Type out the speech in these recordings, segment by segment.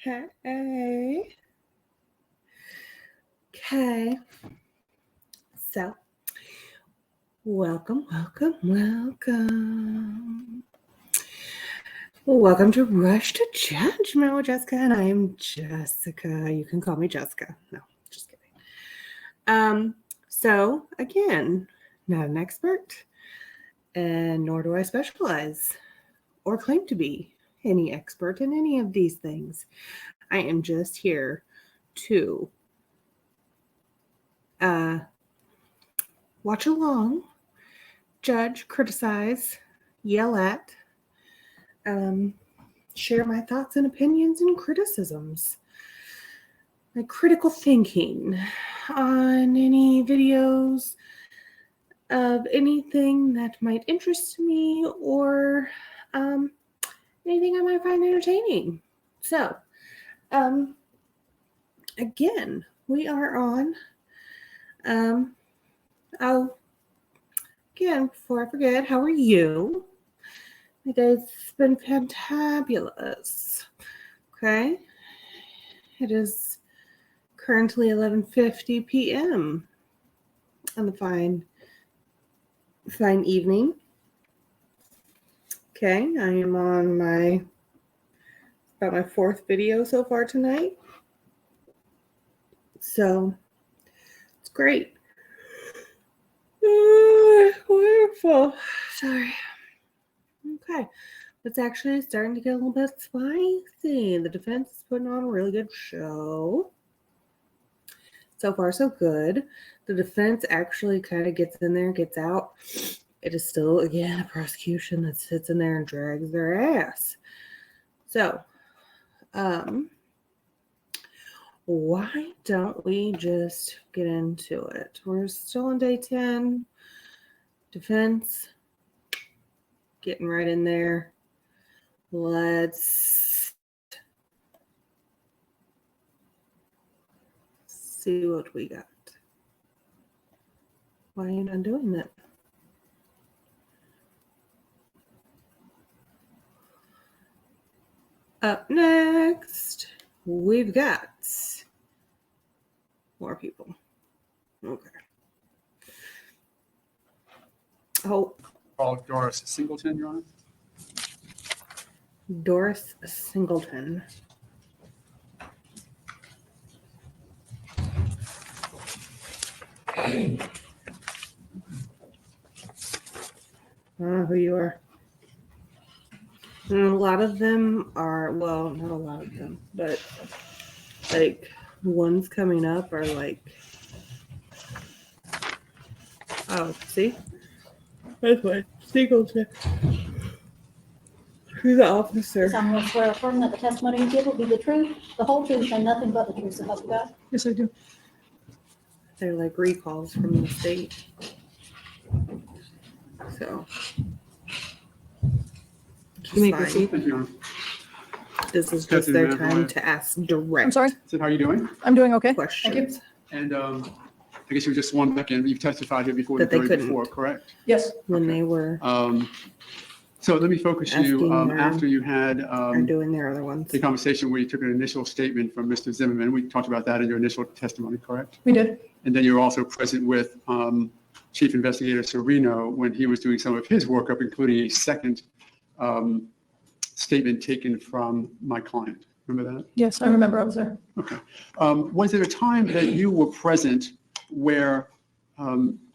Hey. Okay. So, welcome. Welcome to Rush to Judgment with Jessica, and I am Jessica. You can call me Jessica. No, just kidding. So again, not an expert, and nor do I specialize or claim to be any expert in any of these things. I am just here to watch along, judge, criticize, yell at, share my thoughts and opinions and criticisms, my critical thinking on any videos of anything that might interest me or anything I might find entertaining. So, again, we are on. Again, before I forget, how are you? My day's been fantabulous. Okay. It is currently 11:50 p.m. on a fine evening. Okay, I am on about my fourth video so far tonight. So it's great. Wonderful. Sorry. Okay. It's actually starting to get a little bit spicy. The defense is putting on a really good show. So far, so good. The defense actually kind of gets in there, gets out. It is still, again, a prosecution that sits in there and drags their ass. So, why don't we just get into it? We're still on day 10. Defense, getting right in there. Let's see what we got. Why are you not doing that? Up next, we've got more people. Okay. Oh. Call Doris Singleton, Your Honor. Doris Singleton. I don't know who you are. And a lot of them are, well, not a lot of them, but like ones coming up are like, oh, see? That's why. Singleton. Who's the officer? I'm going to swear affirm that the testimony you give will be the truth, the whole truth, and nothing but the truth. So help you God. Yes, I do. They're like recalls from the state. So. You may proceed. Thank you, Your Honor. This is just their time to ask direct. I'm sorry? So how are you doing? I'm doing okay. Questions. Thank you. And I guess you were just sworn back in. You've testified here before That the they jury couldn't. before, correct? Yes. When Okay. they were So let me focus you Asking her- after you had are doing their other ones. the conversation where you took an initial statement from Mr. Zimmerman. We talked about that in your initial testimony, correct? We did. And then you were also present with Chief Investigator Serino when he was doing some of his workup, including a second statement taken from my client. Remember that? Yes, I remember I was there. Okay. Was there a time that you were present where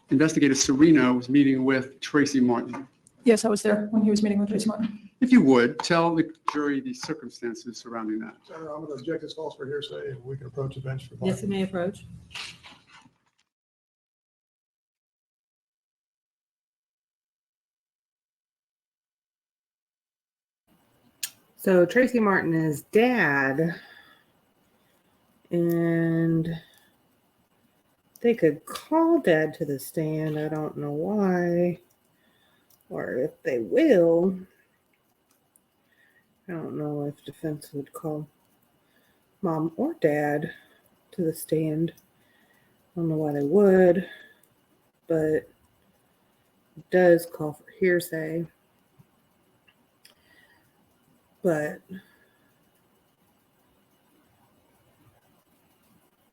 Investigator Serino was meeting with Tracy Martin? Yes, I was there when he was meeting with Tracy Martin. If you would, tell the jury the circumstances surrounding that. Sir, I'm going to object this calls for hearsay, and we can approach the bench for. Yes, you may approach. So Tracy Martin is dad, and they could call dad to the stand. I don't know why, or if they will. I don't know if defense would call mom or dad to the stand. I don't know why they would, but it does call for hearsay. But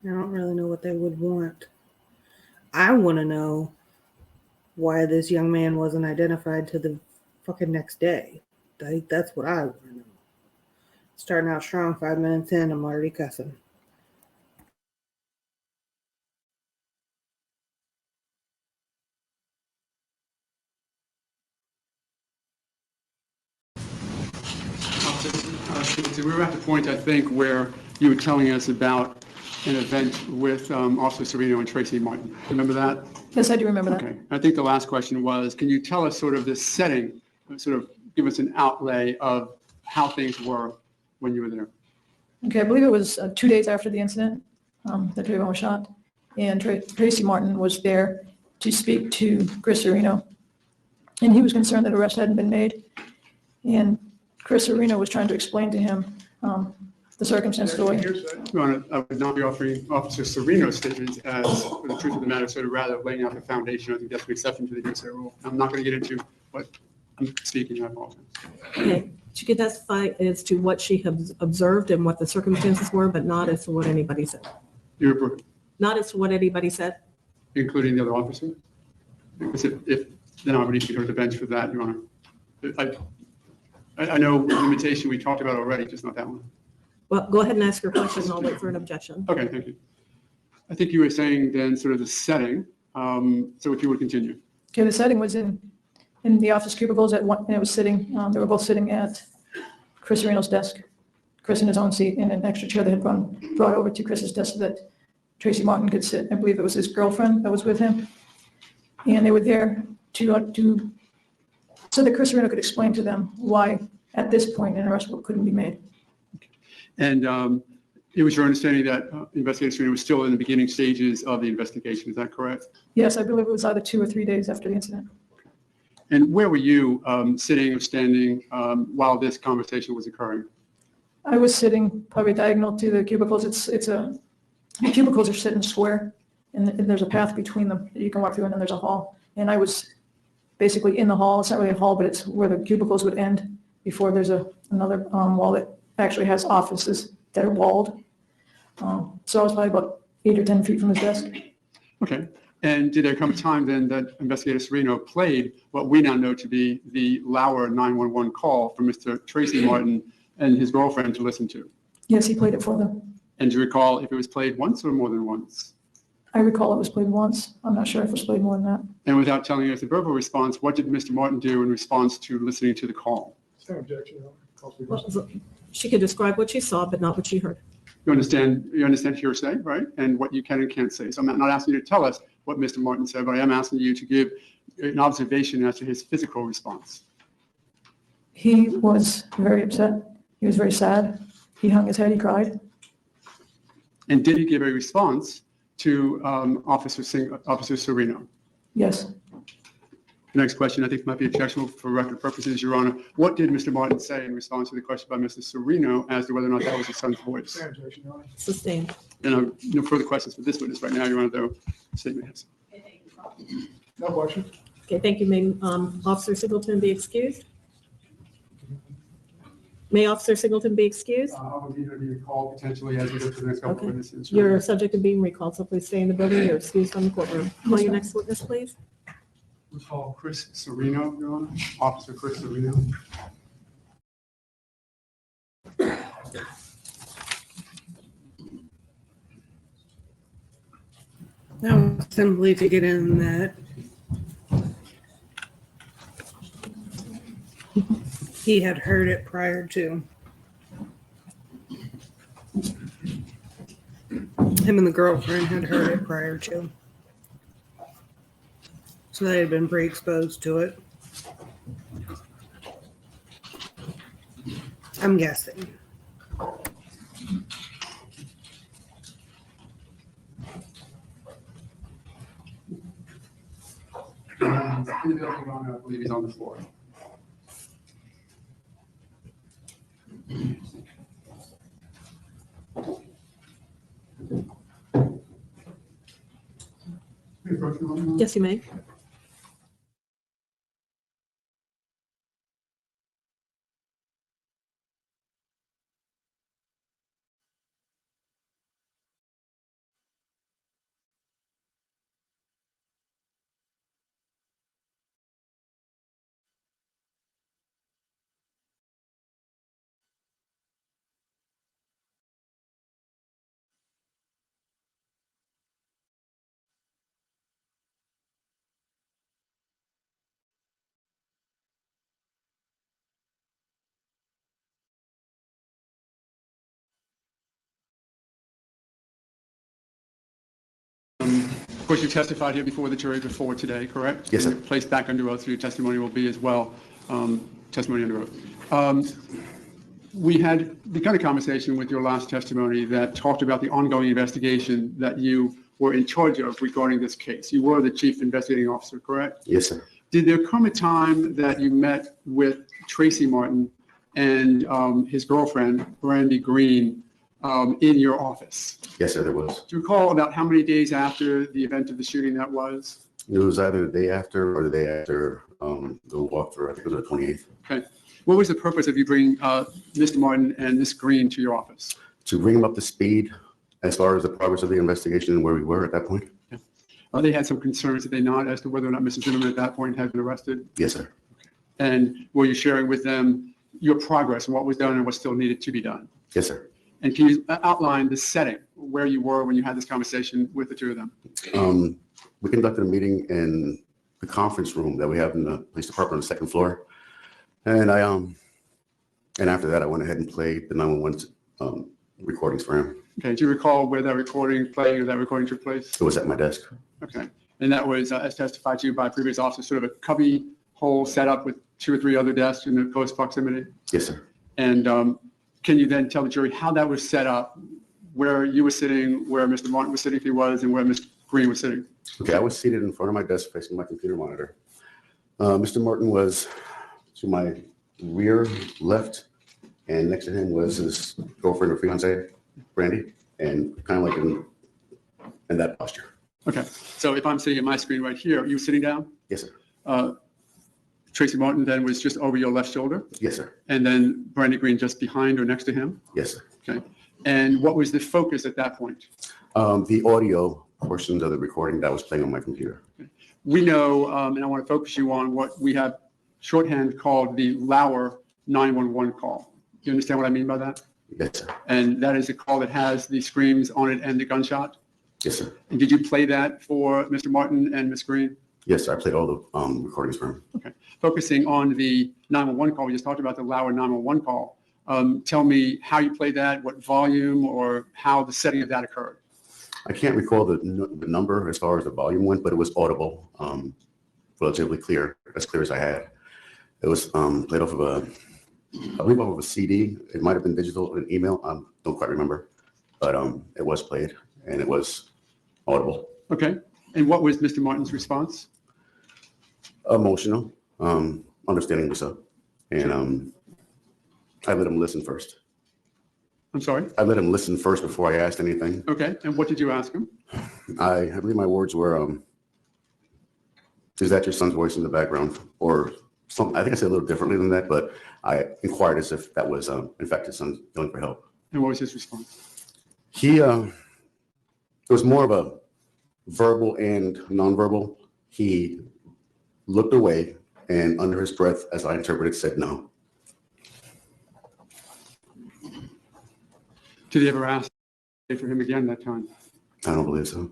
I don't really know what they would want. I want to know why this young man wasn't identified to the fucking next day. That's what I want to know. Starting out strong, 5 minutes in, I'm already cussing. So we were at the point, I think, where you were telling us about an event with Officer Serino and Tracy Martin. Remember that? Yes, I do remember that. Okay. I think the last question was, can you tell us sort of the setting, sort of give us an outlay of how things were when you were there? Okay, I believe it was 2 days after the incident that Trayvon was shot, and Tracy Martin was there to speak to Chris Areno, and he was concerned that arrest hadn't been made, and Chris Areno was trying to explain to him the circumstance of the way. Hearsay. Your Honor, I would not be offering Officer Serino's statement as, for the truth of the matter, sort of rather laying out the foundation. I think that's an exception to the hearsay rule. I'm not going to get into what I'm speaking, I apologize. Okay, she could testify as to what she has observed and what the circumstances were, but not as to what anybody said. You're approved, Not as to what anybody said. including the other officer? Because if then I would need to go to the bench for that, Your Honor. I know the limitation we talked about already, just not that one. Well, go ahead and ask your question, and I'll wait for an objection. Okay, thank you. I think you were saying then sort of the setting, so if you would continue. Okay, the setting was in the office cubicles at one, and it was sitting, they were both sitting at Chris Areno's desk, Chris in his own seat, and an extra chair that had been brought over to Chris's desk so that Tracy Martin could sit. I believe it was his girlfriend that was with him. And they were there to so that Chris Areno could explain to them why, at this point, an arrest couldn't be made. And it was your understanding that Investigator Serino was still in the beginning stages of the investigation, is that correct? Yes, I believe it was either 2 or 3 days after the incident. And where were you sitting or standing while this conversation was occurring? I was sitting probably diagonal to the cubicles. The cubicles are sitting square, and there's a path between them that you can walk through, and then there's a hall. And I was basically in the hall. It's not really a hall, but it's where the cubicles would end before there's another wall that actually has offices that are walled. So I was probably about 8 or 10 feet from his desk. Okay. And did there come a time then that Investigator Serino played what we now know to be the Lauer 911 call from Mr. Tracy Martin and his girlfriend to listen to? Yes, he played it for them. And do you recall if it was played once or more than once? I recall it was played once. I'm not sure if it was played more than that. And without telling us the verbal response, what did Mr. Martin do in response to listening to the call? Same objection, Your Honor. Calls for Well, hearsay. she could describe what she saw, but not what she heard. You understand hearsay, right? And what you can and can't say. So I'm not asking you to tell us what Mr. Martin said, but I am asking you to give an observation as to his physical response. He was very upset. He was very sad. He hung his head. He cried. And did he give a response to Officer Serino? Yes. The next question, I think, might be objectionable for record purposes, Your Honor. What did Mr. Martin say in response to the question by Mr. Serino as to whether or not that was his son's voice? Same objection, Your Honor. Sustained. And no further questions for this witness right now, Your Honor, though. Statement has. No question. Okay, thank you. May Officer Singleton be excused? May Officer Singleton be excused? I would need to be recalled potentially as we go to the next couple Okay. of witnesses. Your Honor. You're subject to being recalled, so please stay in the building. You're excused from the courtroom. Call your next witness, please. We call Chris Serino, Your Honor. Officer Chris Serino. That was simply to get in that he had heard it prior to. Him and the girlfriend had heard it prior to. So they had been pre-exposed to it. I'm guessing. In the building, Your Honor, I believe he's on the floor. We approach Your Honor. Yes, you may. course, you testified here before the jury before today, correct? Yes, sir. And you're placed back under oath, so your testimony will be as well, testimony under oath. We had begun a conversation with your last testimony that talked about the ongoing investigation that you were in charge of regarding this case. You were the chief investigating officer, correct? Yes, sir. Did there come a time that you met with Tracy Martin and his girlfriend, Brandy Green, in your office? Yes, sir, there was. Do you recall about how many days after the event of the shooting that was? It was either the day after or the day after the walkthrough. I think it was the 28th. Okay. What was the purpose of you bringing Mr. Martin and Ms. Green to your office? To bring them up to speed as far as the progress of the investigation and where we were at that point. They had some concerns, did they not, as to whether or not Mr. Zimmerman at that point had been arrested? Yes, sir. And were you sharing with them your progress and what was done and what still needed to be done? Yes, sir. And can you outline the setting, where you were when you had this conversation with the two of them? We conducted a meeting in the conference room that we have in the police department on the second floor. And after that, I went ahead and played the 911 recordings for him. Okay, do you recall where that recording playing or that recording took place? It was at my desk. Okay, and that was, as testified to by previous officers, sort of a cubby hole set up with 2 or 3 other desks in the close proximity? Yes, sir. And can you then tell the jury how that was set up, where you were sitting, where Mr. Martin was sitting if he was, and where Ms. Green was sitting? Okay, I was seated in front of my desk facing my computer monitor. Mr. Martin was to my rear left, and next to him was his girlfriend or fiance, Brandy, and kind of like in that posture. Okay, so if I'm sitting at my screen right here, are you sitting down? Yes, sir. Tracy Martin then was just over your left shoulder, Yes, sir. and then Brandy Green just behind or next to him? Yes, sir. Okay, and what was the focus at that point? The audio portions of the recording that was playing on my computer. We know, and I want to focus you on what we have shorthand called the Lauer 911 call. Do you understand what I mean by that? Yes, sir. And that is a call that has the screams on it and the gunshot? Yes, sir. And did you play that for Mr. Martin and Ms. Green? Yes, sir. I played all the recordings for him. Okay. Focusing on the 911 call, we just talked about the Lauer 911 call. Tell me how you played that, what volume, or how the setting of that occurred. I can't recall the number as far as the volume went, but it was audible, relatively clear, as clear as I had. It was played off of I believe off of a CD. It might have been digital, an email. I don't quite remember, but it was played and it was audible. Okay. And what was Mr. Martin's response? Emotional, understandingly so. And I let him listen first. I'm sorry? I let him listen first before I asked anything. Okay. And what did you ask him? I believe my words were, is that your son's voice in the background? Or something. I think I said a little differently than that, but I inquired as if that was, in fact, his son feeling for help. And what was his response? It was more of a verbal and nonverbal. He looked away and under his breath, as I interpreted, said no. Did he ever ask for him again that time? I don't believe so.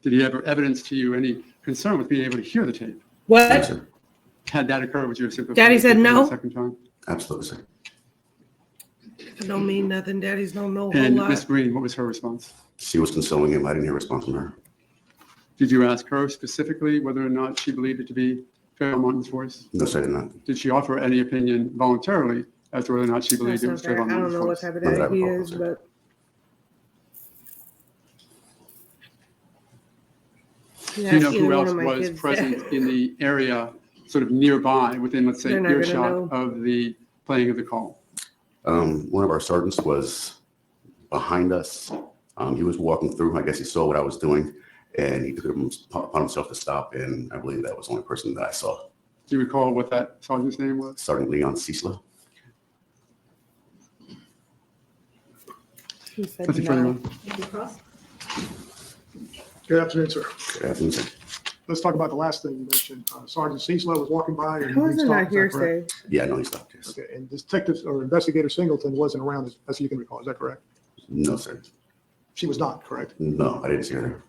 Did he ever evidence to you any concern with being able to hear the tape? Yes, What? sir. Had that occurred, would you have sympathetic Daddy said no? the second time? Absolutely, sir. It don't mean nothing. Daddies don't know a whole And lot. Ms. Green, what was her response? She was consoling him. I didn't hear a response from her. Did you ask her specifically whether or not she believed it to be Trayvon Martin's voice? No, sir, I did not. Did she offer any opinion voluntarily as to whether or not she believed That's it not was fair. Trayvon I don't Martin's know what voice? type of Not that I daddy he recall, is, sir. but Do you know who else was present in the area, sort of nearby, within, let's say, They're not gonna earshot know. of the playing of the call? One of our sergeants was behind us. He was walking through. I guess he saw what I was doing, and he took it upon himself to stop. And I believe that was the only person that I saw. Do you recall what that sergeant's name was? Sergeant Leon Ciesla. he said Nothing further no. on. Good afternoon, sir. Good afternoon, sir. Let's talk about the last thing you mentioned. Sergeant Cecil was walking by and How he is it stopped. not Is that correct? hearsay? Yeah, I know he stopped. Yes. Okay, and Detective or Investigator Singleton wasn't around as you can recall. Is that correct? No, sir. She was not, correct? No, I didn't see her.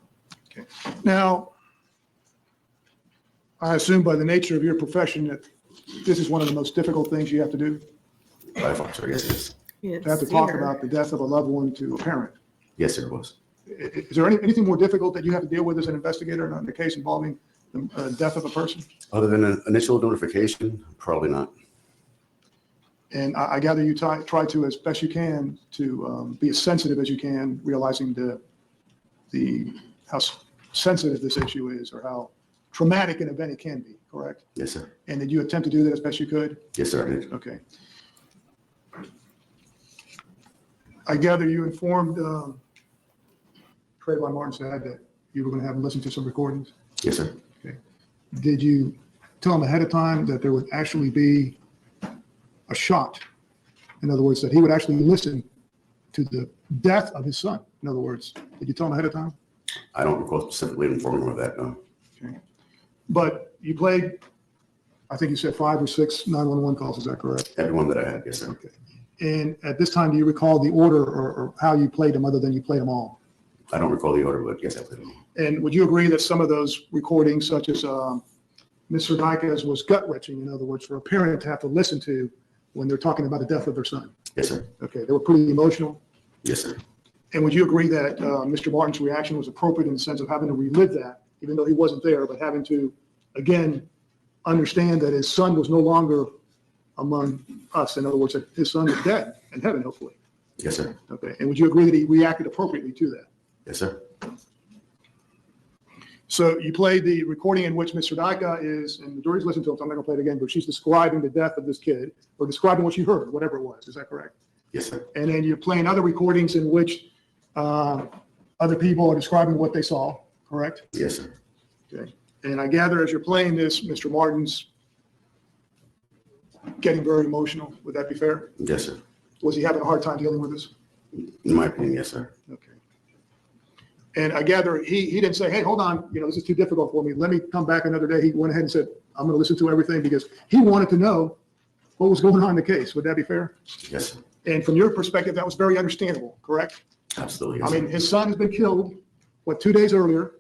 Now, I assume by the nature of your profession that this is one of the most difficult things you have to do, By far, sir. Yes, it is. You to have to talk about the death of a loved one to a parent. Yes, sir, it was. Is there anything more difficult that you have to deal with as an investigator in a case involving the death of a person? Other than an initial notification, probably not. And I gather you try to, as best you can, to be as sensitive as you can, realizing how sensitive this issue is or how traumatic an event it can be, correct? Yes, sir. And did you attempt to do that as best you could? Yes, sir, I did. Okay. I gather you informed Trayvon Martin said that you were going to have him listen to some recordings. Yes, sir. Did you tell him ahead of time that there would actually be a shot? In other words, that he would actually listen to the death of his son. In other words, did you tell him ahead of time? I don't recall specifically informing him of that, no. Okay. But you played, I think you said 5 or 6 911 calls, is that correct? Everyone that I had, yes, sir. Okay. And at this time, do you recall the order or how you played them other than you played them all? I don't recall the order, but yes, I played them all. And would you agree that some of those recordings, such as Mr. Dyke's, was gut-wrenching, in other words, for a parent to have to listen to when they're talking about the death of their son? Yes, sir. Okay, they were pretty emotional. Yes, sir. And would you agree that Mr. Martin's reaction was appropriate in the sense of having to relive that, even though he wasn't there, but having to, again, understand that his son was no longer among us? In other words, that his son is dead in heaven, hopefully. Yes, sir. Okay, and would you agree that he reacted appropriately to that? Yes, sir. So you played the recording in which Mr. Dyke is, and the jury's listening to it, so I'm not going to play it again, but she's describing the death of this kid, or describing what she heard, whatever it was. Is that correct? Yes, sir. And then you're playing other recordings in which other people are describing what they saw, correct? Yes, sir. Okay. And I gather as you're playing this, Mr. Martin's getting very emotional. Would that be fair? Yes, sir. Was he having a hard time dealing with this? In my opinion, yes, sir. Okay. And I gather he didn't say, hey, hold on, this is too difficult for me. Let me come back another day. He went ahead and said, I'm going to listen to everything because he wanted to know what was going on in the case. Would that be fair? Yes, sir. And from your perspective, that was very understandable, correct? Absolutely. I Yes, mean, sir. his son has been killed, 2 days earlier,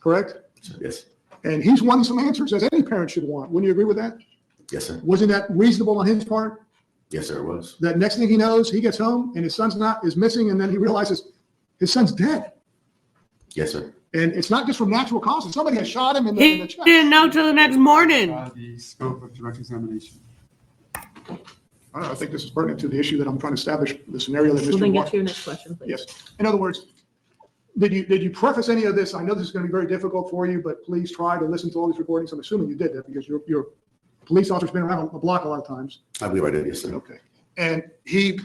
correct? Yes. And he's wanting some answers, as any parent should want. Wouldn't you agree with that? Yes, sir. Wasn't that reasonable on his part? Yes, sir, it was. That next thing he knows, he gets home and his son's is missing, and then he realizes his son's dead. Yes, sir. And it's not just from natural causes. Somebody has shot him in the He chest. didn't know till the next morning. The scope of direct examination. I don't know, I think this is pertinent to the issue that I'm trying to establish, the scenario that So then Mr. get Martin. to your next question, please. Yes. In other words, did you preface any of this? I know this is going to be very difficult for you, but please try to listen to all these recordings. I'm assuming you did that because you're a police officer's been around the block a lot of times. I believe I did, yes, sir. Okay. And he,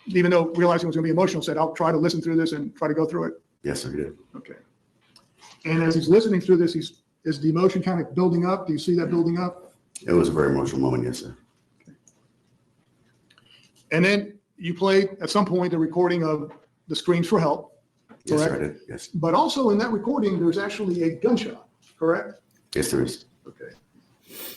even though realizing it was going to be emotional, said, I'll try to listen through this and try to go through it. Yes, sir, he did. Okay. And as he's listening through this, is the emotion kind of building up? Do you see that building up? It was a very emotional moment, yes, sir. And then you played at some point the recording of the screams for help, Yes, sir, I correct? did, yes. But also in that recording, there's actually a gunshot, correct? Yes, there is. Okay.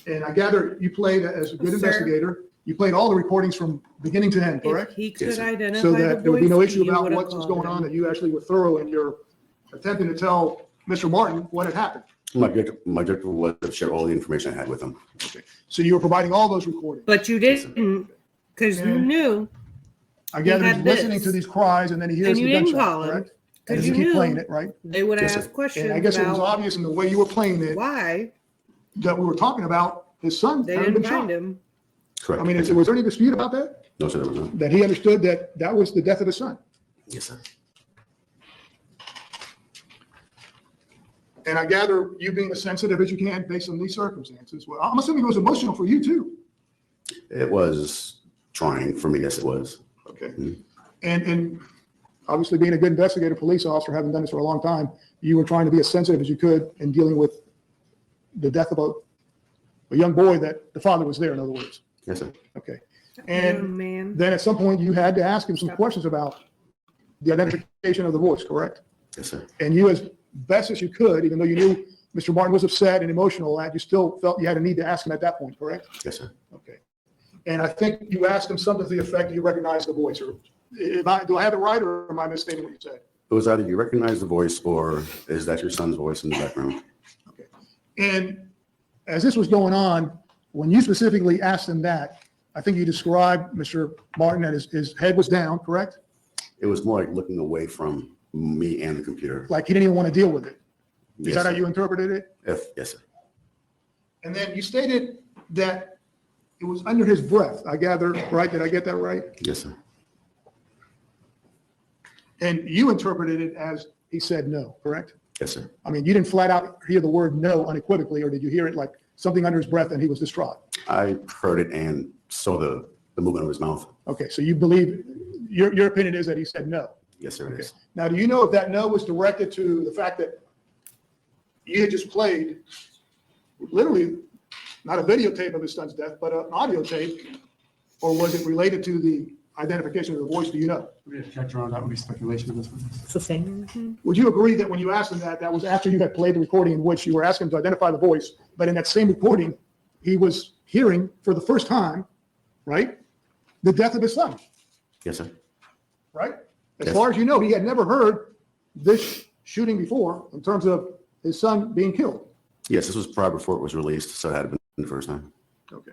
And I gather you played as a good Sir. investigator. You played all the recordings from beginning to end, If correct? he Yes, could sir. identify So the that there would be no voice, issue you about would've what was called going him. on, that you actually were thorough in your attempting to tell Mr. Martin what had happened. My objective was to share all the information I had with him. Okay. So you were providing all those recordings. But you didn't, because you And- knew, I gather had he's listening this. to these cries and then he hears and the you didn't gunshot, call him, correct? And because you you keep playing knew it, right? they would Yes, sir. ask questions And I guess it was about obvious in the way you were playing it why that we were talking about his son they having didn't been find shot. him. Correct. I mean, yes, sir. was there any dispute about that? No, sir, there was not. That he understood that that was the death of his son? Yes, sir. And I gather you being as sensitive as you can based on these circumstances. Well, I'm assuming it was emotional for you too. It was trying for me, yes, it was. Okay. Mhm. And obviously being a good investigator, police officer, having done this for a long time, you were trying to be as sensitive as you could in dealing with the death of a young boy that the father was there, in other words. Yes, sir. Okay. Young And man. then at some point you had to ask him some questions about the identification of the voice, correct? Yes, sir. And you, as best as you could, even though you knew Mr. Martin was upset and emotional, you still felt you had a need to ask him at that point, correct? Yes, sir. Okay. And I think you asked him something to the effect, you recognize the voice, or do I have it right, or am I misstating what you said? It was either you recognize the voice or is that your son's voice in the background? Okay. And as this was going on, when you specifically asked him that, I think you described Mr. Martin that his head was down, correct? It was more like looking away from Me and the computer. Like he didn't even want to deal with it. Is Yes, that how sir. you interpreted it? Yes, sir. And then you stated that it was under his breath, I gather, right? Did I get that right? Yes, sir. And you interpreted it as he said no, correct? Yes, sir. I mean, you didn't flat out hear the word no unequivocally, or did you hear it like something under his breath and he was distraught? I heard it and saw the movement of his mouth. Okay, so you believe, your opinion is that he said no. Yes, sir, it Okay. is. Now, do you know if that no was directed to the fact that you had just played literally not a videotape of his son's death, but an audio tape, or was it related to the identification of the voice? Do you know? We have checked around, that would be speculation at this point. It's the same. Would you agree that when you asked him that, that was after you had played the recording in which you were asking him to identify the voice, but in that same recording, he was hearing for the first time, right, the death of his son, Yes, sir. right? As Yes. far as you know, he had never heard this shooting before in terms of his son being killed. Yes, this was prior before it was released, so it had been the first time. Okay.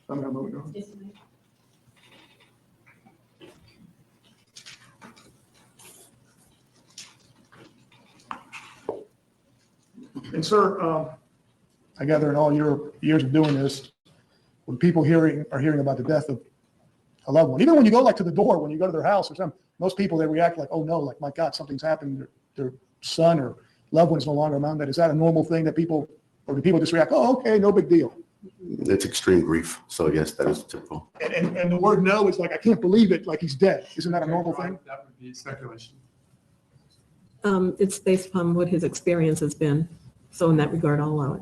I'm gonna move it on. And sir, I gather in all your years of doing this, when people are hearing about the death of a loved one, even when you go like to the door, when you go to their house or something, most people, they react like, oh no, like my God, something's happened. Their son or loved one is no longer around. That is that a normal thing that people, or do people just react, oh, okay, no big deal? It's extreme grief, so yes, that is typical. And the word no is like, I can't believe it, like he's dead. Isn't that a normal thing? That would be speculation. It's based upon what his experience has been. So in that regard, I'll allow it.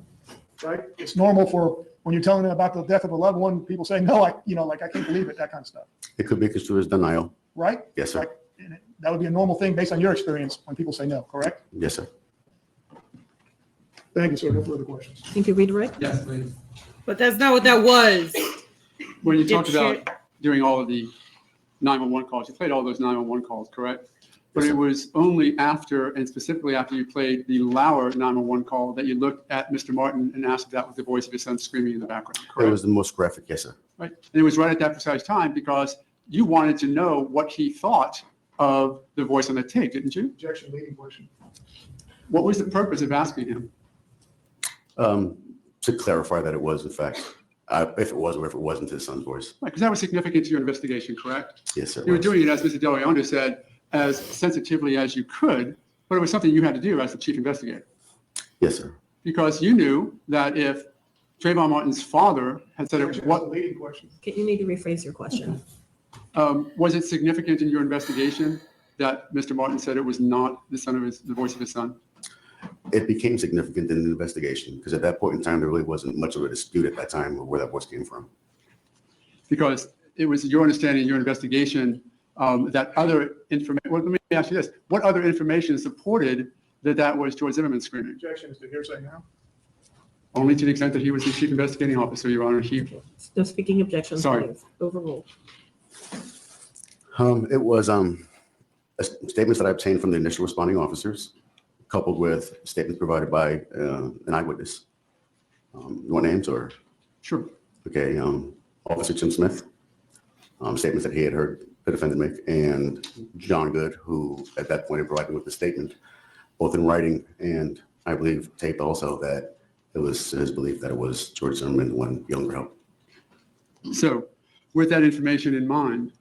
Right? It's normal for, when you're telling them about the death of a loved one, people say, no, like I can't believe it, that kind of stuff. It could be construed as denial. Right? Yes, sir. Like, that would be a normal thing based on your experience when people say no, correct? Yes, sir. Thank you, sir. No further questions. Thank you, redirect. Yes, please. But that's not what that was. When you Did talked about you- doing all of the 911 calls, you played all those 911 calls, correct? But Yes, it sir. was only after, and specifically after you played the Lauer 911 call, that you looked at Mr. Martin and asked if that was the voice of his son screaming in the background, It correct? was the most graphic, yes, sir. Right. And it was right at that precise time because you wanted to know what he thought of the voice on the tape, didn't you? Objection, leading question. What was the purpose of asking him? To clarify that it was, in fact, if it was or if it wasn't his son's voice. Right, because that was significant to your investigation, correct? Yes, sir. it You were was. doing it, as Mr. DeLeon said, as sensitively as you could, but it was something you had to do as the chief investigator. Yes, sir. Because you knew that if Trayvon Martin's father had said it, Objection, what, leading question. Okay, you need to rephrase your question. was it significant in your investigation that Mr. Martin said it was not the voice of his son? It became significant in the investigation because at that point in time, there really wasn't much of a dispute at that time of where that voice came from. Because it was your understanding in your investigation that other information, well, let me ask you this, what other information supported that was George Zimmerman screaming? Objection is the hearsay now. Only to the extent that he was the chief investigating officer, Your Honor. No speaking objections, Sorry. please. Overruled. It was statements that I obtained from the initial responding officers, coupled with statements provided by an eyewitness. You want names or? Sure. Okay, Officer Tim Smith, statements that he had heard the defendant make, and John Good, who at that point had provided him with the statement, both in writing and I believe taped also, that it was his belief that it was George Zimmerman when yelling for help. So with that information in mind,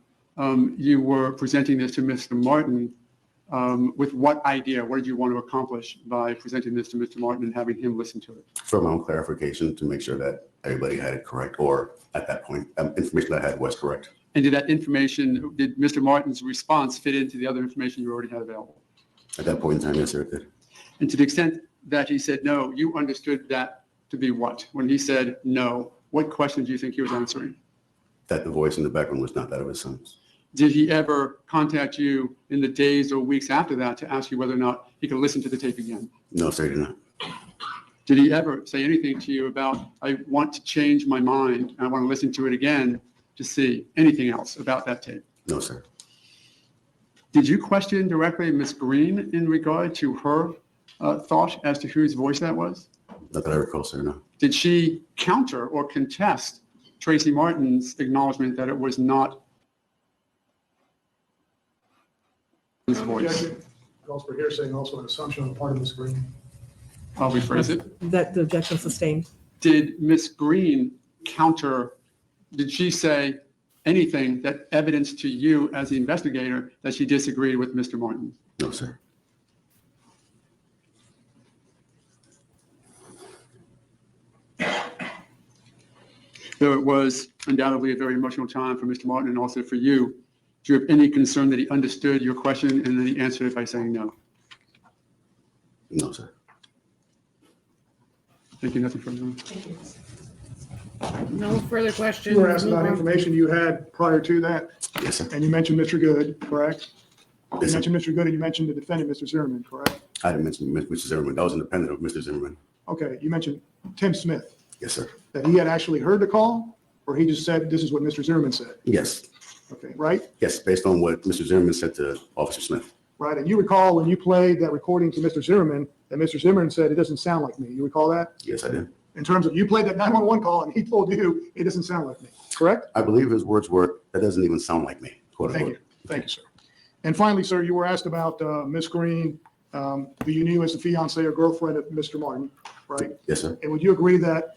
you were presenting this to Mr. Martin with what idea? What did you want to accomplish by presenting this to Mr. Martin and having him listen to it? For my own clarification, to make sure that everybody had it correct, or at that point, information that I had was correct. And did Mr. Martin's response fit into the other information you already had available? At that point in time, yes, sir, it did. And to the extent that he said no, you understood that to be what? When he said no, what question do you think he was answering? That the voice in the background was not that of his son's. Did he ever contact you in the days or weeks after that to ask you whether or not he could listen to the tape again? No, sir, he did not. Did he ever say anything to you about, I want to change my mind, and I want to listen to it again to see anything else about that tape? No, sir. Did you question directly Ms. Green in regard to her thought as to whose voice that was? Not that I recall, sir, no. Did she counter or contest Tracy Martin's acknowledgement that it was not his voice? Objection. Calls for hearsay and also an assumption on the part of Ms. Green. I'll rephrase it. That the objection sustained. Did Ms. Green counter, did she say anything that evidenced to you as the investigator that she disagreed with Mr. Martin? No, sir. Though it was undoubtedly a very emotional time for Mr. Martin and also for you, do you have any concern that he understood your question and then he answered it by saying no? No, sir. Thank you, nothing further. No further questions. You were asked Move about on. information you had prior to that, Yes, sir. and you mentioned Mr. Good, correct? You Yes, sir. mentioned Mr. Good, and you mentioned the defendant, Mr. Zimmerman, correct? I didn't mention Mr. Zimmerman. That was independent of Mr. Zimmerman. Okay, you mentioned Tim Smith, Yes, sir. that he had actually heard the call, or he just said, this is what Mr. Zimmerman said? Yes. Okay, right? Yes, based on what Mr. Zimmerman said to Officer Smith. Right, and you recall when you played that recording to Mr. Zimmerman, that Mr. Zimmerman said, it doesn't sound like me. You recall that? Yes, I did. In terms of, you played that 911 call, and he told you, it doesn't sound like me, correct? I believe his words were, that doesn't even sound like me, quote Thank you. unquote. Thank you, sir. And finally, sir, you were asked about Ms. Green, who you knew as the fiancee or girlfriend of Mr. Martin, right? Yes, sir. And would you agree that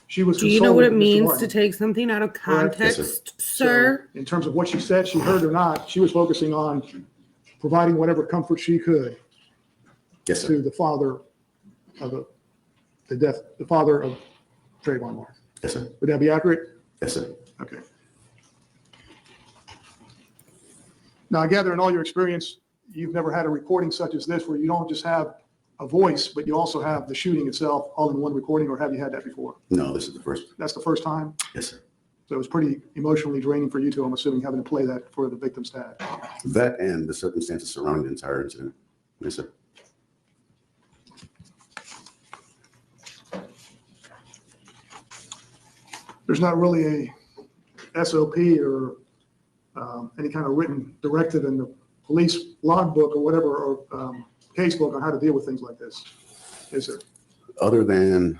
she was Do you know what it consoling Mr. means to Martin? take something out of Correct. Yes, sir. context, So, sir? in terms of what she said, she heard or not, she was focusing on providing whatever comfort she could Yes, sir. to the father of the father of Trayvon Martin. Yes, sir. Would that be accurate? Yes, sir. Okay. Now, I gather in all your experience, you've never had a recording such as this where you don't just have a voice, but you also have the shooting itself all in one recording, or have you had that before? No, this is the first. That's the first time? Yes, sir. So it was pretty emotionally draining for you two, I'm assuming, having to play that for the victim's dad. That and the circumstances surrounding the entire incident. Yes, sir. There's not really a SOP or any kind of written directive in the police logbook or whatever, or casebook on how to deal with things like this, is there? Other than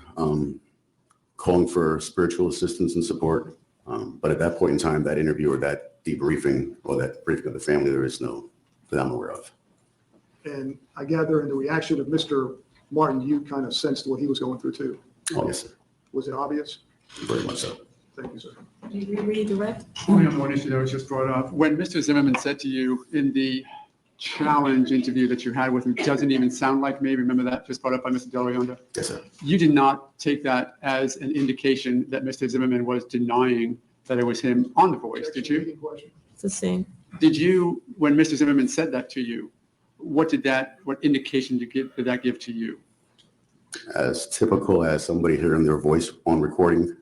calling for spiritual assistance and support. But at that point in time, that interview or that debriefing or that briefing of the family, there is no that I'm aware of. And I gather in the reaction of Mr. Martin, you kind of sensed what he was going through too. Oh, yes, sir. Was it obvious? Very much so. Thank you, sir. Do you redirect? Only on one issue that was just brought up. When Mr. Zimmerman said to you in the challenge interview that you had with him, doesn't even sound like me, remember that, just brought up by Mr. Del Rionda? Yes, sir. You did not take that as an indication that Mr. Zimmerman was denying that it was him on the voice, did you? Leading question. It's the same. Did you, when Mr. Zimmerman said that to you, what indication did that give to you? As typical as somebody hearing their voice on recording,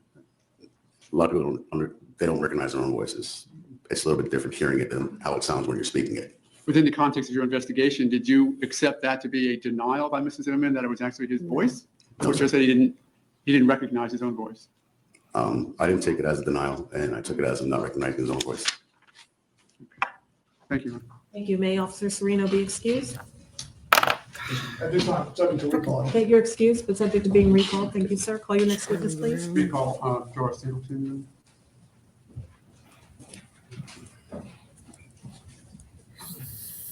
a lot of people they don't recognize their own voices. It's a little bit different hearing it than how it sounds when you're speaking it. Within the context of your investigation, did you accept that to be a denial by Mr. Zimmerman that it was actually his voice? No, Or just that he didn't recognize his own voice? I didn't take it as a denial, and I took it as him not recognizing his own voice. Thank you. Thank you. May Officer Serino be excused? At this time, subject to recall. Okay, you're excused, but subject to being recalled. Thank you, sir. Call your next witness, please. Recall George Zimmerman.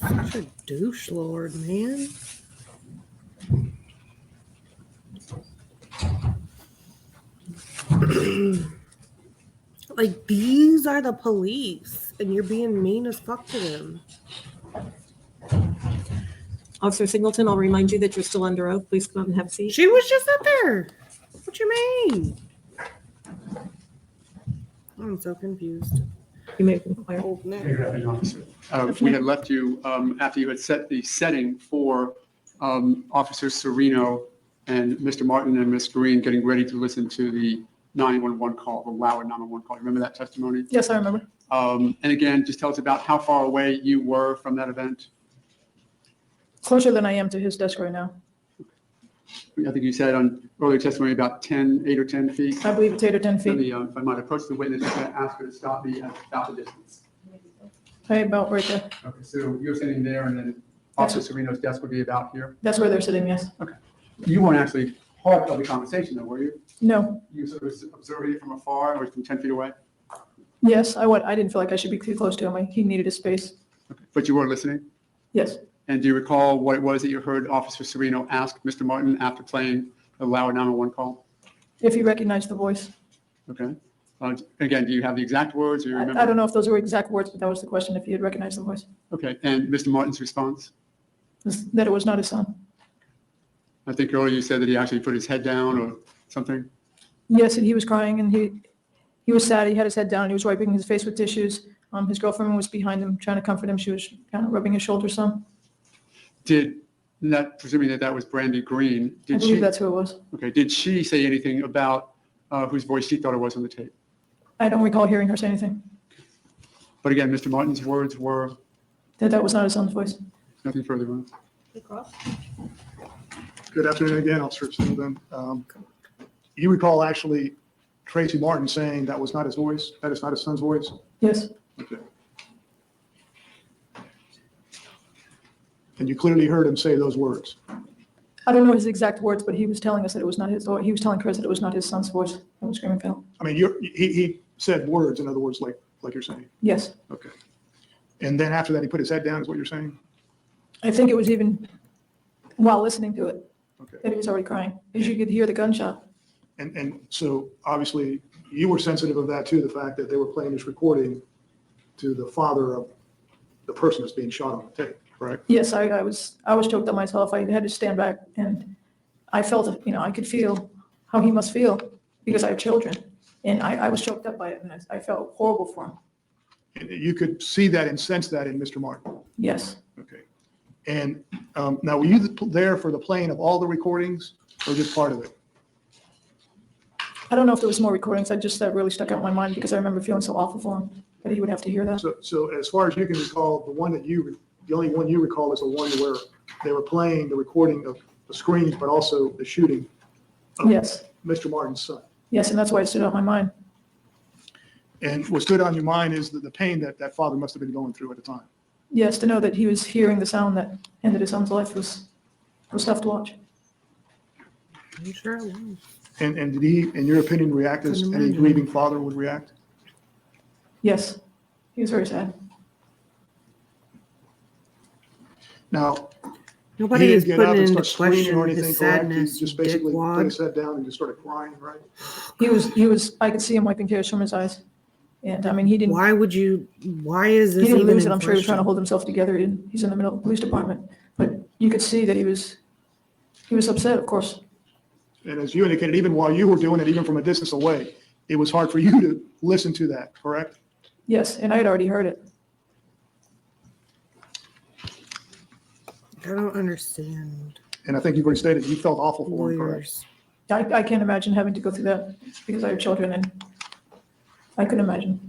Such a douche lord, man. Like, these are the police, and you're being mean as fuck to them. Officer Singleton, I'll remind you that you're still under oath. Please come up and have a seat. She was just up there. What you mean? I'm so confused. You may inquire. Old neck. We had left you after you had set the setting for Officer Serino and Mr. Martin and Ms. Green getting ready to listen to the 911 call, the loud 911 call. Remember that testimony? Yes, I remember. And again, just tell us about how far away you were from that event. Closer than I am to his desk right now. I think you said on earlier testimony about 8 or 10 feet. I believe it's 8 or 10 Let feet. me, if I might approach the witness, I'm going to ask her to stop me at about the distance. Hey, about right there. Okay, so you're sitting there and then Officer Serino's desk would be about here. That's where they're sitting, yes. You weren't actually part of the conversation though, were you? No, You sort of observed it from afar or from 10 feet away? yes, I didn't feel like I should be too close to him. He needed a space. Okay. But you were listening? Yes, And do you recall what it was that you heard Officer Serino ask Mr. Martin after playing the loud 911 call? if he recognized the voice. Okay. Again, do you have the exact words or you remember? I don't know if those were exact words, but that was the question, if he had recognized the voice. Okay. And Mr. Martin's response? That it was not his son. I think earlier you said that he actually put his head down or something. Yes, and he was crying and he was sad. He had his head down. He was wiping his face with tissues. His girlfriend was behind him trying to comfort him. She was kind of rubbing his shoulder some. Presuming that was Brandy Green, I believe that's who it was. okay, did she say anything about whose voice she thought it was on the tape? I don't recall hearing her say anything. But again, Mr. Martin's words were That was not his son's voice. nothing further on. Good afternoon again, Officer Singleton. You recall actually Tracy Martin saying that was not his voice, that is not his son's voice? Yes, Okay. And you clearly heard him say those words? I don't know his exact words, but he was telling us that it was not his, or he was telling Chris that it was not his son's voice that was screaming Phil. I mean, he said words, in other words, like you're saying? Yes, Okay. And then after that, he put his head down, is what you're saying? I think it was even while listening to it Okay. that he was already crying, as you could hear the gunshot. And so obviously you were sensitive of that too, the fact that they were playing this recording to the father of the person that's being shot on the tape, correct? Yes, I was choked up myself. I had to stand back and I felt, I could feel how he must feel because I have children. And I was choked up by it and I felt horrible for him. And you could see that and sense that in Mr. Martin. Yes. Okay. And now were you there for the playing of all the recordings or just part of it? I don't know if there was more recordings. That really stuck out in my mind because I remember feeling so awful for him that he would have to hear that. So as far as you can recall, the only one you recall is the one where they were playing the recording of the screams, but also the shooting of Yes, Mr. Martin's son. yes, and that's why it stood out in my mind. And what stood on your mind is the pain that that father must have been going through at the time. Yes, to know that he was hearing the sound that ended his son's life was tough to watch. I'm sure it was. And did he, in your opinion, react as Couldn't any imagine. grieving father would react? Yes, he was very sad. Now, Nobody he is didn't get up putting and into start screaming question or anything, his correct? He sadness, just basically put his dickwad. head down and just started crying, right? He was, I could see him wiping tears from his eyes. And I mean, he didn't, Why is he this didn't even lose in it. I'm sure he was trying to question? hold himself together. He's in the middle of the police department. But you could see that he was upset, of course. And as you indicated, even while you were doing it, even from a distance away, it was hard for you to listen to that, correct? Yes, and I had already heard it. I don't understand And I think you've already stated you felt awful for him, correct? lawyers. I can't imagine having to go through that because I have children and I couldn't imagine.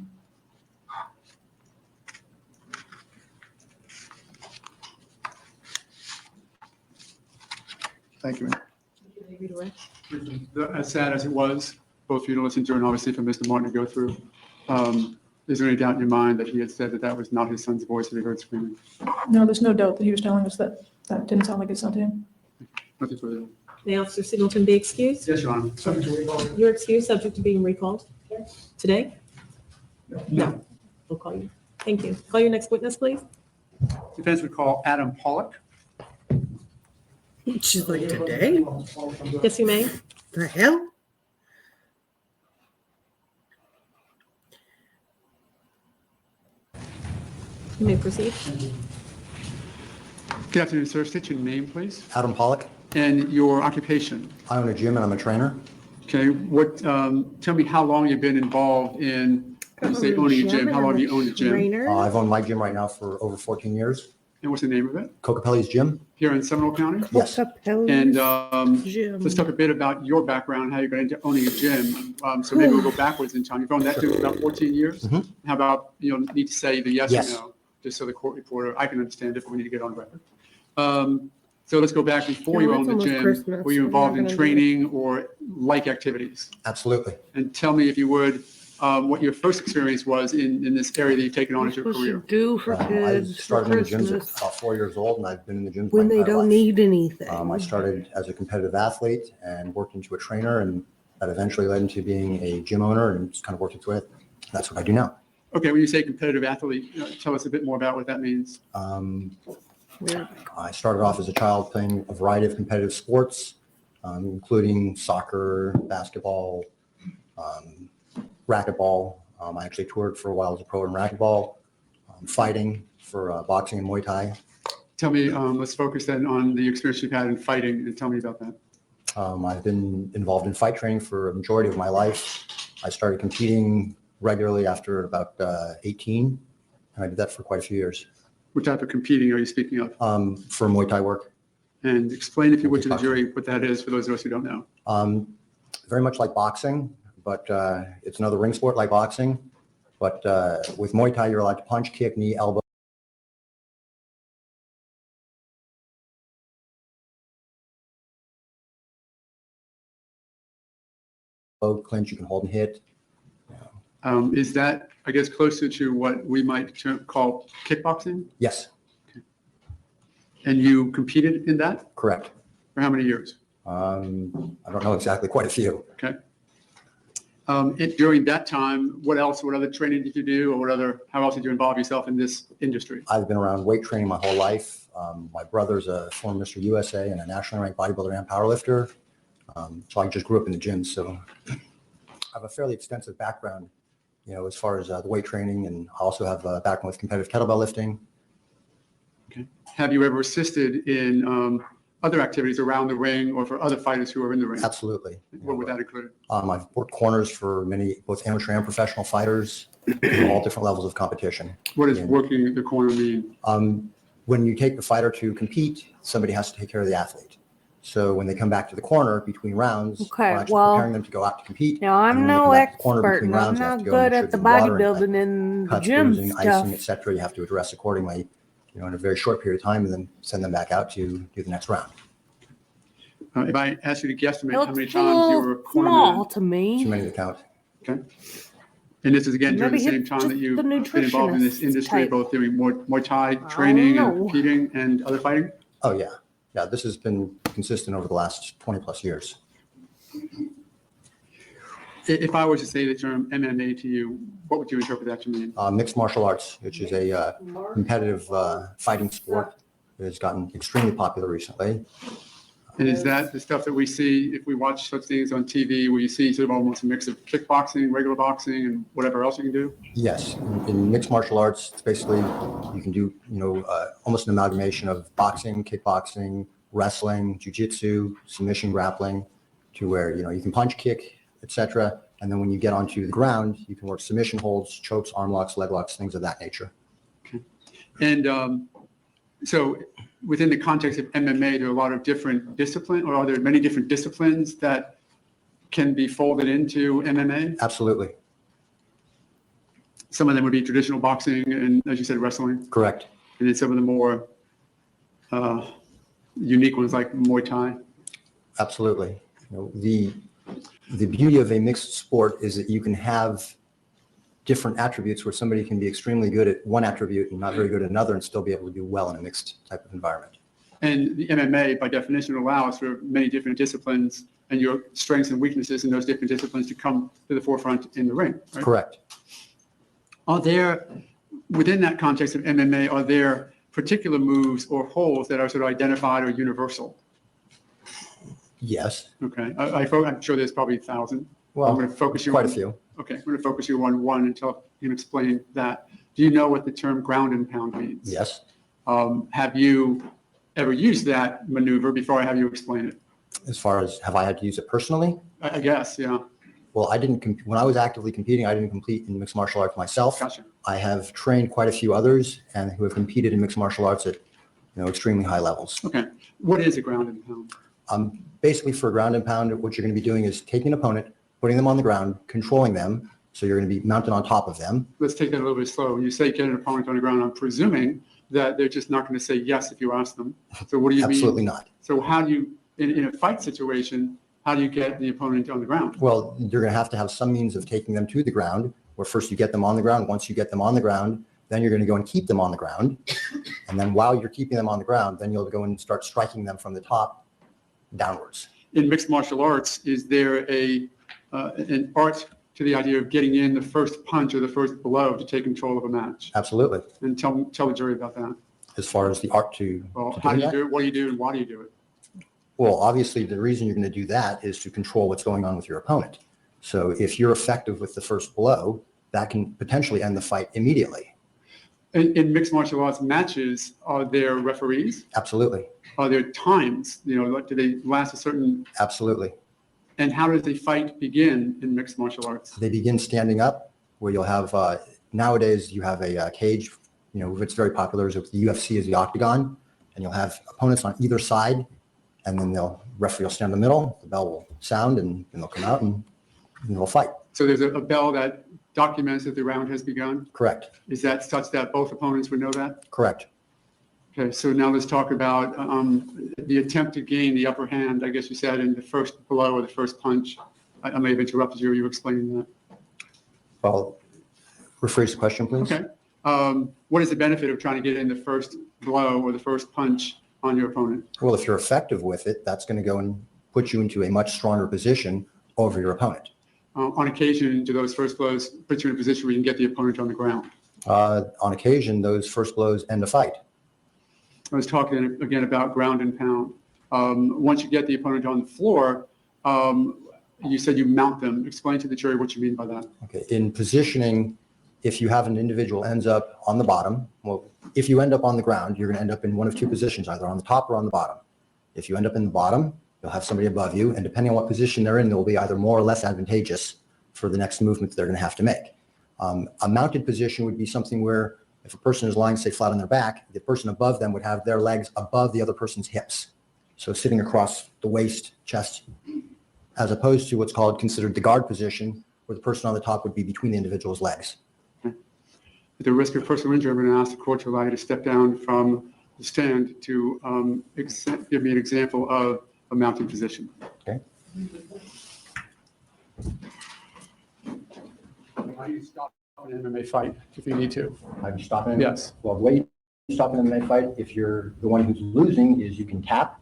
Thank you, man. As sad as it was, both for you to listen to and obviously for Mr. Martin to go through, is there any doubt in your mind that he had said that that was not his son's voice that he heard screaming? No, there's no doubt that he was telling us that that didn't sound like his son to him. Nothing further. May Officer Singleton be excused? Yes, Your Honor. You're excused, subject to being recalled? Today? No. We'll call you. Thank you. Call your next witness, please. Defense would call Adam Pollock. She's like, today? Yes, you may. The hell? You may proceed. Good afternoon, sir. State your name, please, Adam Pollock. and your occupation. I own a gym and I'm a trainer. Okay, tell me how long you've been involved in, you say owning a gym, how long have you owned a gym? Trainer? I've owned my gym right now for over 14 years. And what's the name of it? Cocapelli's Gym. Here in Seminole County? Yes. And Gym. let's talk a bit about your background, how you got into owning a gym. So maybe we'll go backwards in time. You've owned that gym for about 14 years? Mhm. How about, you don't need to say the yes Yes. or no, just so the court reporter, I can understand it, but we need to get on record. So let's go back before No, you it's owned the almost gym. Christmas. Were you We're involved not in gonna do training or like activities? Absolutely. And tell me if you would, what your first experience was in this area that you've taken on as your What career. you do for I kids for started in the gyms at Christmas about 4 years old, and I've been in the gyms when my they entire don't life. need anything. I started as a competitive athlete and worked into a trainer, and that eventually led into being a gym owner and just kind of worked into it. That's what I do now. Okay, when you say competitive athlete, tell us a bit more about what that means. I started off as a child playing a variety of competitive sports, including soccer, basketball, racquetball. I actually toured for a while as a pro in racquetball, fighting for boxing and Muay Thai. Tell me, let's focus then on the experience you've had in fighting and tell me about that. I've been involved in fight training for a majority of my life. I started competing regularly after about 18, and I did that for quite a few years. What type of competing are you speaking of? For Muay Thai work. And explain, if you would, to the jury what that is for those of us who don't know. Very much like boxing, but it's another ring sport like boxing. But with Muay Thai, you're allowed to punch, kick, knee, elbow. Clinch, you can hold and hit. Is that, I guess, closer to what we might call kickboxing? Yes, And you competed in that correct. for how many years? I don't know exactly, quite a few. Okay. During that time, what other training did you do, or how else did you involve yourself in this industry? I've been around weight training my whole life. My brother's a former Mr. USA and a nationally ranked bodybuilder and powerlifter. So I just grew up in the gym. So I have a fairly extensive background, as far as the weight training, and I also have a background with competitive kettlebell lifting. Okay. Have you ever assisted in other activities around the ring or for other fighters who are in the ring? Absolutely. What would that include? I've worked corners for many, both amateur and professional fighters, all different levels of competition. What does working the corner mean? When you take the fighter to compete, somebody has to take care of the athlete. So when they come back to the corner between rounds, Okay, we're actually well, preparing them to go out to compete. Now, I'm And when they no come back to the corner expert, between and I'm rounds, you have not to go and good make at the sure water and bodybuilding and the cuts, gym bruising, stuff. icing, et cetera. You have to address accordingly, in a very short period of time, and then send them back out to do the next round. If I asked you to guesstimate It how looks many a times you little were small cornerman, to Too me. many to count. okay? And this is again during the Maybe same it's time that just you've the been involved in this nutritionist industry, type. both doing Muay Thai training and know. competing and other fighting? Oh, yeah. Yeah, this has been consistent over the last 20 plus years. If I was to say the term MMA to you, what would you interpret that to mean? Mixed martial arts, which is a competitive fighting sport that has gotten extremely popular recently. And is that the stuff that we see if we watch such things on TV, where you see sort of almost a mix of kickboxing, regular boxing, and whatever else you can do? Yes, in mixed martial arts, it's basically you can do, almost an amalgamation of boxing, kickboxing, wrestling, jiu-jitsu, submission grappling, to where, you can punch, kick, etc. And then when you get onto the ground, you can work submission holds, chokes, arm locks, leg locks, things of that nature. And so within the context of MMA, there are a lot of different disciplines, or are there many different disciplines that can be folded into MMA? Absolutely. Some of them would be traditional boxing and, as you said, wrestling. Correct. And then some of the more unique ones like Muay Thai. Absolutely. The beauty of a mixed sport is that you can have different attributes where somebody can be extremely good at one attribute and not very good at another and still be able to do well in a mixed type of environment. And the MMA, by definition, allows for many different disciplines and your strengths and weaknesses in those different disciplines to come to the forefront in the ring, right? Correct. Are there, within that context of MMA, are there particular moves or holds that are sort of identified or universal? Yes. Okay, I'm sure there's probably 1,000. Well, I'm going to focus you quite on a few. Okay, I'm going to focus you on one until you can explain that. Do you know what the term ground and pound means? Yes. Have you ever used that maneuver before I have you explain it? As far as have I had to use it personally? I guess, yeah. Well, I didn't, when I was actively competing, I didn't compete in mixed martial arts myself. Gotcha. I have trained quite a few others and who have competed in mixed martial arts at, extremely high levels. Okay, what is a ground and pound? Basically for ground and pound, what you're going to be doing is taking an opponent, putting them on the ground, controlling them. So you're going to be mounted on top of them. Let's take that a little bit slow. When you say get an opponent on the ground, I'm presuming that they're just not going to say yes if you ask them. So what do you mean? Absolutely not. So how do you, in a fight situation, how do you get the opponent on the ground? Well, you're going to have some means of taking them to the ground, where first you get them on the ground. Once you get them on the ground, then you're going to go and keep them on the ground. And then while you're keeping them on the ground, then you'll go and start striking them from the top downwards. In mixed martial arts, is there an art to the idea of getting in the first punch or the first blow to take control of a match? Absolutely. And tell the jury about that. As far as the art to How do do you that? do it? What do you do? And why do you do it? Well, obviously, the reason you're going to do that is to control what's going on with your opponent. So if you're effective with the first blow, that can potentially end the fight immediately. In mixed martial arts matches, are there referees? Absolutely. Are there times? Do they last a certain? Absolutely. And how does the fight begin in mixed martial arts? They begin standing up, where you'll have, nowadays, you have a cage, it's very popular. With the UFC is the octagon, and you'll have opponents on either side, and then referee will stand in the middle, the bell will sound, and they'll come out and they'll fight. So there's a bell that documents that the round has begun? Correct. Is that such that both opponents would know that? Correct. Okay, so now let's talk about the attempt to gain the upper hand, I guess you said, in the first blow or the first punch. I may have interrupted you. Were you explaining that? Well, rephrase the question, please. Okay. What is the benefit of trying to get in the first blow or the first punch on your opponent? Well, if you're effective with it, that's going to go and put you into a much stronger position over your opponent. On occasion, do those first blows put you in a position where you can get the opponent on the ground? On occasion, those first blows end a fight. I was talking again about ground and pound. Once you get the opponent on the floor, you said you mount them. Explain to the jury what you mean by that. Okay. In positioning, if you have an individual ends up on the bottom, well, if you end up on the ground, you're going to end up in one of two positions, either on the top or on the bottom. If you end up in the bottom, you'll have somebody above you, and depending on what position they're in, they'll be either more or less advantageous for the next movement they're going to have to make. A mounted position would be something where if a person is lying, say, flat on their back, the person above them would have their legs above the other person's hips. So sitting across the waist, chest, as opposed to what's considered the guard position, where the person on the top would be between the individual's legs. At the risk of personal injury, I'm going to ask the court to allow you to step down from the stand to give me an example of a mounted position. Okay. How do you stop an MMA fight if you need to? How do you stop him? Yes. Well, the way you stop an MMA fight, if you're the one who's losing, is you can tap.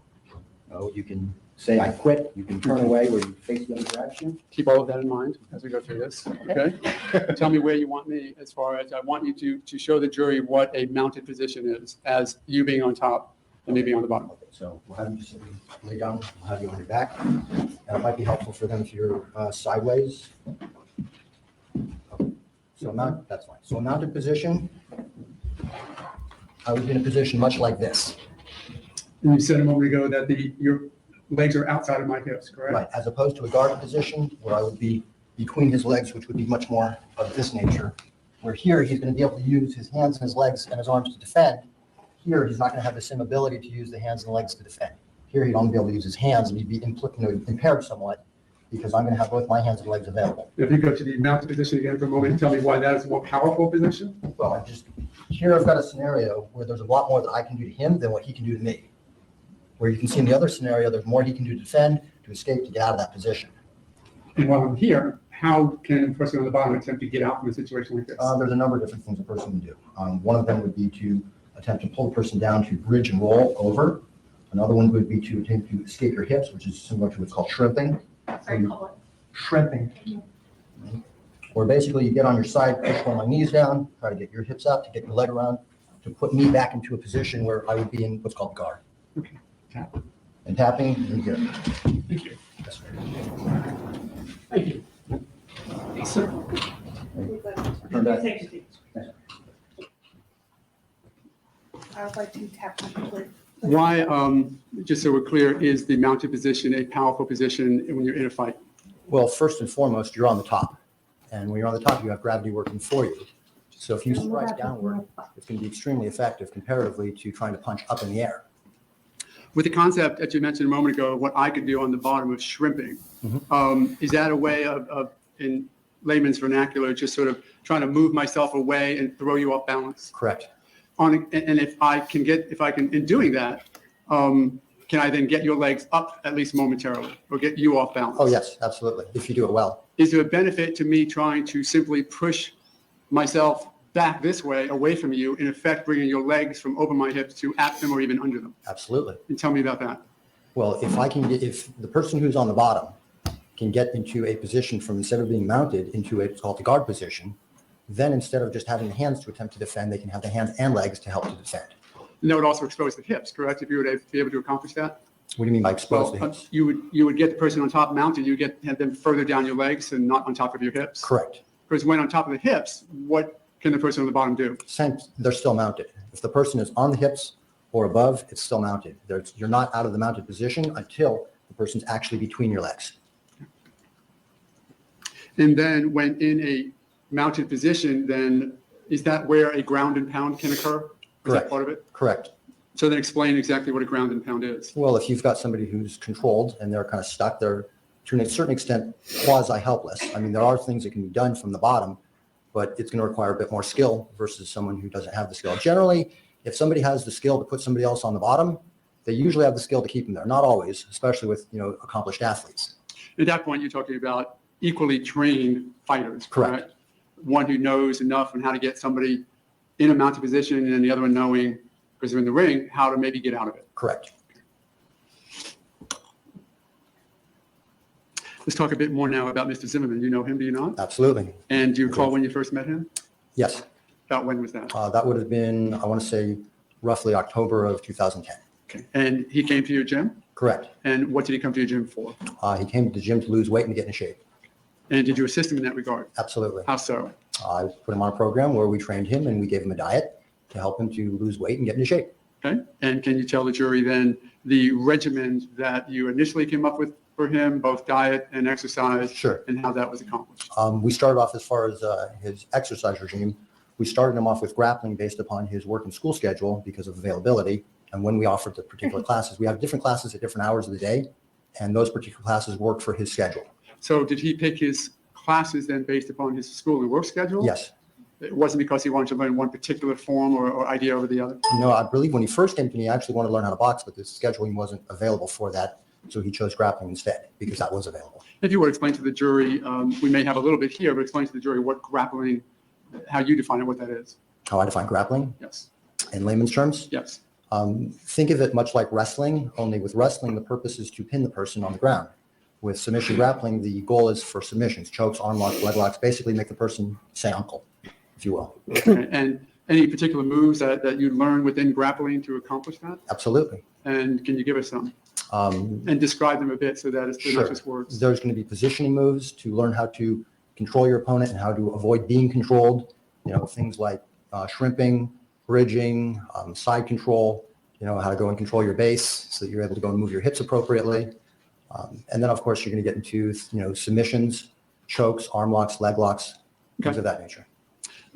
You can say, I quit. You can turn away where you face the other direction. Keep all of that in mind as we go through this, okay? Tell me where you want me as far as I want you to show the jury what a mounted position is as you being on top and me being on the bottom. Okay, so we'll have you just lay down. We'll have you on your back. And it might be helpful for them if you're sideways. Okay. So that's fine. So a mounted position, I would be in a position much like this. And you said a moment ago that your legs are outside of my hips, correct? Right, as opposed to a guarded position where I would be between his legs, which would be much more of this nature. Where here, he's going to be able to use his hands and his legs and his arms to defend. Here, he's not going to have the same ability to use the hands and legs to defend. Here, he'd only be able to use his hands and he'd be impaired somewhat because I'm going to have both my hands and legs available. If you go to the mounted position again for a moment and tell me why that is a more powerful position? Well, here I've got a scenario where there's a lot more that I can do to him than what he can do to me. Where you can see in the other scenario, there's more he can do to defend, to escape, to get out of that position. And while I'm here, how can a person on the bottom attempt to get out from a situation like this? There's a number of different things a person can do. One of them would be to attempt to pull the person down to bridge and roll over. Another one would be to attempt to escape your hips, which is similar to what's called shrimping. Shrimping. Where basically you get on your side, push one of my knees down, try to get your hips up, to get your leg around, to put me back into a position where I would be in what's called guard. Okay. Tap. And tapping, and here. Thank you. Yes, sir. Thank you. Yes, sir. Turn back. I would like to tap my foot. Why, just so we're clear, is the mounted position a powerful position when you're in a fight? Well, first and foremost, you're on the top. And when you're on the top, you have gravity working for you. So if you strike downward, it's going to be extremely effective comparatively to trying to punch up in the air. With the concept that you mentioned a moment ago, what I could do on the bottom of shrimping, is that a way of, in layman's vernacular, just sort of trying to move myself away and throw you off balance? Correct. And if I can, in doing that, can can I then get your legs up at least momentarily or get you off balance? Oh, yes, absolutely, if you do it well. Is there a benefit to me trying to simply push myself back this way, away from you, in effect bringing your legs from over my hips to at them or even under them? Absolutely. And tell me about that. Well, if the person who's on the bottom can get into a position from, instead of being mounted, into it's called the guard position, then instead of just having the hands to attempt to defend, they can have the hands and legs to help to defend. And that would also expose the hips, correct? If you would be able to accomplish that? What do you mean by expose the Well, hips? you would get the person on top mounted, you have them further down your legs and not on top of your hips. Correct. Because when on top of the hips, what can the person on the bottom do? They're still mounted. If the person is on the hips or above, it's still mounted. You're not out of the mounted position until the person's actually between your legs. And then when in a mounted position, then is that where a ground and pound can occur? Is that Correct. part of it? Correct. So then explain exactly what a ground and pound is. Well, if you've got somebody who's controlled and they're kind of stuck, they're to a certain extent quasi-helpless. I mean, there are things that can be done from the bottom, but it's going to require a bit more skill versus someone who doesn't have the skill. Generally, if somebody has the skill to put somebody else on the bottom, they usually have the skill to keep them there. Not always, especially with, accomplished athletes. At that point, you're talking about equally trained fighters, Correct. correct? One who knows enough on how to get somebody in a mounted position and the other one knowing, because they're in the ring, how to maybe get out of it. Correct. Let's talk a bit more now about Mr. Zimmerman. You know him, do you not? Absolutely. And do you recall when you first met him? Yes. About when was that? That would have been, I want to say, roughly October of 2010. Okay. And he came to your gym? Correct. And what did he come to your gym for? He came to the gym to lose weight and get in shape. And did you assist him in that regard? Absolutely. How so? I put him on a program where we trained him and we gave him a diet to help him to lose weight and get into shape. Okay. And can you tell the jury then the regimen that you initially came up with for him, both diet and exercise, Sure. and how that was accomplished? We started off as far as his exercise regime. We started him off with grappling based upon his work and school schedule because of availability. And when we offered the particular classes, we have different classes at different hours of the day, and those particular classes worked for his schedule. So did he pick his classes then based upon his school and work schedule? Yes. It wasn't because he wanted to learn one particular form or idea over the other? I believe when he first came to me, he actually wanted to learn how to box, but the scheduling wasn't available for that. So he chose grappling instead because that was available. If you would explain to the jury, we may have a little bit here, but explain to the jury what grappling, how you define it, what that is. How I define grappling Yes. in layman's terms? Yes. Think of it much like wrestling, only with wrestling, the purpose is to pin the person on the ground. With submission grappling, the goal is for submissions, chokes, arm locks, leg locks, basically make the person say uncle, if you will. Okay. And any particular moves that you learned within grappling to accomplish that? Absolutely. And can you give us some and describe them a bit so that it's Sure. not just words? There's going to be positioning moves to learn how to control your opponent and how to avoid being controlled. Things like shrimping, bridging, side control, how to go and control your base so that you're able to go and move your hips appropriately. And then, of course, you're going to get into, submissions, chokes, arm locks, leg locks, things Okay. of that nature.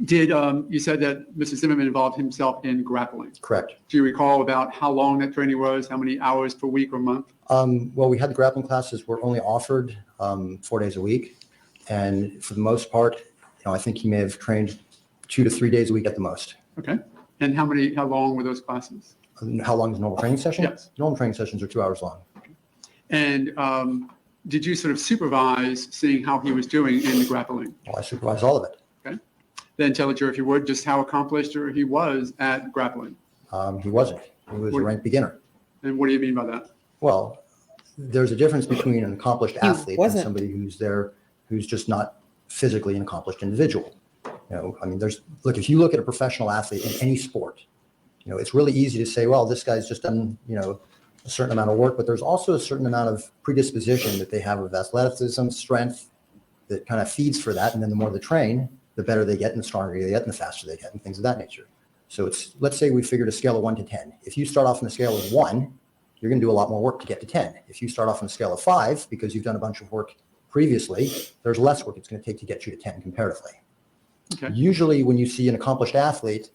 Did you said that Mr. Zimmerman involved himself in grappling? Correct. Do you recall about how long that training was, how many hours per week or month? Well, we had the grappling classes were only offered 4 days a week. And for the most part, I think he may have trained 2 to 3 days a week at the most. Okay. And how long were those classes? How long is a normal training session? Yes. Normal training sessions are 2 hours long. And did you sort of supervise seeing how he was doing in the grappling? Well, I supervise all of it. Okay. Then tell the jury, if you would, just how accomplished he was at grappling. He wasn't. He was a ranked beginner. And what do you mean by that? Well, there's a difference between an accomplished athlete and wasn't. somebody who's just not physically an accomplished individual. If you look at a professional athlete in any sport, it's really easy to say, well, this guy's just done, a certain amount of work, but there's also a certain amount of predisposition that they have of athleticism, strength that kind of feeds for that. And then the more they train, the better they get and the stronger they get and the faster they get and things of that nature. So let's say we figured a scale of 1 to 10. If you start off on a scale of 1, you're going to do a lot more work to get to 10. If you start off on a scale of 5, because you've done a bunch of work previously, there's less work it's going to take to get you to 10 comparatively. Okay. Usually when you see an accomplished athlete,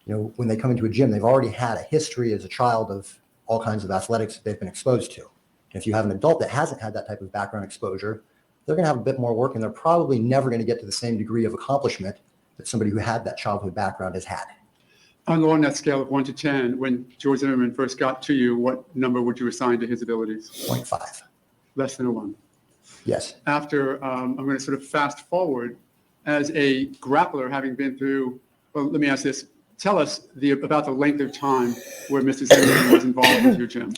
when they come into a gym, they've already had a history as a child of all kinds of athletics that they've been exposed to. And if you have an adult that hasn't had that type of background exposure, they're going to have a bit more work and they're probably never going to get to the same degree of accomplishment that somebody who had that childhood background has had. Along that scale of 1 to 10, when George Zimmerman first got to you, what number would you assign to his abilities? 0.5. Less than a 1. Yes. After, I'm going to sort of fast forward, as a grappler, having been through, well, let me ask this. Tell us about the length of time where Mr. Zimmerman was involved with your gym.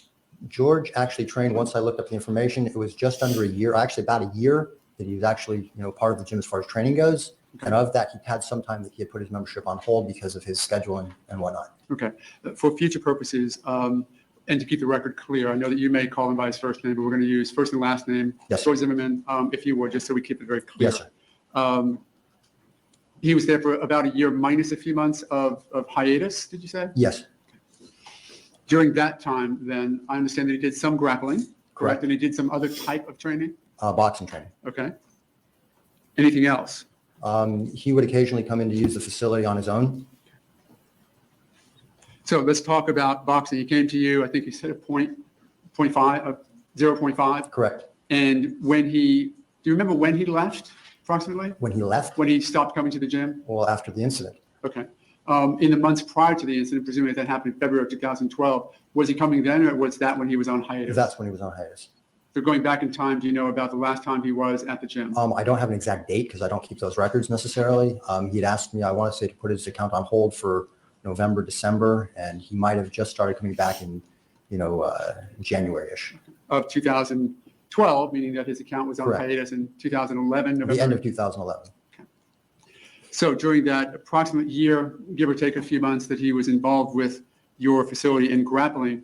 George actually trained, once I looked up the information, it was just under a year, actually about a year that he was actually, part of the gym as far as training goes. Okay. And of that, he had some time that he had put his membership on hold because of his schedule and whatnot. Okay. For future purposes, and to keep the record clear, I know that you may call him by his first name, but we're going to use first and last name. Yes, sir. George Zimmerman, if you would, just so we keep it very clear. Yes, sir. He was there for about a year minus a few months of hiatus, did you say? Yes, During that time, then, I understand that he did some grappling, correct? Correct. And he did some other type of training? boxing training. Okay. Anything else? He would occasionally come in to use the facility on his own. So let's talk about boxing. He came to you, I think you said a 0.5. Correct. And do you remember when he left approximately? When he left, When he stopped coming to the gym? well, after the incident. Okay. In the months prior to the incident, presumably that happened in February of 2012, was he coming then, or was that when he was on hiatus? That's when he was on hiatus. So going back in time, do you know about the last time he was at the gym? I don't have an exact date because I don't keep those records necessarily. He'd asked me, I want to say, to put his account on hold for November, December, and he might have just started coming back in, January-ish. Of 2012, meaning that his account was on Correct. hiatus in 2011, November? The end of 2011. So during that approximate year, give or take a few months that he was involved with your facility in grappling,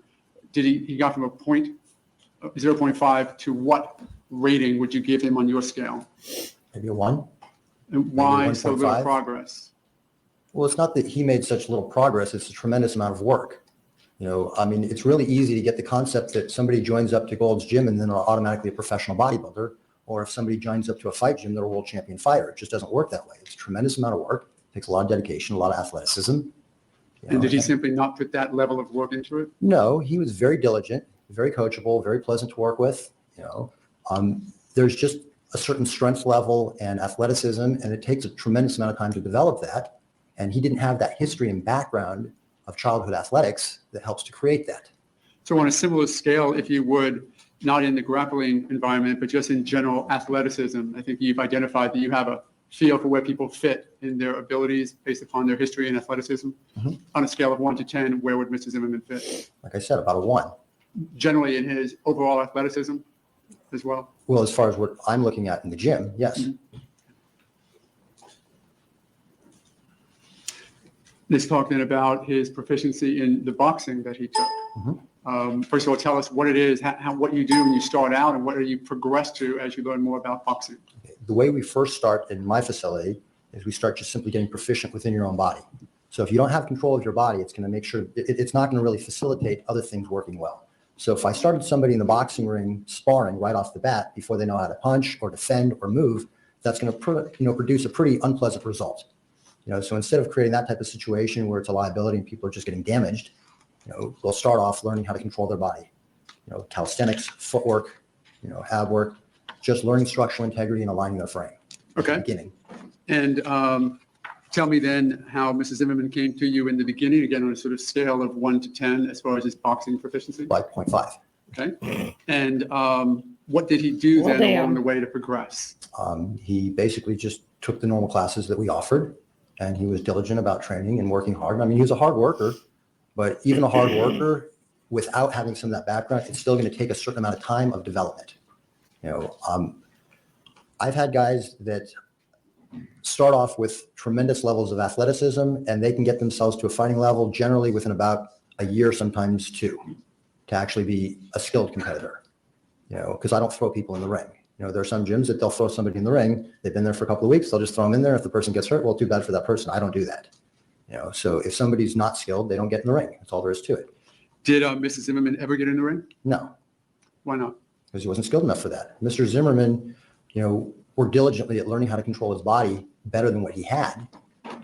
he got from a 0.5 to what rating would you give him on your scale? Maybe a 1. And why Maybe so little 1.5? progress? Well, it's not that he made such little progress. It's a tremendous amount of work. It's really easy to get the concept that somebody joins up to Gold's Gym and then they're automatically a professional bodybuilder. Or if somebody joins up to a fight gym, they're a world champion fighter. It just doesn't work that way. It's a tremendous amount of work. It takes a lot of dedication, a lot of athleticism. And did he simply not put that level of work into it? No, he was very diligent, very coachable, very pleasant to work with. There's just a certain strength level and athleticism, and it takes a tremendous amount of time to develop that. And he didn't have that history and background of childhood athletics that helps to create that. So on a similar scale, if you would, not in the grappling environment, but just in general athleticism, I think you've identified that you have a feel for where people fit in their abilities based upon their history and athleticism. Mm-hmm. On a scale of 1 to 10, where would Mr. Zimmerman fit? Like I said, about a 1. Generally in his overall athleticism as well? Well, as far as what I'm looking at in the gym, yes. Mm-hmm. Let's talk then about his proficiency in the boxing that he took. Mm-hmm. First of all, tell us what it is, what you do when you start out, and what do you progress to as you learn more about boxing? The way we first start in my facility is we start just simply getting proficient within your own body. So if you don't have control of your body, it's going to make sure it's not going to really facilitate other things working well. So if I started somebody in the boxing ring sparring right off the bat before they know how to punch or defend or move, that's going to produce a pretty unpleasant result. So instead of creating that type of situation where it's a liability and people are just getting damaged, they'll start off learning how to control their body. Calisthenics, footwork, ab work, just learning structural integrity and aligning their frame. Okay. At the beginning. And tell me then how Mrs. Zimmerman came to you in the beginning, again, on a sort of scale of 1 to 10 as far as his boxing proficiency. By 0.5. Okay. And what did he do Well, then damn. along the way to progress? He basically just took the normal classes that we offered, and he was diligent about training and working hard. He was a hard worker, but even a hard worker, without having some of that background, it's still going to take a certain amount of time of development. I've had guys that start off with tremendous levels of athleticism, and they can get themselves to a fighting level generally within about a year, sometimes 2, to actually be a skilled competitor. Because I don't throw people in the ring. There are some gyms that they'll throw somebody in the ring. They've been there for a couple of weeks. They'll just throw them in there. If the person gets hurt, well, too bad for that person. I don't do that. So if somebody's not skilled, they don't get in the ring. That's all there is to it. Did Mrs. Zimmerman ever get in the ring? No, Why not? because he wasn't skilled enough for that. Mr. Zimmerman, worked diligently at learning how to control his body better than what he had.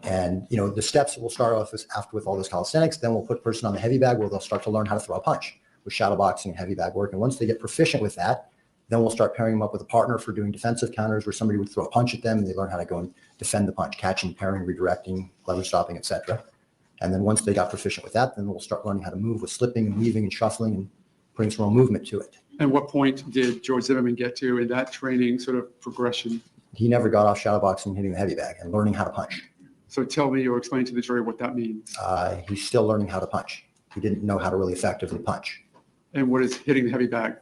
And, the steps that we'll start off with all this calisthenics, then we'll put a person on the heavy bag where they'll start to learn how to throw a punch with shadow boxing and heavy bag work. And once they get proficient with that, then we'll start pairing them up with a partner for doing defensive counters where somebody would throw a punch at them and they learn how to go and defend the punch, catching, parrying, redirecting, lever stopping, etc. And then once they got proficient with that, then we'll start learning how to move with slipping and weaving and shuffling and putting some more movement to it. And what point did George Zimmerman get to in that training sort of progression? He never got off shadow boxing, hitting the heavy bag, and learning how to punch. So tell me or explain to the jury what that means. He's still learning how to punch. He didn't know how to really effectively punch. And what is hitting the heavy bag?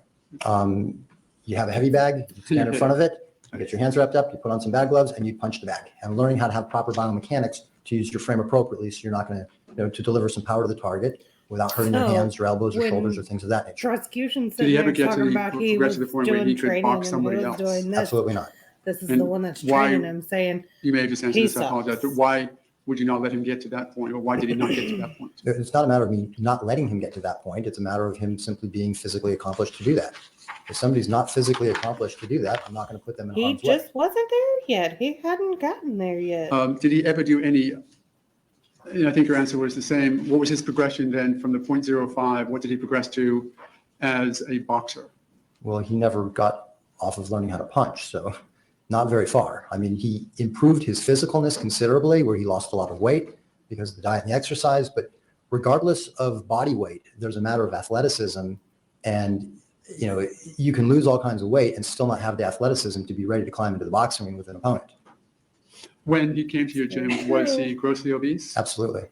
You have a heavy bag, you stand in front of it, you get your hands wrapped up, you put on some bag gloves, and you punch the bag. And learning how to have proper biomechanics to use your frame appropriately, so you're not going to, to deliver some power to the target without hurting your So, hands or elbows or when shoulders or things of that nature. Prosecution Did he said ever they're get to talking the about he progress was to the point where he doing could training box and he somebody was else? doing this. Absolutely not. This is And the one that's why- training him, saying You may have just answered He this, I apologize, sucks. but why would you not let him get to that point? Or why did he not get to that point? It's not a matter of me not letting him get to that point. It's a matter of him simply being physically accomplished to do that. If somebody's not physically accomplished to do that, I'm not going to put them in he harm's way. just wasn't there yet. He hadn't gotten there yet. Did he ever do any, and I think your answer was the same. What was his progression then from the 0.05? What did he progress to as a boxer? Well, he never got off of learning how to punch, so not very far. I mean, he improved his physicalness considerably, where he lost a lot of weight because of the diet and the exercise. But regardless of body weight, there's a matter of athleticism, and you can lose all kinds of weight and still not have the athleticism to be ready to climb into the boxing ring with an opponent. When he came to your gym, was he grossly obese? Absolutely.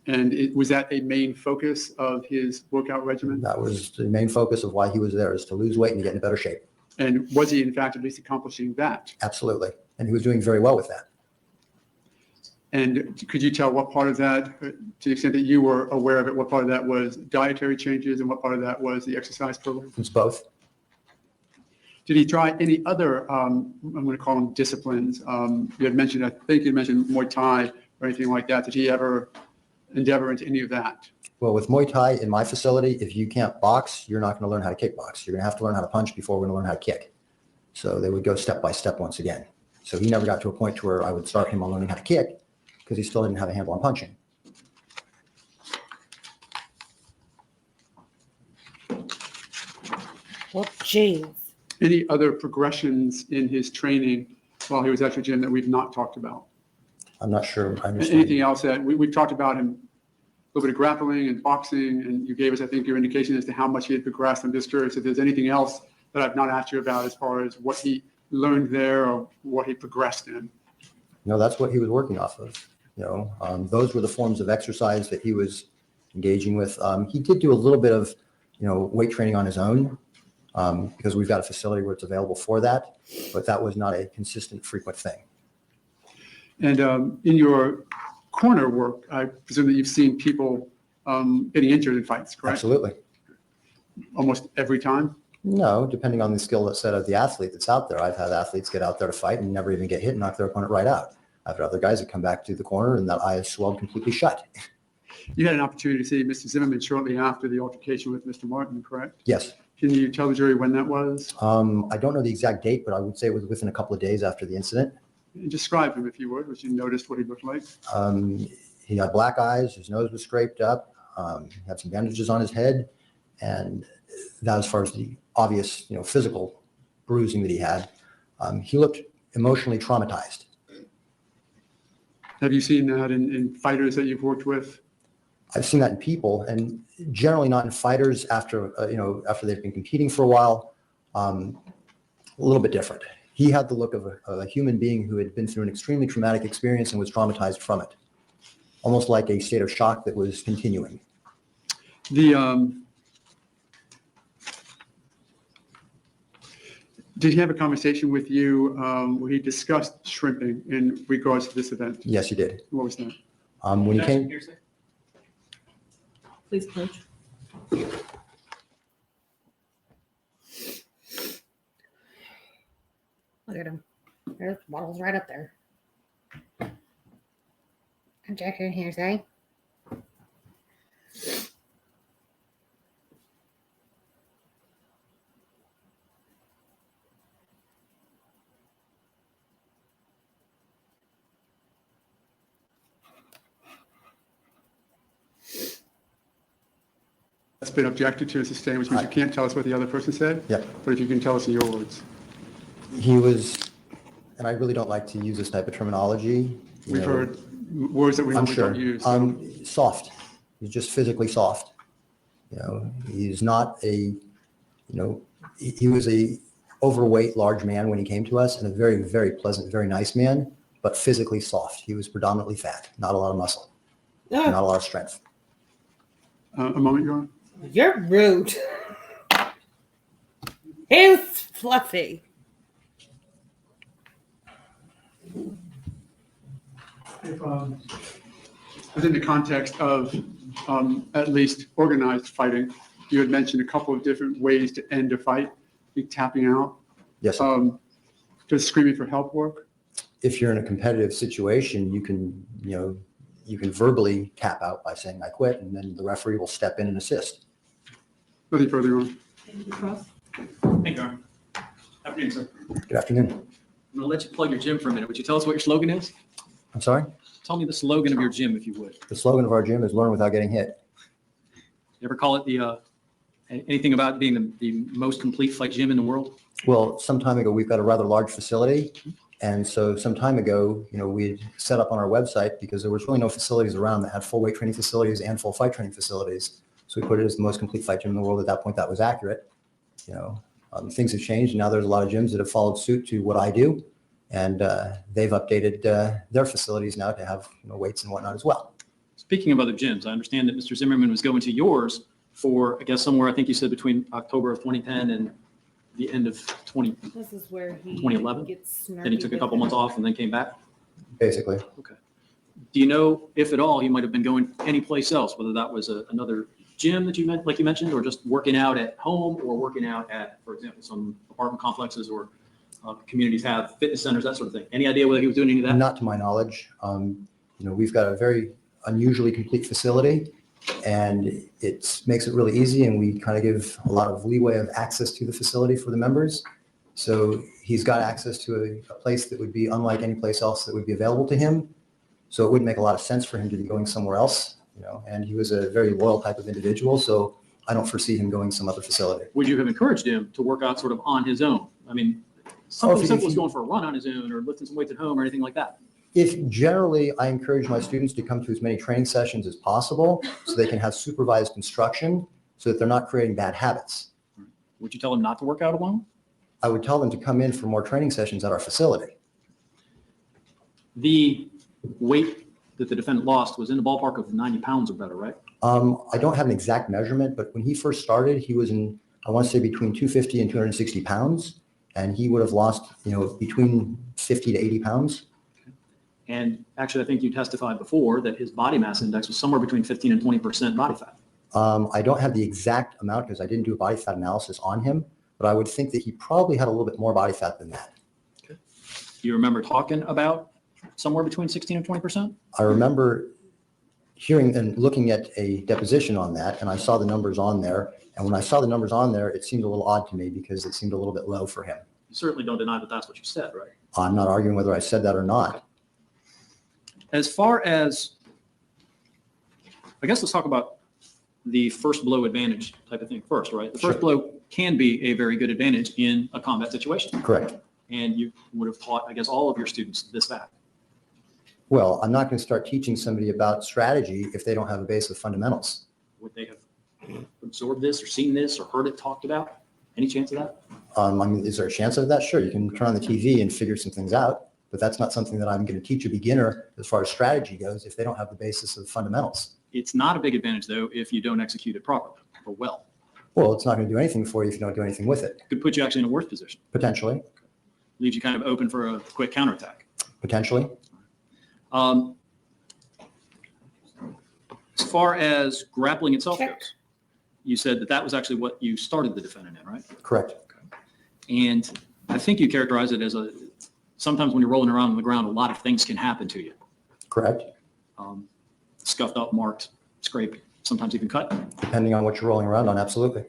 And was that a main focus of his workout regimen? That was the main focus of why he was there, is to lose weight and to get in better shape. And was he in fact at least accomplishing that? Absolutely. And he was doing very well with that. And could you tell what part of that, to the extent that you were aware of it, what part of that was dietary changes and what part of that was the exercise program? It's both. Did he try any other, I'm going to call them disciplines? You had mentioned, I think you mentioned Muay Thai or anything like that. Did he ever endeavor into any of that? Well, with Muay Thai in my facility, if you can't box, you're not going to learn how to kickbox. You're going to have to learn how to punch before we're going to learn how to kick. So they would go step by step once again. So he never got to a point to where I would start him on learning how to kick because he still didn't have a handle on punching. Well, jeez. Any other progressions in his training while he was at your gym that we've not talked about? I'm not sure I understand. Anything else that we've talked about him, a little bit of grappling and boxing, and you gave us, I think, your indication as to how much he had progressed. I'm just curious if there's anything else that I've not asked you about as far as what he learned there or what he progressed in. No, that's what he was working off of. Those were the forms of exercise that he was engaging with. He did do a little bit of, weight training on his own because we've got a facility where it's available for that, but that was not a consistent, frequent thing. And in your corner work, I presume that you've seen people getting injured in fights, correct? Absolutely. Almost every time? No, depending on the skill set of the athlete that's out there. I've had athletes get out there to fight and never even get hit and knock their opponent right out. I've had other guys that come back to the corner and that eye is swelled completely shut. You had an opportunity to see Mr. Zimmerman shortly after the altercation with Mr. Martin, correct? Yes. Can you tell the jury when that was? I don't know the exact date, but I would say it was within a couple of days after the incident. And describe him, if you would, as you noticed what he looked like. He had black eyes, his nose was scraped up, he had some bandages on his head, and that as far as the obvious, physical bruising that he had. He looked emotionally traumatized. Have you seen that in fighters that you've worked with? I've seen that in people, and generally not in fighters after they've been competing for a while. A little bit different. He had the look of a human being who had been through an extremely traumatic experience and was traumatized from it, almost like a state of shock that was continuing. Did he have a conversation with you where he discussed shrimping in regards to this event? Yes, he did. What was that? When he came, Please punch. Look at him. There's the bottles right up there. I'm checking here, say. That's been objected to and sustained, which means you can't tell us what the other person said? Yep. But if you can tell us in your words. he was, and I really don't like to use this type of terminology. We've heard words that we I'm normally sure. don't use. Soft. He's just physically soft. He's not he was a overweight, large man when he came to us, and a very, very pleasant, very nice man, but physically soft. He was predominantly fat, not a lot of muscle, not a lot of strength. A moment, Your Honor. You're rude. He's fluffy. If, within the context of at least organized fighting, you had mentioned a couple of different ways to end a fight, like tapping out. Yes, sir. Does screaming for help work? If you're in a competitive situation, you can verbally tap out by saying, I quit, and then the referee will step in and assist. Nothing further, Your Honor. Thank you, Cross. Thank you, Your Honor. Afternoon, sir. Good afternoon. I'm going to let you plug your gym for a minute. Would you tell us what your slogan is? I'm sorry? Tell me the slogan of your gym, if you would. The slogan of our gym is learn without getting hit. You ever call it anything about being the most complete fight gym in the world? Well, some time ago, we've got a rather large facility. And so some time ago, we set up on our website because there was really no facilities around that had full weight training facilities and full fight training facilities. So we put it as the most complete fight gym in the world. At that point, that was accurate. Things have changed. And now there's a lot of gyms that have followed suit to what I do. And they've updated their facilities now to have weights and whatnot as well. Speaking of other gyms, I understand that Mr. Zimmerman was going to yours for, I guess, somewhere, I think you said between October of 2010 and the end of This is where he 2011? gets snarky. Then he took a couple months off and then came back. Basically. Okay. Do you know, if at all, he might have been going anyplace else, whether that was another gym that you meant, like you mentioned, or just working out at home or working out at, for example, some apartment complexes or communities have fitness centers, that sort of thing? Any idea whether he was doing any of that? Not to my knowledge. We've got a very unusually complete facility, and it makes it really easy, and we kind of give a lot of leeway of access to the facility for the members. So he's got access to a place that would be unlike any place else that would be available to him. So it wouldn't make a lot of sense for him to be going somewhere else, and he was a very loyal type of individual. So I don't foresee him going some other facility. Would you have encouraged him to work out sort of on his own? I mean, something simple as going for a run on his own or lifting some weights at home or anything like that. If generally, I encourage my students to come to as many training sessions as possible so they can have supervised instruction so that they're not creating bad habits. Would you tell him not to work out alone? I would tell them to come in for more training sessions at our facility. The weight that the defendant lost was in the ballpark of 90 pounds or better, right? I don't have an exact measurement, but when he first started, he was in, I want to say between 250 and 260 pounds, and he would have lost, between 50 to 80 pounds. And actually, I think you testified before that his body mass index was somewhere between 15 and 20% body fat. I don't have the exact amount because I didn't do a body fat analysis on him, but I would think that he probably had a little bit more body fat than that. Okay. Do you remember talking about somewhere between 16 and 20%? I remember hearing and looking at a deposition on that, and I saw the numbers on there. And when I saw the numbers on there, it seemed a little odd to me because it seemed a little bit low for him. You certainly don't deny that that's what you said, right? I'm not arguing whether I said that or not. As far as, I guess let's talk about the first blow advantage type of thing first, right? The first blow can be a very good advantage in a combat situation. Correct. And you would have taught, I guess, all of your students this fact. Well, I'm not going to start teaching somebody about strategy if they don't have a base of fundamentals. Would they have absorbed this or seen this or heard it talked about? Any chance of that? Is there a chance of that? Sure, you can turn on the TV and figure some things out, but that's not something that I'm going to teach a beginner as far as strategy goes if they don't have the basis of fundamentals. It's not a big advantage, though, if you don't execute it properly or well. Well, it's not going to do anything for you if you don't do anything with it. Could put you actually in a worse position. Potentially. Leaves you kind of open for a quick counterattack. Potentially. As far as grappling itself Check. goes, you said that that was actually what you started the defendant in, right? Correct. And I think you characterize it as sometimes when you're rolling around on the ground, a lot of things can happen to you. Correct. Scuffed up, marked, scraped, sometimes even cut. Depending on what you're rolling around on, absolutely.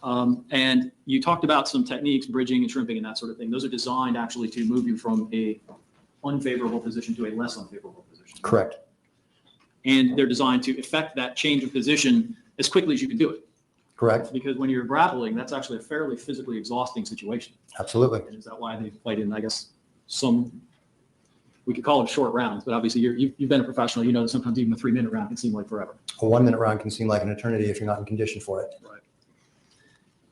And you talked about some techniques, bridging and shrimping and that sort of thing. Those are designed actually to move you from a unfavorable position to a less unfavorable position. Correct. And they're designed to effect that change of position as quickly as you can do it. Correct. Because when you're grappling, that's actually a fairly physically exhausting situation. Absolutely. And is that why they fight in, I guess, some we could call it short rounds, but obviously you've been a professional, you know that sometimes even a 3-minute round can seem like forever. A 1-minute round can seem like an eternity if you're not in condition for it. Right.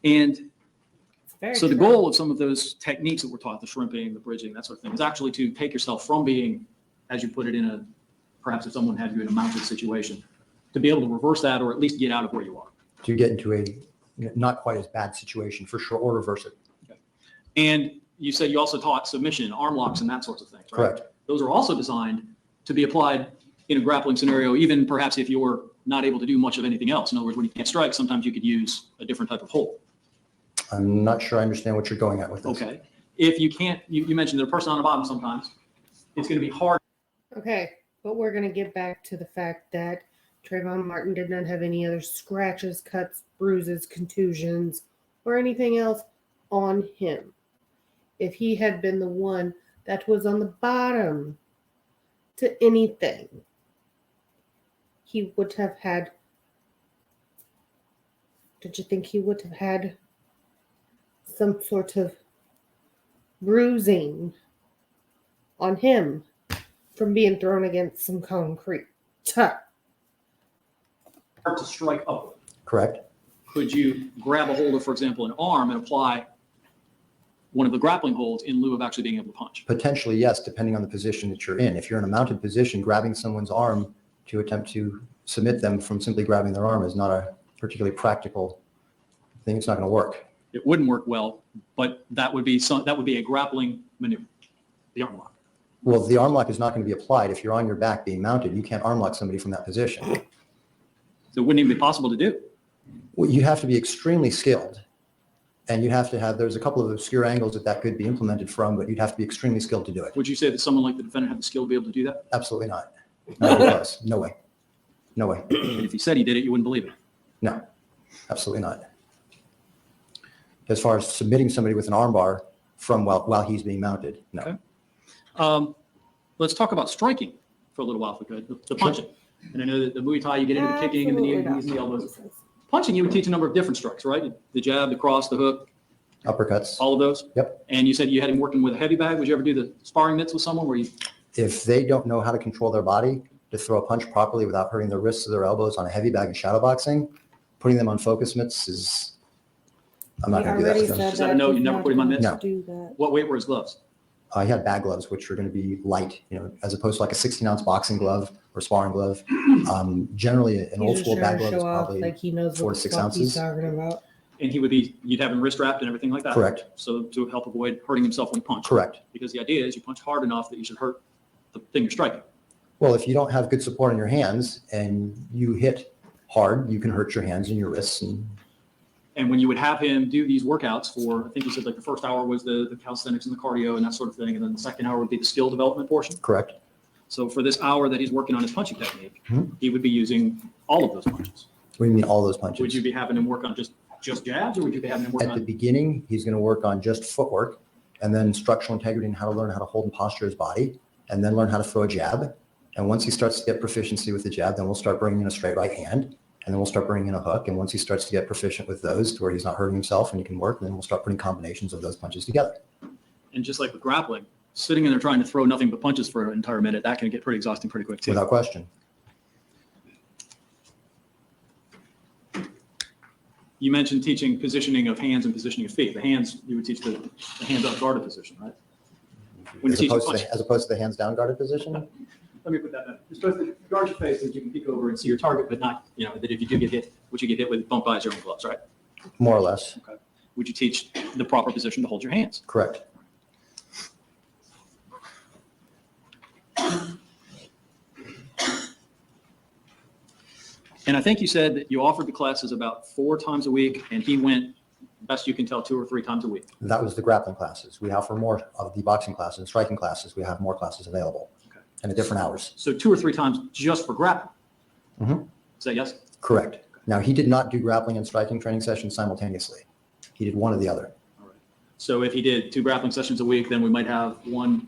And It's very so the true. goal of some of those techniques that we're taught, the shrimping, the bridging, that sort of thing, is actually to take yourself from being, as you put it, perhaps if someone had you in a mounted situation, to be able to reverse that or at least get out of where you are. To get into a not quite as bad situation for sure, or reverse it. And you said you also taught submission, arm locks, and that sorts of things, right? Correct. Those are also designed to be applied in a grappling scenario, even perhaps if you're not able to do much of anything else. In other words, when you can't strike, sometimes you could use a different type of hold. I'm not sure I understand what you're going at with this. Okay. If you can't, you mentioned that a person on the bottom sometimes, it's going to be hard. Okay, but we're going to get back to the fact that Trayvon Martin did not have any other scratches, cuts, bruises, contusions, or anything else on him. If he had been the one that was on the bottom to anything, he would have had. Did you think he would have had some sort of bruising on him from being thrown against some concrete? to strike upward. Correct. Could you grab a hold of, for example, an arm and apply one of the grappling holds in lieu of actually being able to punch? Potentially, yes, depending on the position that you're in. If you're in a mounted position, grabbing someone's arm to attempt to submit them from simply grabbing their arm is not a particularly practical thing. It's not going to work. It wouldn't work well, but that would be a grappling maneuver, the arm lock. Well, the arm lock is not going to be applied if you're on your back being mounted. You can't arm lock somebody from that position. So it wouldn't even be possible to do. Well, you have to be extremely skilled, and you have to have, there's a couple of obscure angles that could be implemented from, but you'd have to be extremely skilled to do it. Would you say that someone like the defendant had the skill to be able to do that? Absolutely not. Not even close. No way. No way. And if he said he did it, you wouldn't believe it. No, absolutely not. As far as submitting somebody with an arm bar from while he's being mounted, no. Okay. Let's talk about striking for a little while, if we could, the punching. And I know that the Muay Thai, you get into the kicking and the knees and the elbows. Punching, you would teach a number of different strikes, right? The jab, the cross, the hook, Uppercuts. all of those? Yep. And you said you had him working with a heavy bag. Would you ever do the sparring mitts with someone where you, If they don't know how to control their body to throw a punch properly without hurting their wrists or their elbows on a heavy bag in shadow boxing, putting them on focus mitts is, I'm not going to do that. to them. Is that a no? You never put him on mitts? No. Do that. what weight were his gloves? I had bag gloves, which are going to be light, as opposed to like a 16-ounce boxing glove or sparring glove. Generally, an old school bag glove is probably like he knows 4 what to the 6 fuck he's ounces. talking about. And you'd have him wrist wrapped and everything like that? Correct. So to help avoid hurting himself when he punches? Correct. Because the idea is you punch hard enough that you should hurt the thing you're striking. Well, if you don't have good support on your hands and you hit hard, you can hurt your hands and your wrists. And when you would have him do these workouts for, I think you said like the first hour was the calisthenics and the cardio and that sort of thing, and then the second hour would be the skill development portion. Correct. So for this hour that he's working on his punching technique, Mhm. he would be using all of those punches. What do you mean all those punches? Would you be having him work on just jabs, or would you be having him work At the on? beginning, he's going to work on just footwork and then structural integrity and how to learn how to hold and posture his body and then learn how to throw a jab. And once he starts to get proficiency with the jab, then we'll start bringing in a straight right hand. And then we'll start bringing in a hook. And once he starts to get proficient with those to where he's not hurting himself and he can work, then we'll start putting combinations of those punches together. And just like with grappling, sitting in there trying to throw nothing but punches for an entire minute, that can get pretty exhausting pretty quick too. Without question. You mentioned teaching positioning of hands and positioning of feet. The hands, you would teach the hands up guarded position, right? When As you teach opposed to the hands down guarded position? Let me put that back. You're supposed to guard your face so that you can peek over and see your target, but not, that if you do get hit, what you get hit with, don't buy your own gloves, right? More or less. Okay. Would you teach the proper position to hold your hands? Correct. And I think you said that you offered the classes about 4 times a week, and he went, best you can tell, 2 or 3 times a week. That was the grappling classes. We offer more of the boxing classes and striking classes. We have more classes available and at different hours. So 2 or 3 times just for grappling. Mhm. Is that yes? Correct. Now, he did not do grappling and striking training sessions simultaneously. He did one or the other. All right. So if he did 2 grappling sessions a week, then we might have 1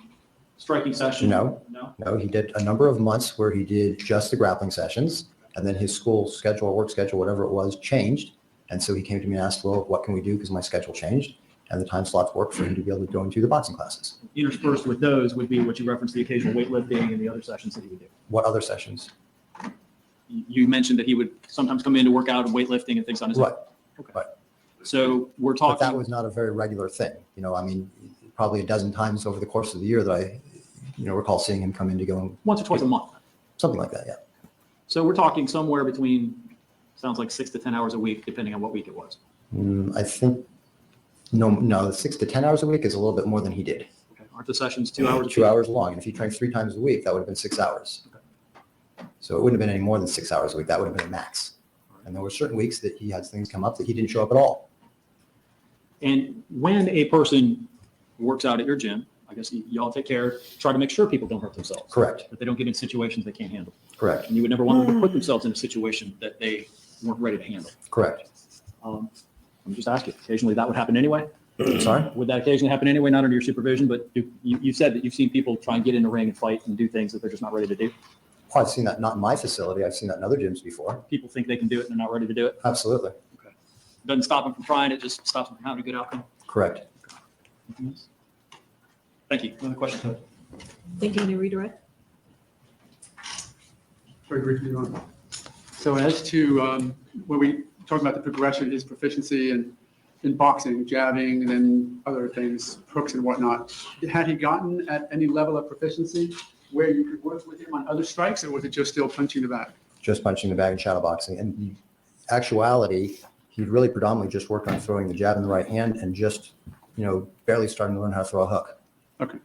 striking session? No. No, he did a number of months where he did just the grappling sessions, and then his school schedule, work schedule, whatever it was, changed. And so he came to me and asked, well, what can we do? Because my schedule changed. and the time slots work for him to be able to go into the boxing classes. Interspersed with those would be what you referenced, the occasional weightlifting and the other sessions that he would do. What other sessions? You mentioned that he would sometimes come in to work out and weightlifting and things on his own. Right. Okay. Right. So we're But that talking, was not a very regular thing. You know, I mean, probably a dozen times over the course of the year that I, recall seeing him come in to go and once or twice a month. something like that. Yeah. So we're talking somewhere between, sounds like 6 to 10 hours a week, depending on what week it was. I think, no, 6 to 10 hours a week is a little bit more than he did. Okay. Aren't the sessions 2 hours? 2 hours long. And if he trained 3 times a week, that would have been 6 hours. So it wouldn't have been any more than 6 hours a week. That would have been a max. And there were certain weeks that he had things come up that he didn't show up at all. And when a person works out at your gym, I guess y'all take care, try to make sure people don't hurt themselves. Correct. That they don't get in situations they can't handle. Correct. And you would never want them to put themselves in a situation that they weren't ready to handle. Correct. I'm just asking, occasionally that would happen anyway? I'm sorry? Would that occasionally happen anyway, not under your supervision, but you said that you've seen people try and get in the ring and fight and do things that they're just not ready to do? Oh, I've seen that not in my facility. I've seen that in other gyms before. People think they can do it and they're not ready to do it? Absolutely. Doesn't stop them from trying, it just stops them from having a good outcome? Correct. Anything else? Thank you. Another question? Thank you. Any redirect? Very briefly, Your Honor. So as to when we talk about the progression, his proficiency in boxing, jabbing, and then other things, hooks and whatnot, had he gotten at any level of proficiency where you could work with him on other strikes, or was it just still punching the bag? Just punching the bag and shadow boxing. And the actuality, he really predominantly just worked on throwing the jab in the right hand and just, barely starting to learn how to throw a hook. Okay.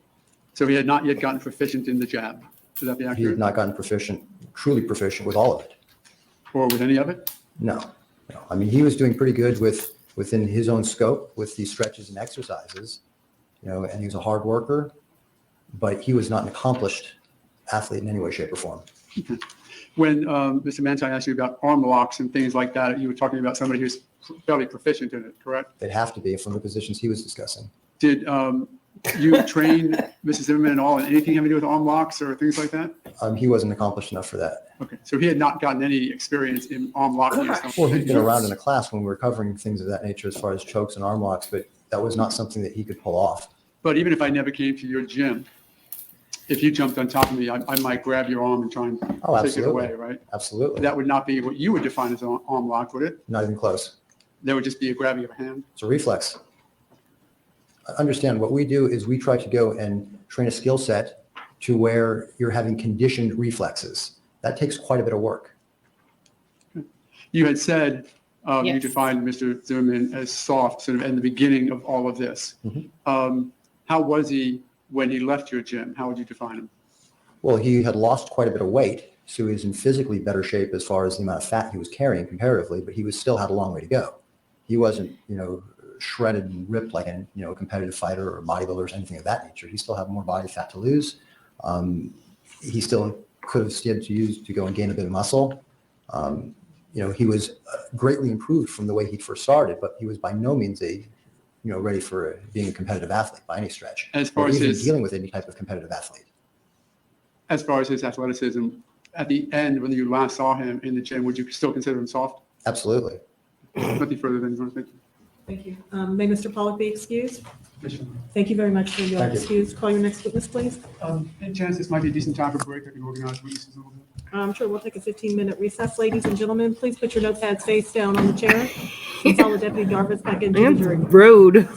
So he had not yet gotten proficient in the jab. Would that be He had accurate? not gotten truly proficient with all of it. Or with any of it? No. I mean, he was doing pretty good within his own scope with these stretches and exercises, and he was a hard worker, but he was not an accomplished athlete in any way, shape, or form. When Mr. Manti asked you about arm locks and things like that, you were talking about somebody who's fairly proficient in it, correct? They'd have to be from the positions he was discussing. Did you train Mrs. Zimmerman at all in anything having to do with arm locks or things like that? He wasn't accomplished enough for that. Okay, so he had not gotten any experience in arm locking and stuff. Well, he'd been around in a class when we were covering things of that nature as far as chokes and arm locks, but that was not something that he could pull off. But even if I never came to your gym, if you jumped on top of me, I might grab your arm and try and Oh, take it absolutely. away, right? Absolutely. That would not be what you would define as an arm lock, would it? Not even close. That would just be a grabbing of a hand. It's a reflex. Understand, what we do is we try to go and train a skill set to where you're having conditioned reflexes. That takes quite a bit of work. You had said you Yes. defined Mr. Zimmerman as soft, sort of in the beginning of all of this. Mhm. How was he when he left your gym? How would you define him? Well, he had lost quite a bit of weight, so he was in physically better shape as far as the amount of fat he was carrying comparatively, but he still had a long way to go. He wasn't, shredded and ripped like a competitive fighter or bodybuilder or anything of that nature. He still had more body fat to lose. He still could have stood to use to go and gain a bit of muscle. He was greatly improved from the way he first started, but he was by no means ready for being a competitive athlete by any stretch. As far or as even his- dealing with any type of competitive athlete. As far as his athleticism, at the end, when you last saw him in the gym, would you still consider him soft? Absolutely. Nothing further than you want to think. Thank you. May Mr. Pollock be excused? Yes, Your Thank you very much for your Thank you. excuse. Call your next witness, please. Any chance this might be a decent time for a break? I can organize witnesses a little bit. I'm sure we'll take a 15-minute recess. Ladies and gentlemen, please put your notepads face down on the chair. And follow Deputy Darvis back into the jury. Road.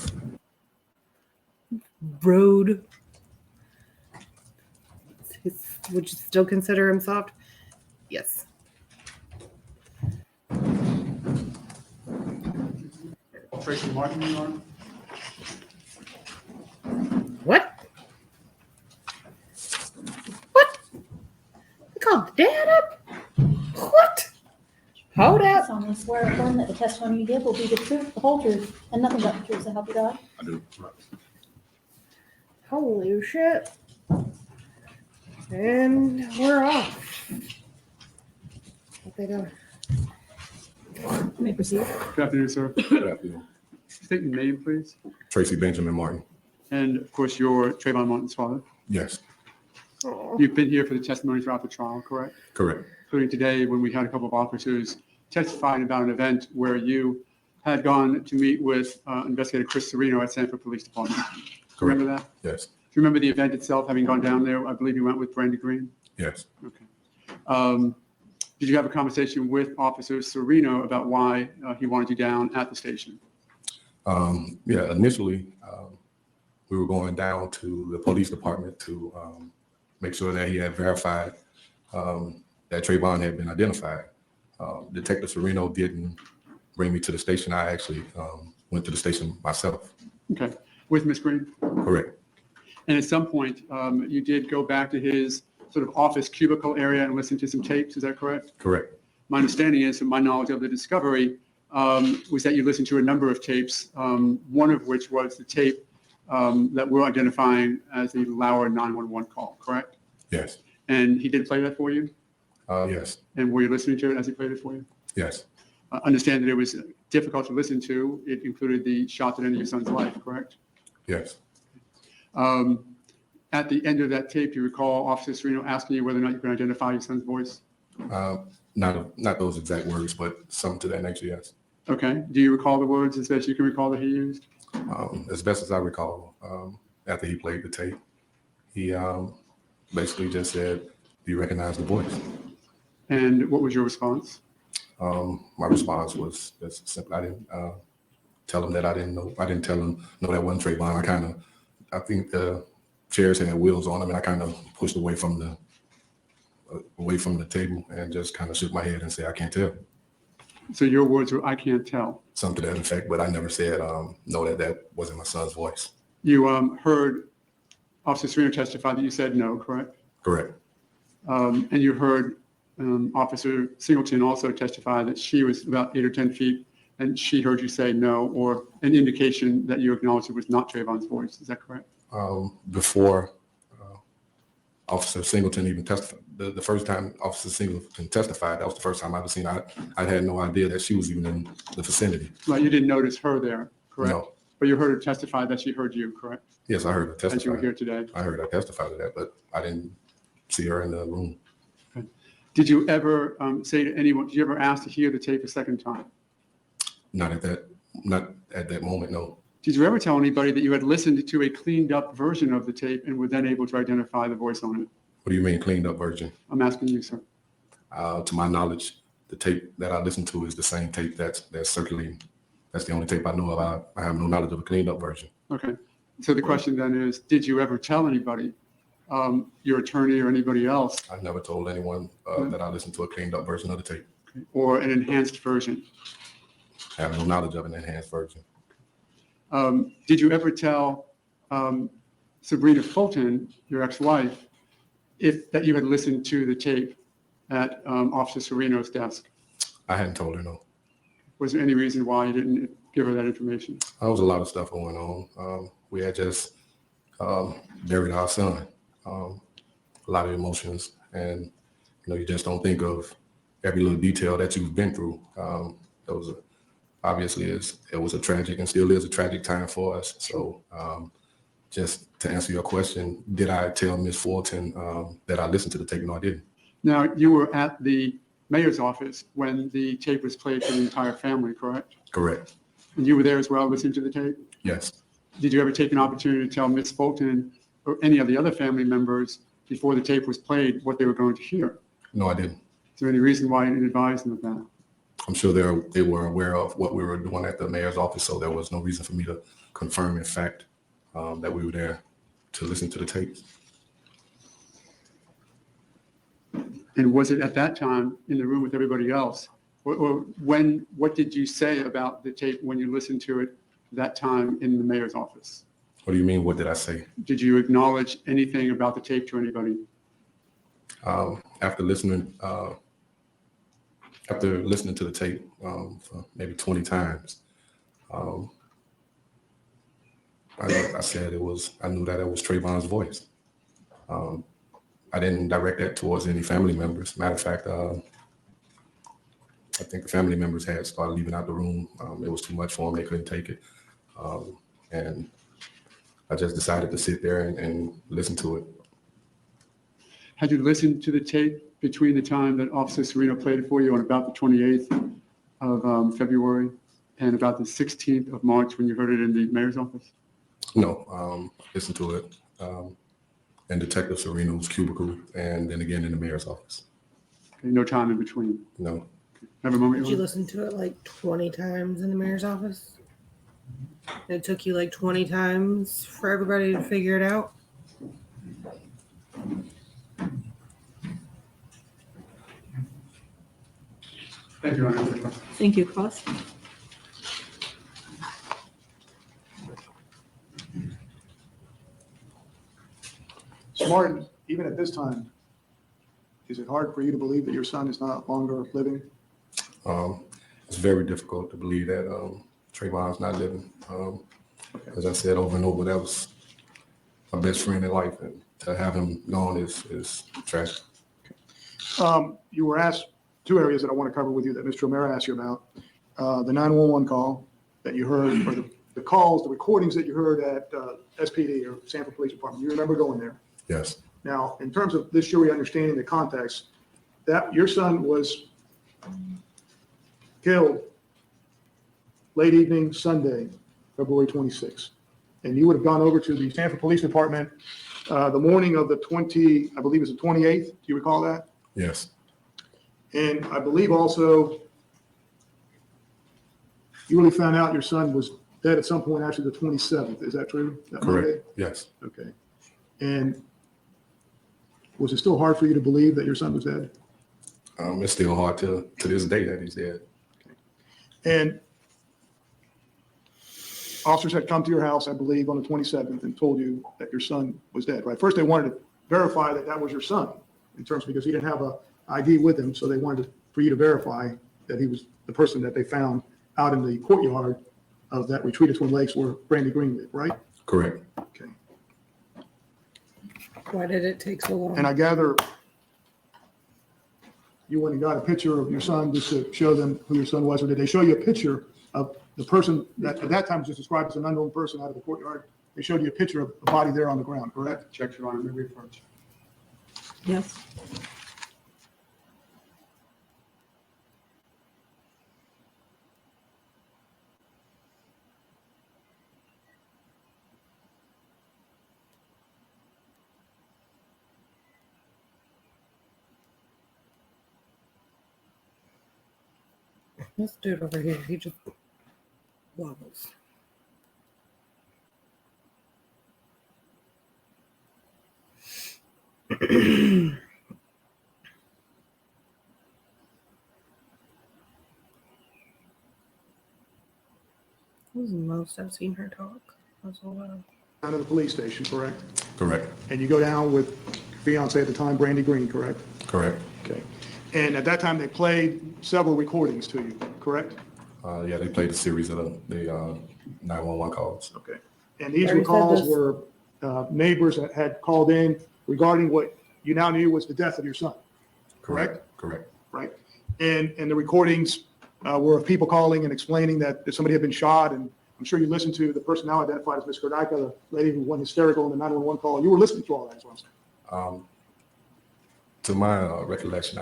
Would you still consider him soft? Yes. Tracy Martin, Your Honor. What? What? You called Dad up? What? Hold I up. solemnly swear or affirm that the testimony you give will be the truth, the whole truth, and nothing but the truth, so help you God. I do. Holy shit. And we're off. What they doing? You may proceed. Good afternoon, sir. Good afternoon. State your name, please. Tracy Benjamin Martin. And of course, you're Trayvon Martin's father. Yes, Oh. You've been here for the testimony throughout the trial, correct? correct. Including today when we had a couple of officers testifying about an event where you had gone to meet with investigator Chris Serino at Sanford Police Department. Do you remember that? Yes, Do you remember the event itself, having gone down there? I believe you went with Brenda Green. yes. Okay. Did you have a conversation with Officer Serino about why he wanted you down at the station? Yeah, initially, we were going down to the police department to make sure that he had verified that Trayvon had been identified. Detective Serino didn't bring me to the station. I actually went to the station myself. Okay, with Ms. Green? Correct. And at some point, you did go back to his sort of office cubicle area and listen to some tapes, is that correct? Correct. My understanding is, from my knowledge of the discovery, was that you listened to a number of tapes, one of which was the tape that we're identifying as the Lauer 911 call, correct? Yes. And he did play that for you? Yes. And were you listening to it as he played it for you? Yes. Understand that it was difficult to listen to. It included the shot that ended your son's life, correct? Yes. At the end of that tape, do you recall Officer Serino asking you whether or not you can identify your son's voice? Not those exact words, but something to that nature. Yes. Okay. Do you recall the words as best you can recall that he used? As best as I recall, after he played the tape, he basically just said, "Do you recognize the voice?" And what was your response? My response was just simple. I didn't tell him that I didn't know. I didn't tell him no, that wasn't Trayvon. I think the chairs had wheels on them, and I kind of pushed away from the table and just kind of shook my head and said, "I can't tell." So your words were, "I can't tell." Something to that effect, but I never said no, that wasn't my son's voice. You heard Officer Serino testify that you said no, correct? Correct. And you heard Officer Singleton also testify that she was about 8 or 10 feet, and she heard you say no, or an indication that you acknowledged it was not Trayvon's voice. Is that correct? Before Officer Singleton even testified, the first time Officer Singleton testified, that was the first time I ever seen her. I had no idea that she was even in the vicinity. Right, you didn't notice her there, correct? No. But you heard her testify that she heard you, correct? Yes, I heard her testify. As you were here today. I heard her testify to that, but I didn't see her in the room. Okay. Did you ever say to anyone, did you ever ask to hear the tape a second time? Not at that moment, no. Did you ever tell anybody that you had listened to a cleaned up version of the tape and were then able to identify the voice on it? What do you mean cleaned up version? I'm asking you, sir. To my knowledge, the tape that I listened to is the same tape that's circulating. That's the only tape I know about. I have no knowledge of a cleaned up version. Okay. So the question then is, did you ever tell anybody, your attorney or anybody else, I never told anyone that I listened to a cleaned up version of the tape. or an enhanced version? I have no knowledge of an enhanced version. Did you ever tell Sabrina Fulton, your ex-wife, that you had listened to the tape at Officer Serino's desk? I hadn't told her no. Was there any reason why you didn't give her that information? There was a lot of stuff going on. We had just buried our son. A lot of emotions, and you just don't think of every little detail that you've been through. Obviously it was a tragic and still is a tragic time for us. So just to answer your question, did I tell Ms. Fulton that I listened to the tape? No, I didn't. Now, you were at the mayor's office when the tape was played for the entire family, correct? Correct. And you were there as well, listening to the tape? Yes. Did you ever take an opportunity to tell Ms. Fulton or any of the other family members before the tape was played what they were going to hear? No, I didn't. Is there any reason why you didn't advise them of that? I'm sure they were aware of what we were doing at the mayor's office, so there was no reason for me to confirm in fact that we were there to listen to the tapes. And was it at that time in the room with everybody else? Or what did you say about the tape when you listened to it that time in the mayor's office? What do you mean, what did I say? Did you acknowledge anything about the tape to anybody? After listening to the tape for maybe 20 times, I said I knew that it was Trayvon's voice. I didn't direct that towards any family members. Matter of fact, I think the family members had started leaving out the room. It was too much for them. They couldn't take it. And I just decided to sit there and listen to it. Had you listened to the tape between the time that Officer Serino played it for you on about the 28th of February and about the 16th of March when you heard it in the mayor's office? No, listen to it in Detective Sereno's cubicle and then again in the mayor's office. Okay, no time in between. No, Have a moment. Did you Your Honor? listen to it like 20 times in the mayor's office? It took you like 20 times for everybody to figure it out? Thank you, Your Honor. Thank you, Cross. Martin, even at this time, is it hard for you to believe that your son is not longer living? it's very difficult to believe that Trayvon's not living. As I said over and over, that was my best friend in life, and to have him gone is tragic. You were asked two areas that I want to cover with you that Mr. O'Mara asked you about. The 911 call that you heard, or the calls, the recordings that you heard at SPD or Sanford Police Department. You remember going there? Yes, Now, in terms of this jury understanding the context, that your son was killed late evening Sunday, February 26th. And you would have gone over to the Sanford Police Department the morning of the I believe it's the 28th. Do you recall that? yes, And I believe also you really found out your son was dead at some point after the 27th. Is that true? That Monday? correct, yes. Okay. And was it still hard for you to believe that your son was dead? It's still hard to this day that he's dead. And officers had come to your house, I believe, on the 27th and told you that your son was dead, right? First, they wanted to verify that that was your son in terms because he didn't have a ID with him. So they wanted for you to verify that he was the person that they found out in the courtyard of that retreat at Twin Lakes where Brandy Green lived, right? Correct. Okay. Why did it take so long? And I gather you went and got a picture of your son just to show them who your son was, or did they show you a picture of the person that at that time was just described as an unknown person out of the courtyard? They showed you a picture of the body there on the ground, correct? Check, Your Honor. May we approach? Yes. This dude over here, he just wobbles. This is the most I've seen her talk. That's a lot. Down to the police station, correct? Correct. And you go down with your fiance at the time, Brandy Green, correct? Correct. Okay. And at that time, they played several recordings to you, correct? Yeah, they played a series of the 911 calls. Okay. And these Barry said calls this- were neighbors that had called in regarding what you now knew was the death of your son, correct? Correct. Right? And the recordings were of people calling and explaining that somebody had been shot. And I'm sure you listened to the person now identified as Ms. Kordaka, the lady who went hysterical in the 911 call. You were listening to all that as well. To my recollection,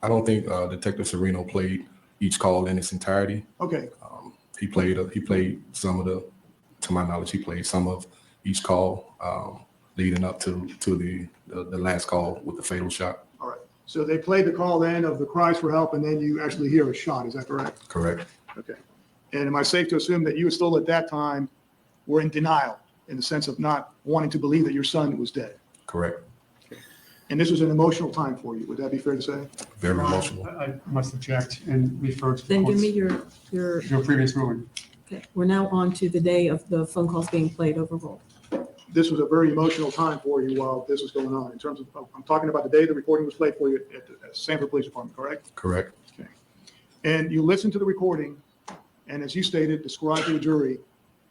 I don't think Detective Sereno played each call in its entirety. Okay. He played some of to my knowledge, he played some of each call leading up to the last call with the fatal shot. All right. So they played the call then of the cries for help, and then you actually hear a shot. Is that correct? Correct. Okay. And am I safe to assume that you still at that time were in denial in the sense of not wanting to believe that your son was dead? Correct. And this was an emotional time for you. Would that be fair to say? Very emotional. I must object and refer to the Then give me court's- your, your previous ruling. okay, we're now on to the day of the phone calls being played overall. This was a very emotional time for you while this was going on in terms of, I'm talking about the day the recording was played for you at the Sanford Police Department, correct? Correct. Okay. And you listened to the recording, and as you stated, described to the jury,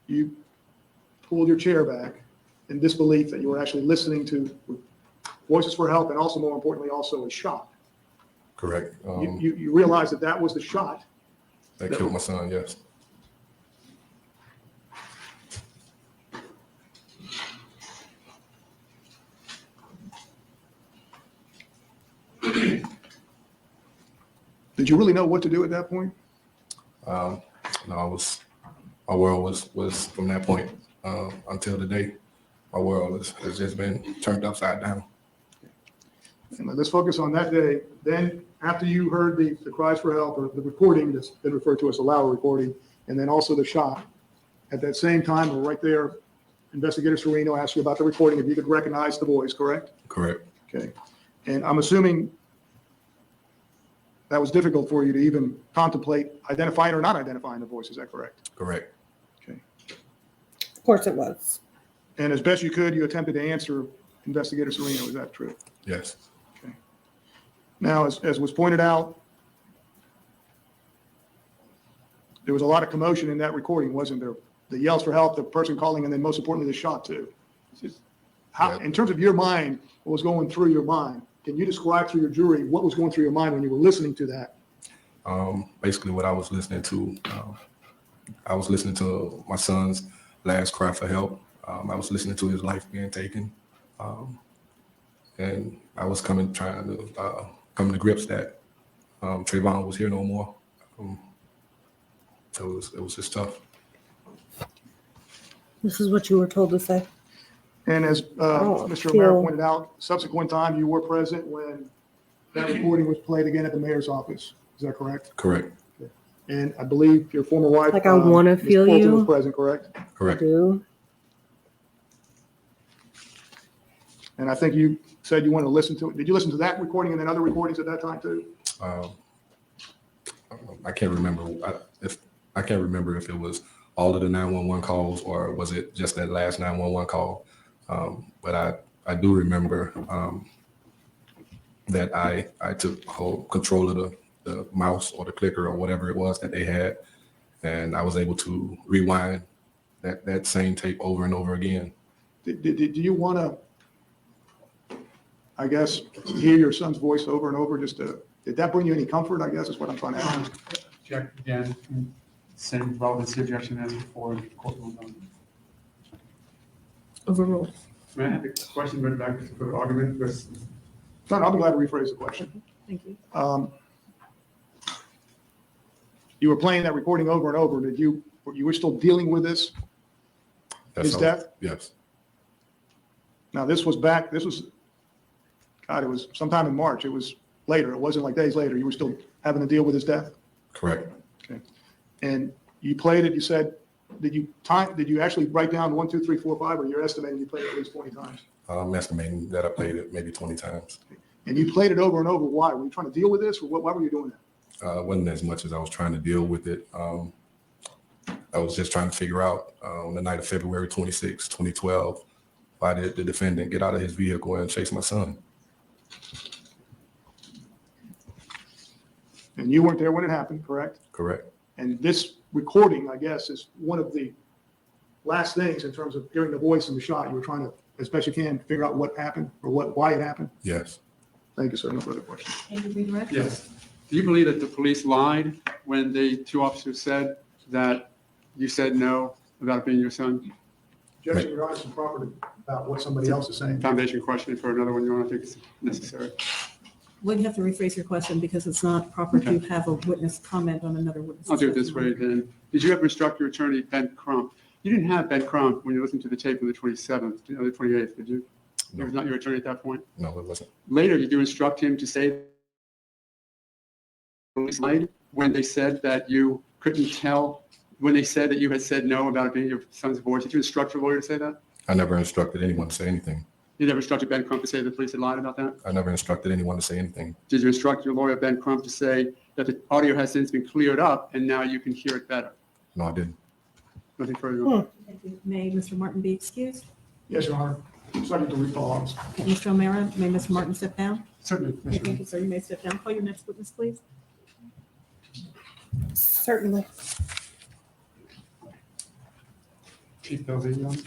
you pulled your chair back in disbelief that you were actually listening to voices for help and also, more importantly, also a shot. Correct. You realized that that was the shot. That killed my son, yes. Did you really know what to do at that point? No, my world was from that point until today, my world has just been turned upside down. And let's focus on that day. Then after you heard the cries for help or the recording that's been referred to as a loud recording, and then also the shot, at that same time, or right there, Investigator Serino asked you about the recording, if you could recognize the voice, correct? Correct. Okay. And I'm assuming that was difficult for you to even contemplate identifying or not identifying the voice. Is that correct? Correct. Okay. Of course it was. And as best you could, you attempted to answer Investigator Serino. Is that true? Yes. Now, as was pointed out, there was a lot of commotion in that recording, wasn't there? The yells for help, the person calling, and then most importantly, the shot too. How, Yeah. in terms of your mind, what was going through your mind? Can you describe to your jury what was going through your mind when you were listening to that? Basically what I was listening to, I was listening to my son's last cry for help. I was listening to his life being taken. And I was trying to come to grips that Trayvon was here no more. It was just tough. This is what you were told to say. And as don't Mr. feel- O'Mara pointed out, subsequent time, you were present when that recording was played again at the mayor's office. Is that correct? Correct. And I believe your former wife. Like, I wanna Ms. feel Fulton you. was present, correct? I Correct. do. And I think you said you wanted to listen to it. Did you listen to that recording and then other recordings at that time too? I can't remember I can't remember if it was all of the 911 calls or was it just that last 911 call. But I do remember that I took whole control of the mouse or the clicker or whatever it was that they had, and I was able to rewind that same tape over and over again. Did you want to, I guess, hear your son's voice over and over just to, did that bring you any comfort, I guess is what I'm trying to ask? Object again, same relevancy objection as before. The court will not. Overruled. May I have the question read back for the argument? Because No, I'll be glad to rephrase the question. Thank you. You were playing that recording over and over. You were still dealing with this? His all. death? Yes. Now, this was, God, it was sometime in March. It was later. It wasn't like days later. You were still having to deal with his death? Correct. Okay. And you played it, you said, did you actually write down 1, 2, 3, 4, 5, or you're estimating you played it at least 20 times? I'm estimating that I played it maybe 20 times. And you played it over and over. Why? Were you trying to deal with this, or why were you doing that? It wasn't as much as I was trying to deal with it. I was just trying to figure out on the night of February 26, 2012, why did the defendant get out of his vehicle and chase my son? And you weren't there when it happened, correct? Correct. And this recording, I guess, is one of the last things in terms of hearing the voice and the shot. You were trying to, as best you can, figure out what happened or why it happened. Yes. Thank you, sir. No further questions. Can you redirect? yes. Do you believe that the police lied when the two officers said that you said no about being your son? Objection, Your Honor, is property about what somebody else is saying. Foundation question for another one, Your Honor, I think it's necessary. Would you have to rephrase your question because it's not proper to have a witness comment on another witness? I'll do it this way then. Did you ever instruct your attorney, Ben Crump? You didn't have Ben Crump when you listened to the tape on the 27th, the 28th, did you? He was not your attorney at that point? No, it wasn't. Later, did you instruct him to say police lied when they said that you couldn't tell, when they said that you had said no about it being your son's voice? Did you instruct your lawyer to say that? I never instructed anyone to say anything. You never instructed Ben Crump to say the police had lied about that? I never instructed anyone to say anything. Did you instruct your lawyer, Ben Crump, to say that the audio has since been cleared up and now you can hear it better? No, I didn't. Nothing further. Thank you. May Mr. Martin be excused? Yes, Your Honor. Subject to recall. Mr. O'Mara, may Mr. Martin step down? Certainly. Okay, thank you, sir. You may step down. Call your next witness, please. Certainly. Chief Belzini.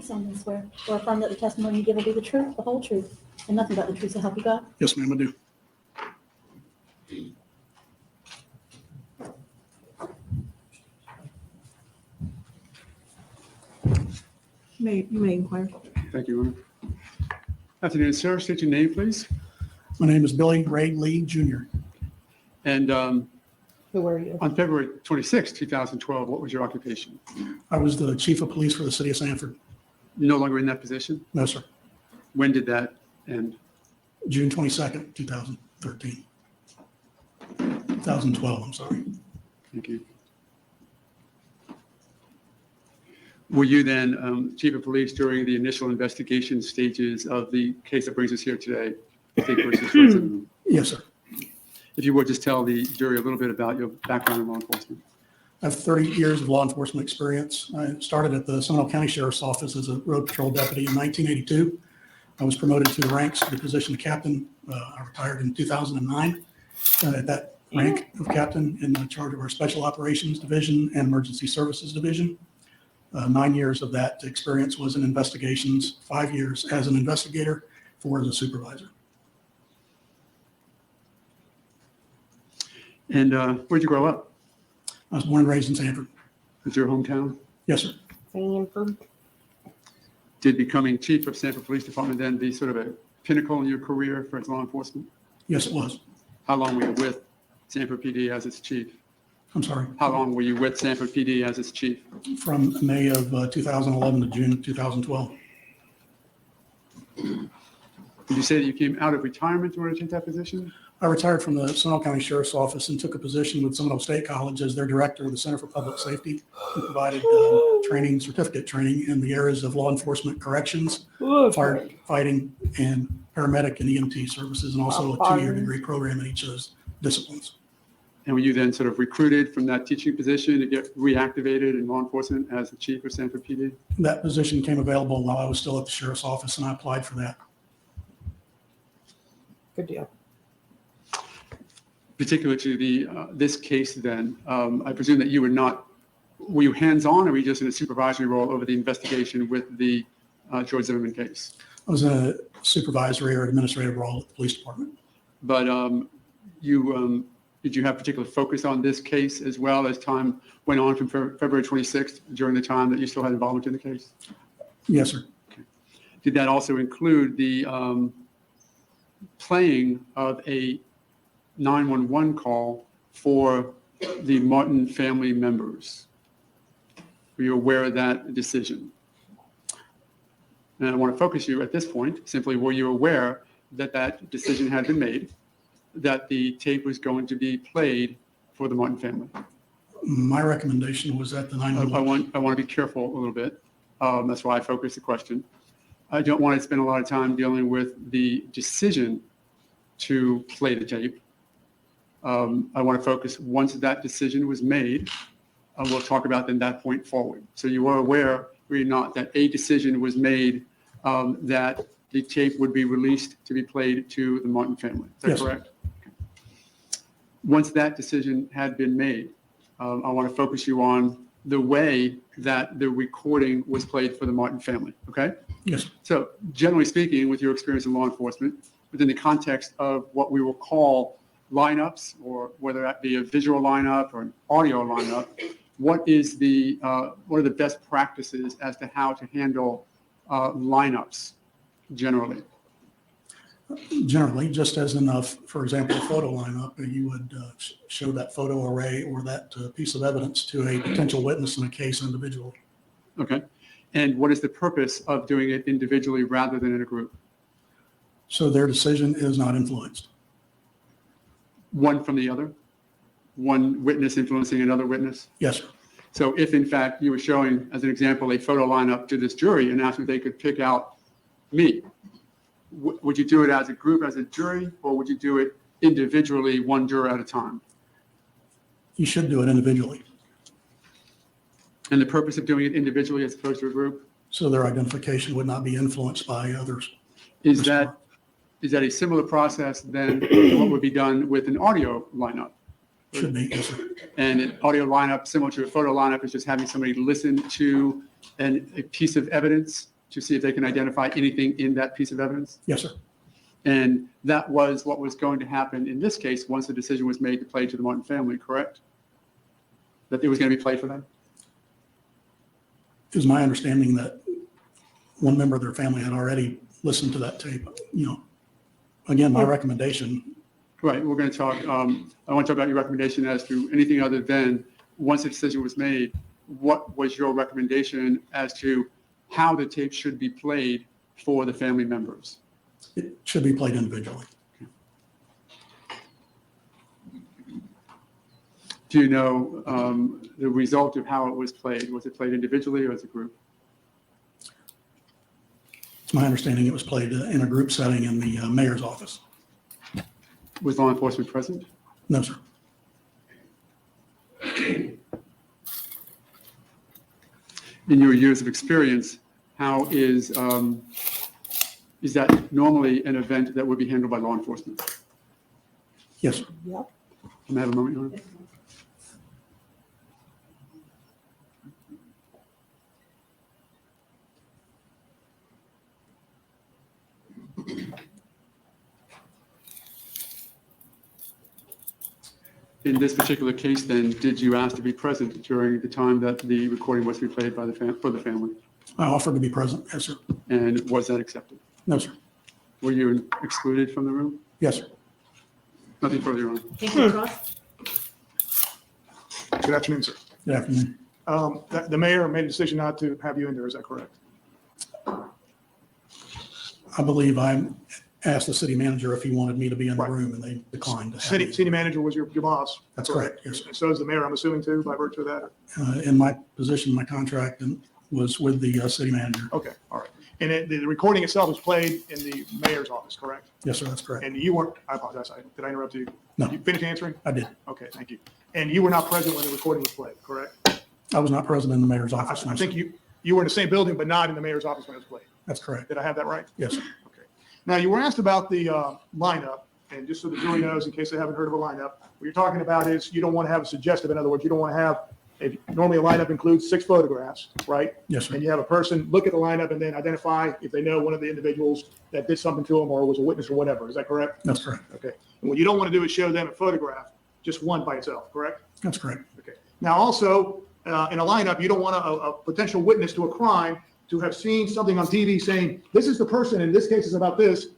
solemnly swear or affirm that the testimony you give will be the truth, the whole truth, and nothing but the truth, so help you God? Yes, ma'am, I do. You may inquire. Thank you, Your Honor. Afternoon, sir. State your name, please. My name is Billy Ray Lee Jr. And Who are you? on February 26, 2012, what was your occupation? I was the chief of police for the city of Sanford. You're no longer in that position? No, sir. When did that end? June 22nd, 2013. 2012, I'm sorry. Thank you. Were you then chief of police during the initial investigation stages of the case that brings us here today? State versus George Zimmerman? Yes, sir. If you would just tell the jury a little bit about your background in law enforcement. I have 30 years of law enforcement experience. I started at the Seminole County Sheriff's Office as a road patrol deputy in 1982. I was promoted to the ranks to the position of captain. I retired in 2009 at that rank of captain in charge of our Special Operations Division and Emergency Services Division. 9 years of that experience was in investigations, 5 years as an investigator, 4 as a supervisor. And where'd you grow up? I was born and raised in Sanford. Was your hometown? Yes, sir. Sanford. Did becoming chief of Sanford Police Department then be sort of a pinnacle in your career for law enforcement? Yes, it was. How long were you with Sanford PD as its chief? I'm sorry. How long were you with Sanford PD as its chief? From May of 2011 to June 2012. Did you say that you came out of retirement in order to take that position? I retired from the Seminole County Sheriff's Office and took a position with Seminole State College as their director of the Center for Public Safety, who provided training, certificate training in the areas of law enforcement, corrections, firefighting, and paramedic and EMT services, and also a 2-year degree program in each of those disciplines. And were you then sort of recruited from that teaching position to get reactivated in law enforcement as the chief of Sanford PD? That position came available while I was still at the Sheriff's Office, and I applied for that. Good deal. Particular to this case then, I presume that were you hands-on or were you just in a supervisory role over the investigation with the George Zimmerman case? I was in a supervisory or administrative role at the police department. But did you have particular focus on this case as well as time went on from February 26th during the time that you still had involvement in the case? Yes, sir. Okay. Did that also include the playing of a 911 call for the Martin family members? Were you aware of that decision? And I want to focus you at this point, simply were you aware that that decision had been made, that the tape was going to be played for the Martin family? My recommendation was that the 911. I want to be careful a little bit. That's why I focused the question. I don't want to spend a lot of time dealing with the decision to play the tape. I want to focus once that decision was made, we'll talk about then that point forward. So you are aware, were you not, that a decision was made that the tape would be released to be played to the Martin family? Is that Yes. correct? Okay. Once that decision had been made, I want to focus you on the way that the recording was played for the Martin family, okay? Yes. So generally speaking, with your experience in law enforcement, within the context of what we will call lineups, or whether that be a visual lineup or an audio lineup, what are the best practices as to how to handle lineups generally? Generally, just as enough, for example, a photo lineup, you would show that photo array or that piece of evidence to a potential witness in a case individually. Okay. And what is the purpose of doing it individually rather than in a group? So their decision is not influenced. One from the other? One witness influencing another witness? Yes, sir. So if in fact you were showing, as an example, a photo lineup to this jury and asked if they could pick out me, would you do it as a group, as a jury, or would you do it individually, one juror at a time? You should do it individually. And the purpose of doing it individually as opposed to a group? So their identification would not be influenced by others. Is that a similar process than what would be done with an audio lineup? Should be, yes, sir. And an audio lineup, similar to a photo lineup, is just having somebody listen to a piece of evidence to see if they can identify anything in that piece of evidence? Yes, sir. And that was what was going to happen in this case once the decision was made to play to the Martin family, correct? That it was going to be played for them? It was my understanding that one member of their family had already listened to that tape. You know, again, my recommendation, Right, we're going to talk, I want to talk about your recommendation as to anything other than, once the decision was made, what was your recommendation as to how the tape should be played for the family members? it should be played individually. Do you know the result of how it was played? Was it played individually or as a group? It's my understanding it was played in a group setting in the mayor's office. Was law enforcement present? No, sir. In your years of experience, how is that normally an event that would be handled by law enforcement? Yes, sir. Yep. Can I have a moment, Your Honor? In this particular case, then, did you ask to be present during the time that the recording was to be played by for the family? I offered to be present. Yes, sir. And was that accepted? No, sir. Were you excluded from the room? Yes, sir. Nothing further, Your Honor. Thank you, Cross. Good afternoon, sir. Good afternoon. The mayor made a decision not to have you in there, is that correct? I believe I asked the city manager if he wanted me to be in the room, and they declined. to have me. City manager was your boss? That's correct. Yes, sir. And so is the mayor, I'm assuming too, by virtue of that? In my position, my contract was with the city manager. Okay, all right. And the recording itself was played in the mayor's office, correct? Yes, sir. That's correct. And you weren't, I apologize, did I interrupt you? No. You finished answering? I did. Okay, thank you. And you were not present when the recording was played, correct? I was not present in the mayor's office. I no, think sir. you were in the same building, but not in the mayor's office when it was played. That's correct. Did I have that right? Yes, sir. Okay. Now, you were asked about the lineup, and just so the jury knows, in case they haven't heard of a lineup, what you're talking about is you don't want to have a suggestive, in other words, you don't want to have, normally a lineup includes 6 photographs, right? Yes, sir. And you have a person look at the lineup and then identify if they know one of the individuals that did something to them or was a witness or whatever. Is that correct? That's correct. Okay. And what you don't want to do is show them a photograph, just one by itself, correct? That's correct. Okay. Now, also, in a lineup, you don't want a potential witness to a crime to have seen something on TV saying, this is the person, in this case is about this,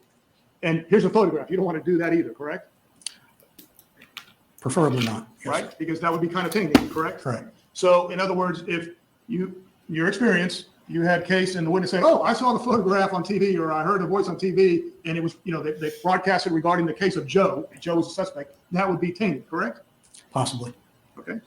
and here's a photograph. You don't want to do that either, correct? Preferably not. Yes, sir. Right? Because that would be kind of tainting, correct? Correct. So in other words, if your experience, you had case and the witness saying, oh, I saw the photograph on TV or I heard a voice on TV and it was, they broadcasted regarding the case of Joe, and Joe was a suspect, that would be tainted, correct? Possibly. Okay.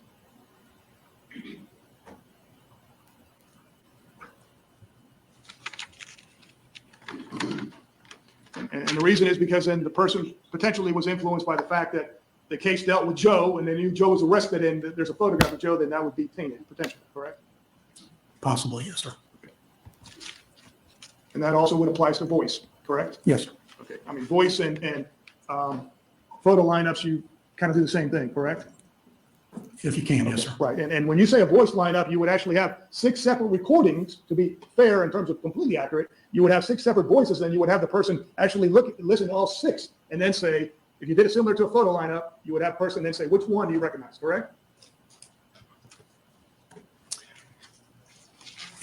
And the reason is because then the person potentially was influenced by the fact that the case dealt with Joe and then Joe was arrested and there's a photograph of Joe, then that would be tainted potentially, correct? Possibly. Yes, sir. And that also would apply to voice, correct? Yes, sir. Okay, I mean, voice and photo lineups, you kind of do the same thing, correct? If you can. Yes, sir. Right, and when you say a voice lineup, you would actually have 6 separate recordings, to be fair in terms of completely accurate. You would have 6 separate voices, and you would have the person actually listen to all 6, and then say, if you did it similar to a photo lineup, you would have a person then say, which one do you recognize, correct?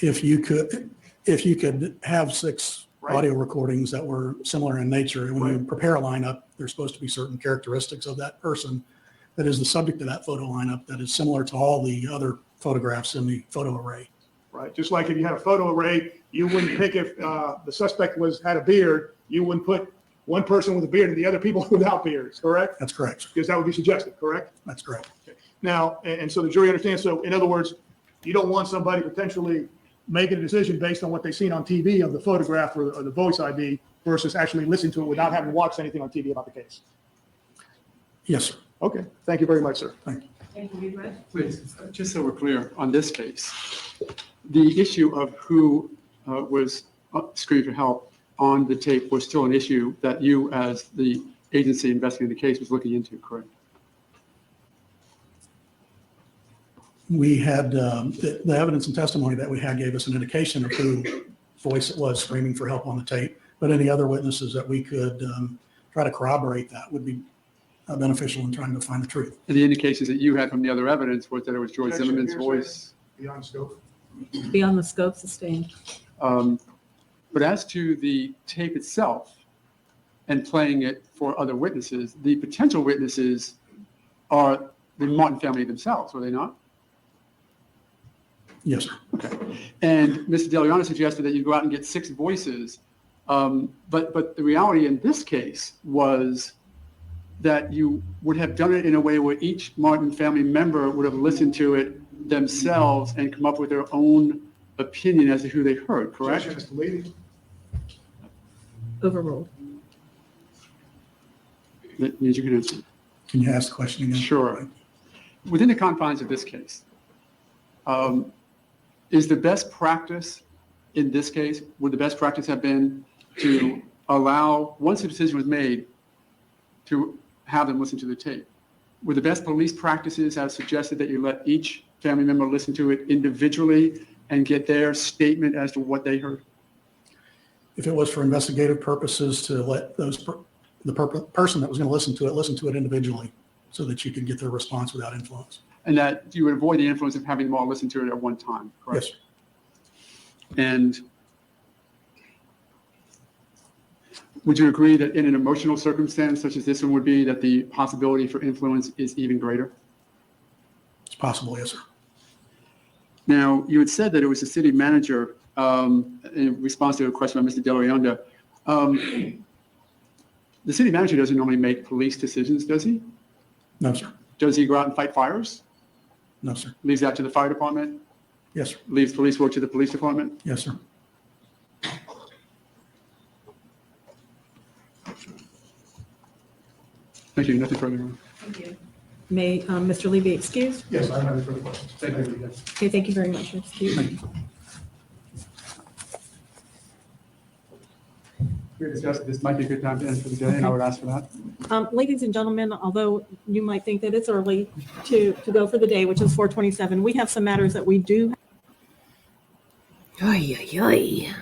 If you could have 6 Right. audio recordings that were similar in nature, and when you prepare a lineup, there's supposed to be certain characteristics of that person that is the subject of that photo lineup that is similar to all the other photographs in the photo array. Right, just like if you had a photo array, you wouldn't pick if the suspect had a beard, you wouldn't put one person with a beard and the other people without beards, correct? That's correct, sir. Because that would be suggestive, correct? That's correct. Now, and so the jury understands, so in other words, you don't want somebody potentially making a decision based on what they've seen on TV of the photograph or the voice ID versus actually listening to it without having watched anything on TV about the case. Yes, sir. Okay, thank you very much, sir. Thank you. Please, just so we're clear on this case, the issue of who was screaming for help on the tape was still an issue that you, as the agency investigating the case, was looking into, correct? We had, the evidence and testimony that we had gave us an indication of who voice it was screaming for help on the tape. But any other witnesses that we could try to corroborate that would be beneficial in trying to find the truth. And the indications that you had from the other evidence was that it was George Zimmerman's voice. Beyond scope. Beyond the scope sustained. But as to the tape itself and playing it for other witnesses, the potential witnesses are the Martin family themselves, were they not? Yes, sir. Okay. And Mr. DeLeon suggested that you go out and get 6 voices. But the reality in this case was that you would have done it in a way where each Martin family member would have listened to it themselves and come up with their own opinion as to who they heard, correct? Mr. Levy. Overruled. That means you can answer. Can you ask the question again? Sure. Within the confines of this case, is the best practice in this case, would the best practice have been to allow, once the decision was made, to have them listen to the tape? Would the best police practices have suggested that you let each family member listen to it individually and get their statement as to what they heard? If it was for investigative purposes, to let the person that was going to listen to it individually so that you could get their response without influence. And that you would avoid the influence of having them all listen to it at one time, correct? Yes, sir. And would you agree that in an emotional circumstance such as this one would be, that the possibility for influence is even greater? It's possible, yes, sir. Now, you had said that it was the city manager, in response to a question by Mr. Delarionda. The city manager doesn't normally make police decisions, does he? No, sir. Does he go out and fight fires? No, sir. Leaves that to the fire department? Yes, sir. Leaves police work to the police department? Yes, sir. Thank you. Nothing further. May Mr. Lee be excused? Yes, I don't have any further questions. Thank you. Okay, thank you very much. You're excused. We discussed this might be a good time to end for the day, and I would ask for that. Ladies and gentlemen, although you might think that it's early to go for the day, which is 4:27, we have some matters that we do. Ay, ay, ay.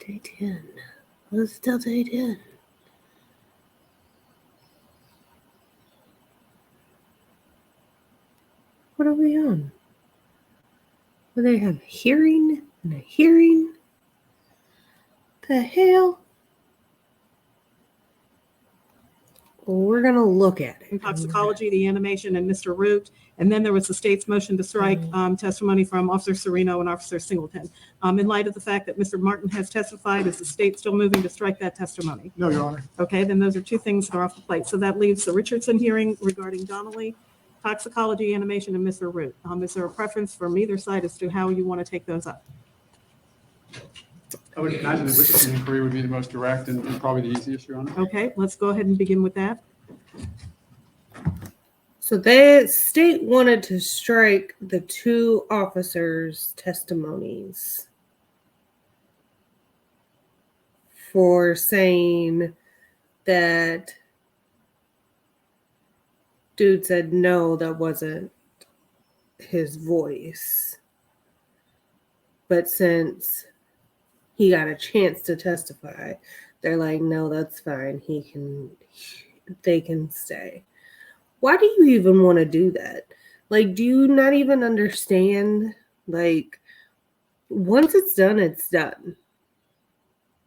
Day 10. Let's still day 10. What are we on? Well, they have a hearing and a hearing. The hell? Well, we're going to look at it. Toxicology, the animation, and Mr. Root. And then there was the state's motion to strike testimony from Officer Serino and Officer Singleton. In light of the fact that Mr. Martin has testified, is the state still moving to strike that testimony? No, Your Honor. Okay, then those are 2 things that are off the plate. So that leaves the Richardson hearing regarding Donnelly, toxicology, animation, and Mr. Root. Is there a preference from either side as to how you want to take those up? I would imagine the Richardson inquiry would be the most direct and probably the easiest, Your Honor. Okay, let's go ahead and begin with that. So the state wanted to strike the 2 officers' testimonies for saying that dude said no, that wasn't his voice. But since he got a chance to testify, they're like, no, that's fine. They can stay. Why do you even want to do that? Like, do you not even understand? Like, once it's done, it's done.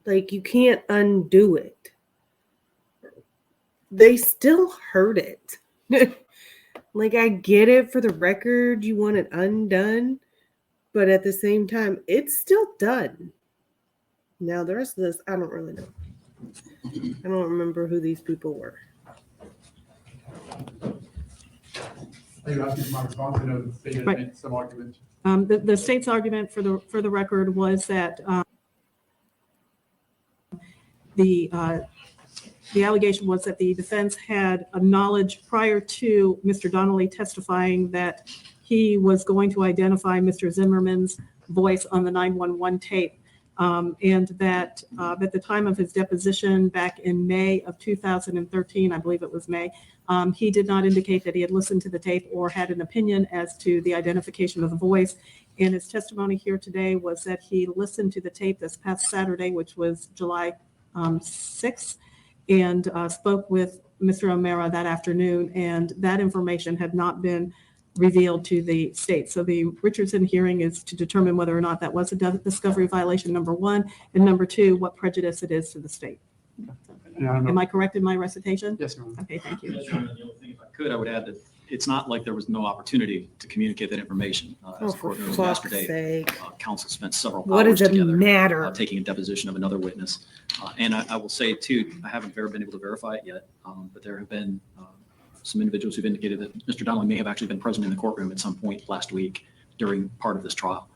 Like, you can't undo it. They still heard it. Like, I get it for the record, you want it undone, but at the same time, it's still done. Now, the rest of this, I don't really know. I don't remember who these people were. I think that's my response. I know the state has Right. made some argument. The state's argument for the record was that the allegation was that the defense had a knowledge prior to Mr. Donnelly testifying that he was going to identify Mr. Zimmerman's voice on the 911 tape, And that at the time of his deposition back in May of 2013, I believe it was May, he did not indicate that he had listened to the tape or had an opinion as to the identification of the voice. And his testimony here today was that he listened to the tape this past Saturday, which was July 6th, and spoke with Mr. O'Mara that afternoon, and that information had not been revealed to the state. So the Richardson hearing is to determine whether or not that was a discovery violation, number one, and number two, what prejudice it is to the state. And I don't Am know. I correct in my recitation? Yes, Your Honor. Okay, thank you. Yes, Your Honor, the only thing, if I could, I would add that it's not like there was no opportunity to communicate that information. Oh, As the for court knows, fuck's yesterday, sake. counsel spent several What hours does it together matter? taking a deposition of another witness. And I will say too, I haven't been able to verify it yet, but there have been some individuals who've indicated that Mr. Donnelly may have actually been present in the courtroom at some point last week during part of this trial.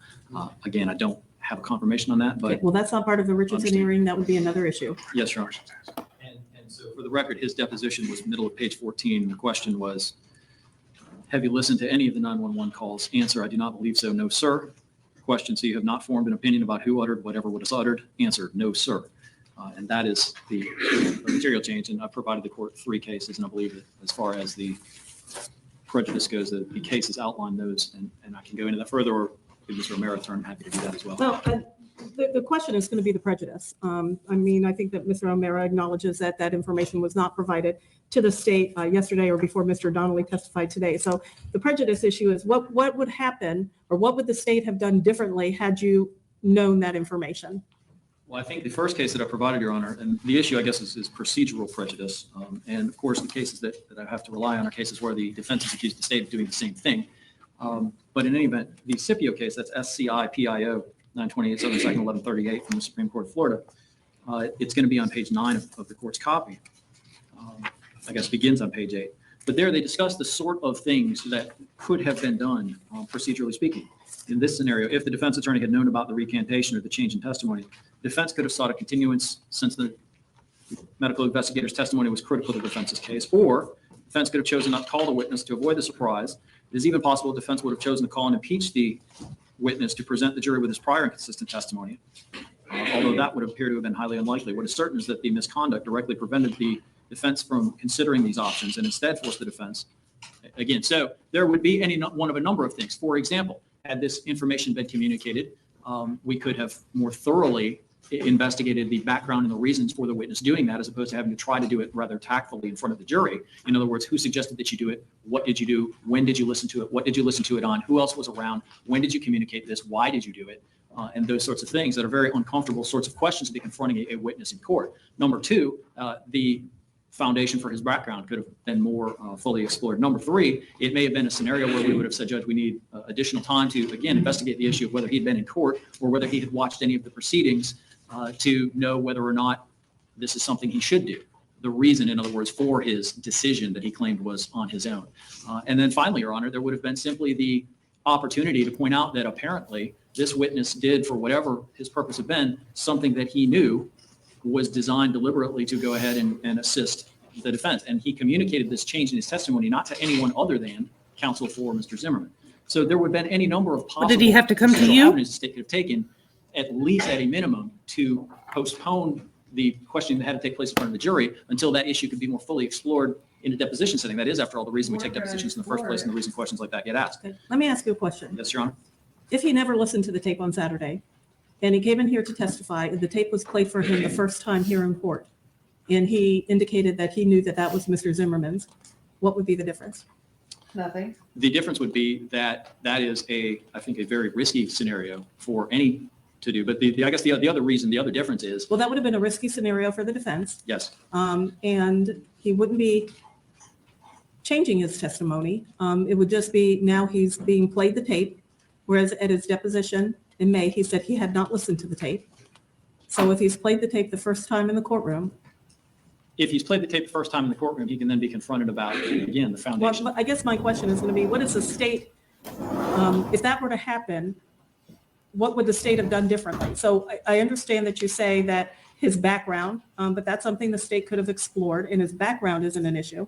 Again, I don't have a confirmation on that, Okay, but well, that's not part of the Richardson Understand. hearing. That would be another issue. yes, Your Honor. And so for the record, his deposition was middle of page 14. The question was, have you listened to any of the 911 calls? Answer, I do not believe so. No, sir. Question, so you have not formed an opinion about who uttered whatever was uttered? Answer, no, sir. And that is the material change. And I provided the court 3 cases, and I believe that as far as the prejudice goes, the cases outline those, and I can go into that further, or give Mr. O'Mara a turn. I'm happy to do that as well. Well, the question is going to be the prejudice. I mean, I think that Mr. O'Mara acknowledges that that information was not provided to the state yesterday or before Mr. Donnelly testified today. So the prejudice issue is what would happen, or what would the state have done differently had you known that information? Well, I think the first case that I provided, Your Honor, and the issue, I guess, is procedural prejudice. And of course, the cases that I have to rely on are cases where the defense has accused the state of doing the same thing. But in any event, the Scipio case, that's SCI-PIO 928 Southern 2nd 1138 from the Supreme Court of Florida. It's going to be on page 9 of the court's copy. I guess begins on page 8. But there they discuss the sort of things that could have been done, procedurally speaking. In this scenario, if the defense attorney had known about the recantation or the change in testimony, defense could have sought a continuance since the medical investigator's testimony was critical to the defense's case, or defense could have chosen not to call the witness to avoid the surprise. It is even possible defense would have chosen to call and impeach the witness to present the jury with his prior inconsistent testimony, although that would appear to have been highly unlikely. What is certain is that the misconduct directly prevented the defense from considering these options and instead forced the defense. Again, so there would be any one of a number of things. For example, had this information been communicated, we could have more thoroughly investigated the background and the reasons for the witness doing that, as opposed to having to try to do it rather tactfully in front of the jury. In other words, who suggested that you do it? What did you do? When did you listen to it? What did you listen to it on? Who else was around? When did you communicate this? Why did you do it? And those sorts of things that are very uncomfortable sorts of questions to be confronting a witness in court. Number 2, the foundation for his background could have been more fully explored. Number 3, it may have been a scenario where we would have said, Judge, we need additional time to, again, investigate the issue of whether he'd been in court or whether he had watched any of the proceedings to know whether or not this is something he should do. The reason, in other words, for his decision that he claimed was on his own. And then finally, Your Honor, there would have been simply the opportunity to point out that apparently this witness did, for whatever his purpose had been, something that he knew was designed deliberately to go ahead and assist the defense. And he communicated this change in his testimony not to anyone other than counsel for Mr. Zimmerman. So there would have been any number of possible Did he have to come to procedural you? avenues the state could have taken, at least at a minimum, to postpone the questioning that had to take place in front of the jury until that issue could be more fully explored in a deposition setting. That is, after all, the reason we take depositions in the first place and the reason questions like that get asked. Okay, let me ask you a question. Yes, Your Honor. If he never listened to the tape on Saturday, and he came in here to testify, and the tape was played for him the first time here in court, and he indicated that he knew that that was Mr. Zimmerman's, what would be the difference? Nothing. The difference would be that that is I think, a very risky scenario for any to do. But I guess the other reason, the other difference is, Well, that would have been a risky scenario for the defense, yes, and he wouldn't be changing his testimony. It would just be now he's being played the tape, whereas at his deposition in May, he said he had not listened to the tape. So if he's played the tape the first time in the courtroom, if he's played the tape the first time in the courtroom, he can then be confronted about, again, the foundation. well, I guess my question is going to be, what is the state, if that were to happen, what would the state have done differently? So I understand that you say that his background, but that's something the state could have explored, and his background isn't an issue.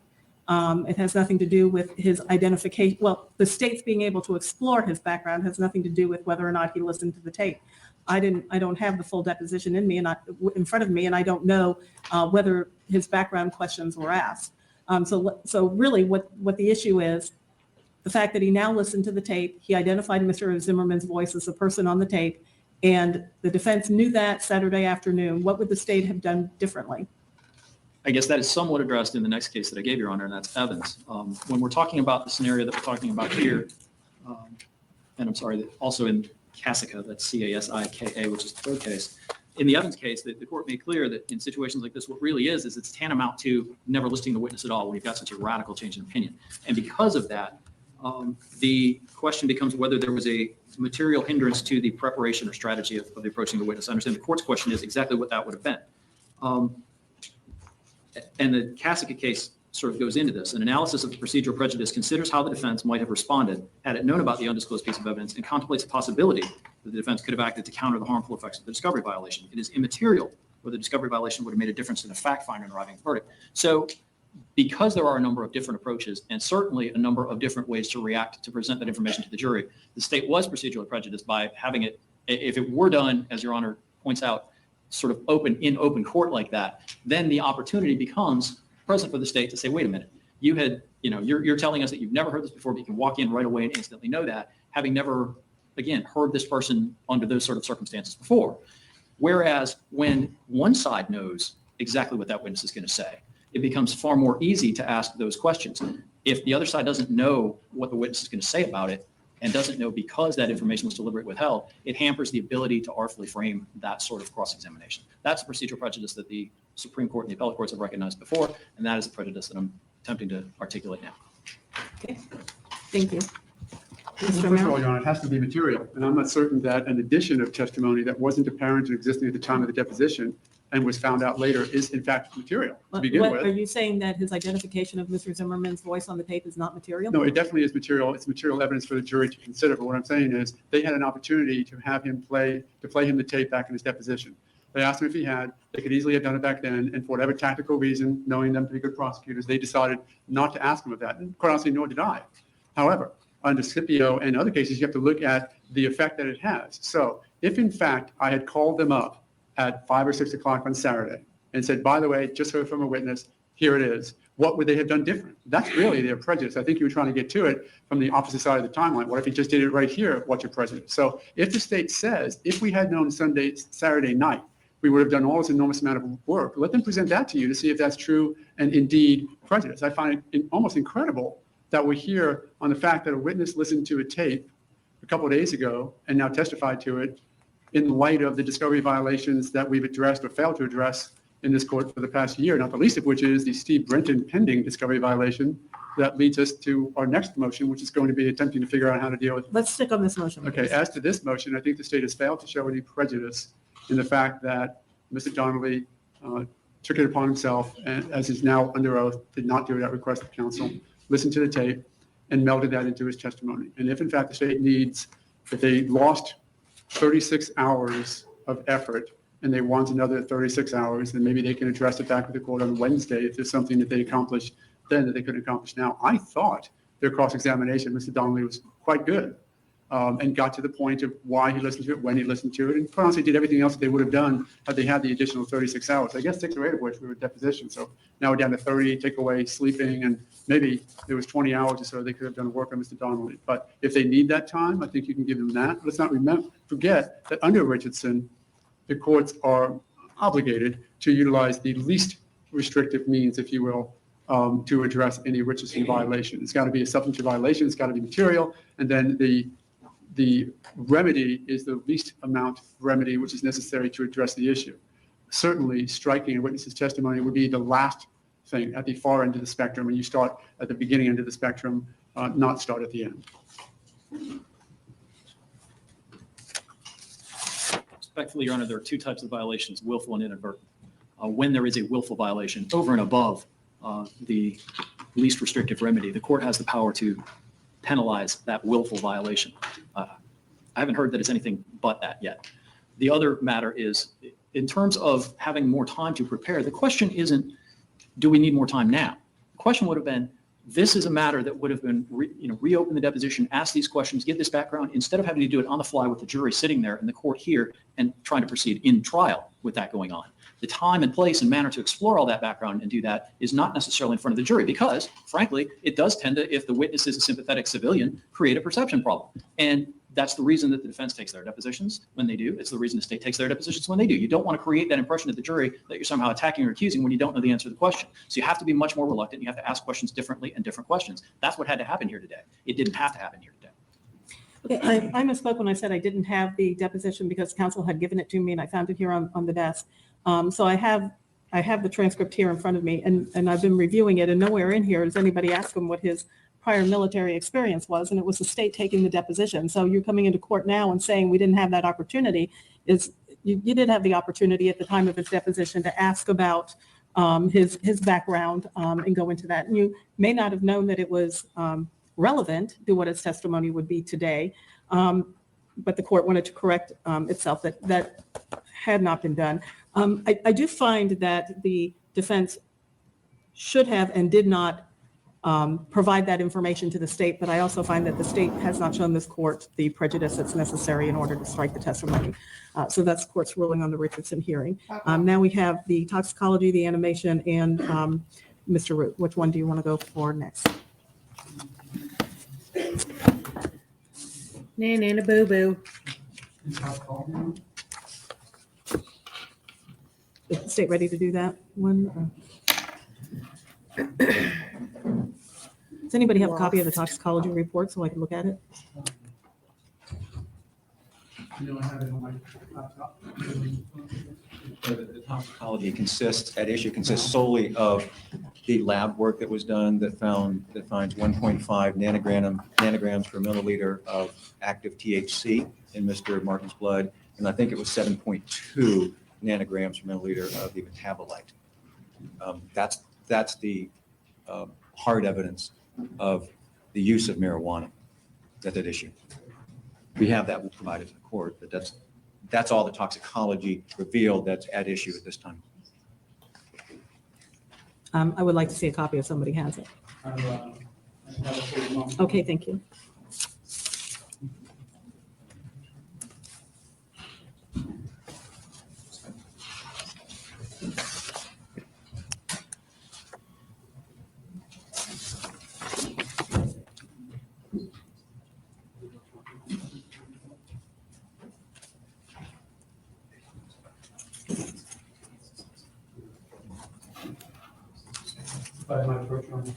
It has nothing to do with his identification. Well, the state's being able to explore his background has nothing to do with whether or not he listened to the tape. I don't have the full deposition in me and in front of me, and I don't know whether his background questions were asked. So really what the issue is, the fact that he now listened to the tape, he identified Mr. Zimmerman's voice as the person on the tape, and the defense knew that Saturday afternoon. What would the state have done differently? I guess that is somewhat addressed in the next case that I gave, Your Honor, and that's Evans. When we're talking about the scenario that we're talking about here, and I'm sorry, also in Casika, that's C-A-S-I-K-A, which is the third case. In the Evans case, the court made clear that in situations like this, what really is it's tantamount to never listing the witness at all when you've got such a radical change in opinion. And because of that, the question becomes whether there was a material hindrance to the preparation or strategy of the approaching the witness. I understand the court's question is exactly what that would have been. And the Casika case sort of goes into this. An analysis of the procedural prejudice considers how the defense might have responded had it known about the undisclosed piece of evidence and contemplates the possibility that the defense could have acted to counter the harmful effects of the discovery violation. It is immaterial whether the discovery violation would have made a difference to the fact finder in arriving at the verdict. So because there are a number of different approaches and certainly a number of different ways to react to present that information to the jury, the state was procedurally prejudiced by having it, if it were done, as Your Honor points out, sort of open court like that, then the opportunity becomes present for the state to say, wait a minute, you're telling us that you've never heard this before, but you can walk in right away and instantly know that, having never, again, heard this person under those sort of circumstances before. Whereas when one side knows exactly what that witness is going to say, it becomes far more easy to ask those questions. If the other side doesn't know what the witness is going to say about it and doesn't know because that information was deliberately withheld, it hampers the ability to artfully frame that sort of cross-examination. That's the procedural prejudice that the Supreme Court and the appellate courts have recognized before, and that is the prejudice that I'm attempting to articulate now. Okay, thank you. First of all, Your Honor, it has to be material, and I'm not certain that an addition of testimony that wasn't apparent and existing at the time of the deposition and was found out later is in fact material to begin Are with. you saying that his identification of Mr. Zimmerman's voice on the tape is not material? No, it definitely is material. It's material evidence for the jury to consider. But what I'm saying is they had an opportunity to have him play him the tape back in his deposition. They asked him if he had. They could easily have done it back then. And for whatever tactical reason, knowing them to be good prosecutors, they decided not to ask him of that. And quite honestly, nor did I. However, under Scipio and other cases, you have to look at the effect that it has. So if in fact I had called them up at 5 or 6 o'clock on Saturday and said, by the way, just heard from a witness, here it is, what would they have done different? That's really their prejudice. I think you were trying to get to it from the opposite side of the timeline. What if he just did it right here? What's your prejudice? So if the state says, if we had known Saturday night, we would have done all this enormous amount of work, let them present that to you to see if that's true and indeed prejudice. I find it almost incredible that we're here on the fact that a witness listened to a tape a couple of days ago and now testified to it in light of the discovery violations that we've addressed or failed to address in this court for the past year, not the least of which is the Steve Brenton pending discovery violation that leads us to our next motion, which is going to be attempting to figure out how to deal with. Let's stick on this motion. Okay, as to this motion, I think the state has failed to show any prejudice in the fact that Mr. Donnelly took it upon himself, and as is now under oath, did not do it at request of counsel, listened to the tape, and melded that into his testimony. And if in fact the state needs, if they lost 36 hours of effort and they want another 36 hours, then maybe they can address it back with the court on Wednesday if there's something that they accomplished then that they couldn't accomplish now. I thought their cross-examination, Mr. Donnelly, was quite good and got to the point of why he listened to it, when he listened to it, and quite honestly did everything else that they would have done had they had the additional 36 hours. I guess 6 or 8 of which we were deposition. So now we're down to 30, take away sleeping, and maybe there was 20 hours or so they could have done work on Mr. Donnelly. But if they need that time, I think you can give them that. Let's not forget that under Richardson, the courts are obligated to utilize the least restrictive means, if you will, to address any Richardson violation. It's got to be a substantive violation. It's got to be material. And then the remedy is the least amount of remedy which is necessary to address the issue. Certainly, striking a witness's testimony would be the last thing at the far end of the spectrum, and you start at the beginning end of the spectrum, not start at the end. Respectfully, Your Honor, there are two types of violations, willful and inadvertent. When there is a willful violation over and above the least restrictive remedy, the court has the power to penalize that willful violation. I haven't heard that it's anything but that yet. The other matter is, in terms of having more time to prepare, the question isn't, do we need more time now? The question would have been, This is a matter that would have been, reopen the deposition, ask these questions, give this background, instead of having to do it on the fly with the jury sitting there in the court here and trying to proceed in trial with that going on. The time and place and manner to explore all that background and do that is not necessarily in front of the jury because, frankly, it does tend to, if the witness is a sympathetic civilian, create a perception problem. And that's the reason that the defense takes their depositions when they do. It's the reason the state takes their depositions when they do. You don't want to create that impression to the jury that you're somehow attacking or accusing when you don't know the answer to the question. So you have to be much more reluctant. You have to ask questions differently and different questions. That's what had to happen here today. It didn't have to happen here today. Okay, I misspoke when I said I didn't have the deposition because counsel had given it to me and I found it here on the desk. So I have the transcript here in front of me and I've been reviewing it and nowhere in here does anybody ask him what his prior military experience was, and it was the state taking the deposition. So you're coming into court now and saying we didn't have that opportunity. You did have the opportunity at the time of his deposition to ask about his background and go into that. And you may not have known that it was relevant to what his testimony would be today, but the court wanted to correct itself that had not been done. I do find that the defense should have and did not provide that information to the state, but I also find that the state has not shown this court the prejudice that's necessary in order to strike the testimony. So that's the court's ruling on the Richardson hearing. Now we have the toxicology, the animation, and Mr. Root. Which one do you want to go for next? Nana boo boo. Is the state ready to do that one? Does anybody have a copy of the toxicology report so I can look at it? The toxicology consists solely of the lab work that was done that finds 1.5 nanograms per milliliter of active THC in Mr. Martin's blood, and I think it was 7.2 nanograms per milliliter of the metabolite. That's the hard evidence of the use of marijuana that's at issue. We have that, we'll provide it to the court, but that's all the toxicology revealed that's at issue at this time. I would like to see a copy if somebody has it. Okay, thank you.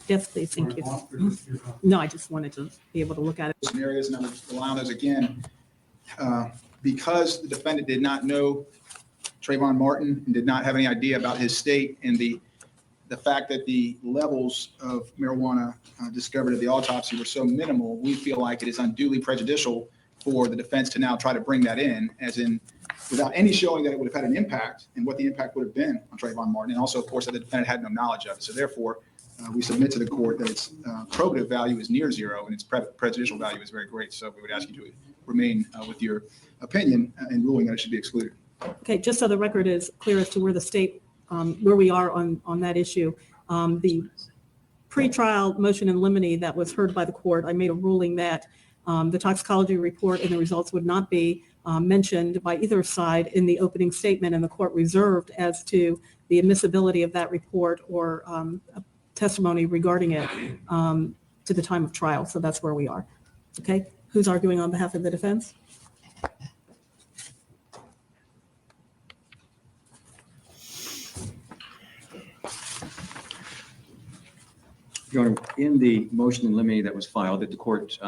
Yes, please, thank you. No, I just wanted to be able to look at it. Scenarios, and I would rely on those again. Because the defendant did not know Trayvon Martin and did not have any idea about his state and the fact that the levels of marijuana discovered at the autopsy were so minimal, we feel like it is unduly prejudicial for the defense to now try to bring that in, as in without any showing that it would have had an impact and what the impact would have been on Trayvon Martin. And also, of course, that the defendant had no knowledge of it. So therefore, we submit to the court that its probative value is near zero and its prejudicial value is very great. So we would ask you to remain with your opinion and ruling that it should be excluded. Okay, just so the record is clear as to where the state, where we are on that issue. The pretrial motion in limine that was heard by the court, I made a ruling that the toxicology report and the results would not be mentioned by either side in the opening statement, and the court reserved as to the admissibility of that report or testimony regarding it to the time of trial. So that's where we are. Okay, who's arguing on behalf of the defense? Your Honor, in the motion in limine that was filed that the court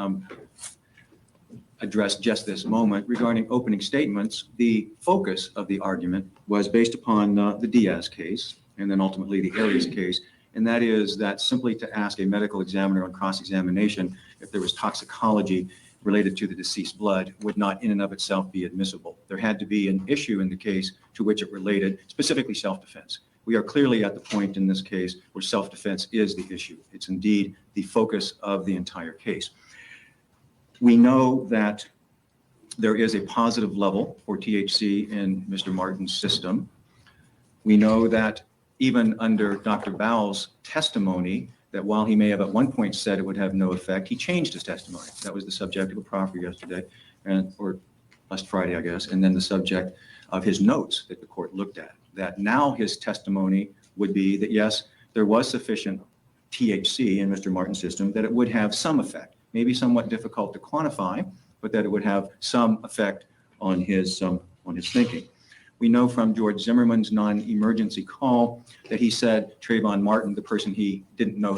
addressed just this moment regarding opening statements, the focus of the argument was based upon the Diaz case and then ultimately the Arias case. And that is that simply to ask a medical examiner on cross-examination if there was toxicology related to the deceased blood would not in and of itself be admissible. There had to be an issue in the case to which it related, specifically self-defense. We are clearly at the point in this case where self-defense is the issue. It's indeed the focus of the entire case. We know that there is a positive level for THC in Mr. Martin's system. We know that even under Dr. Bowles' testimony, that while he may have at one point said it would have no effect, he changed his testimony. That was the subject of a proffer yesterday, or last Friday, I guess, and then the subject of his notes that the court looked at. That now his testimony would be that, yes, there was sufficient THC in Mr. Martin's system, that it would have some effect, maybe somewhat difficult to quantify, but that it would have some effect on his thinking. We know from George Zimmerman's non-emergency call that he said Trayvon Martin, the person he didn't know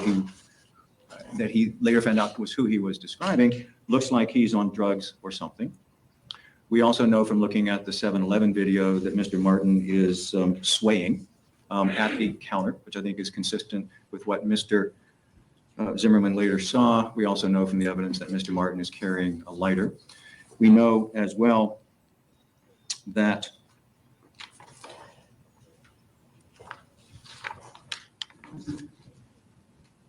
that he later found out was who he was describing, looks like he's on drugs or something. We also know from looking at the 7-Eleven video that Mr. Martin is swaying at the counter, which I think is consistent with what Mr. Zimmerman later saw. We also know from the evidence that Mr. Martin is carrying a lighter. We know as well that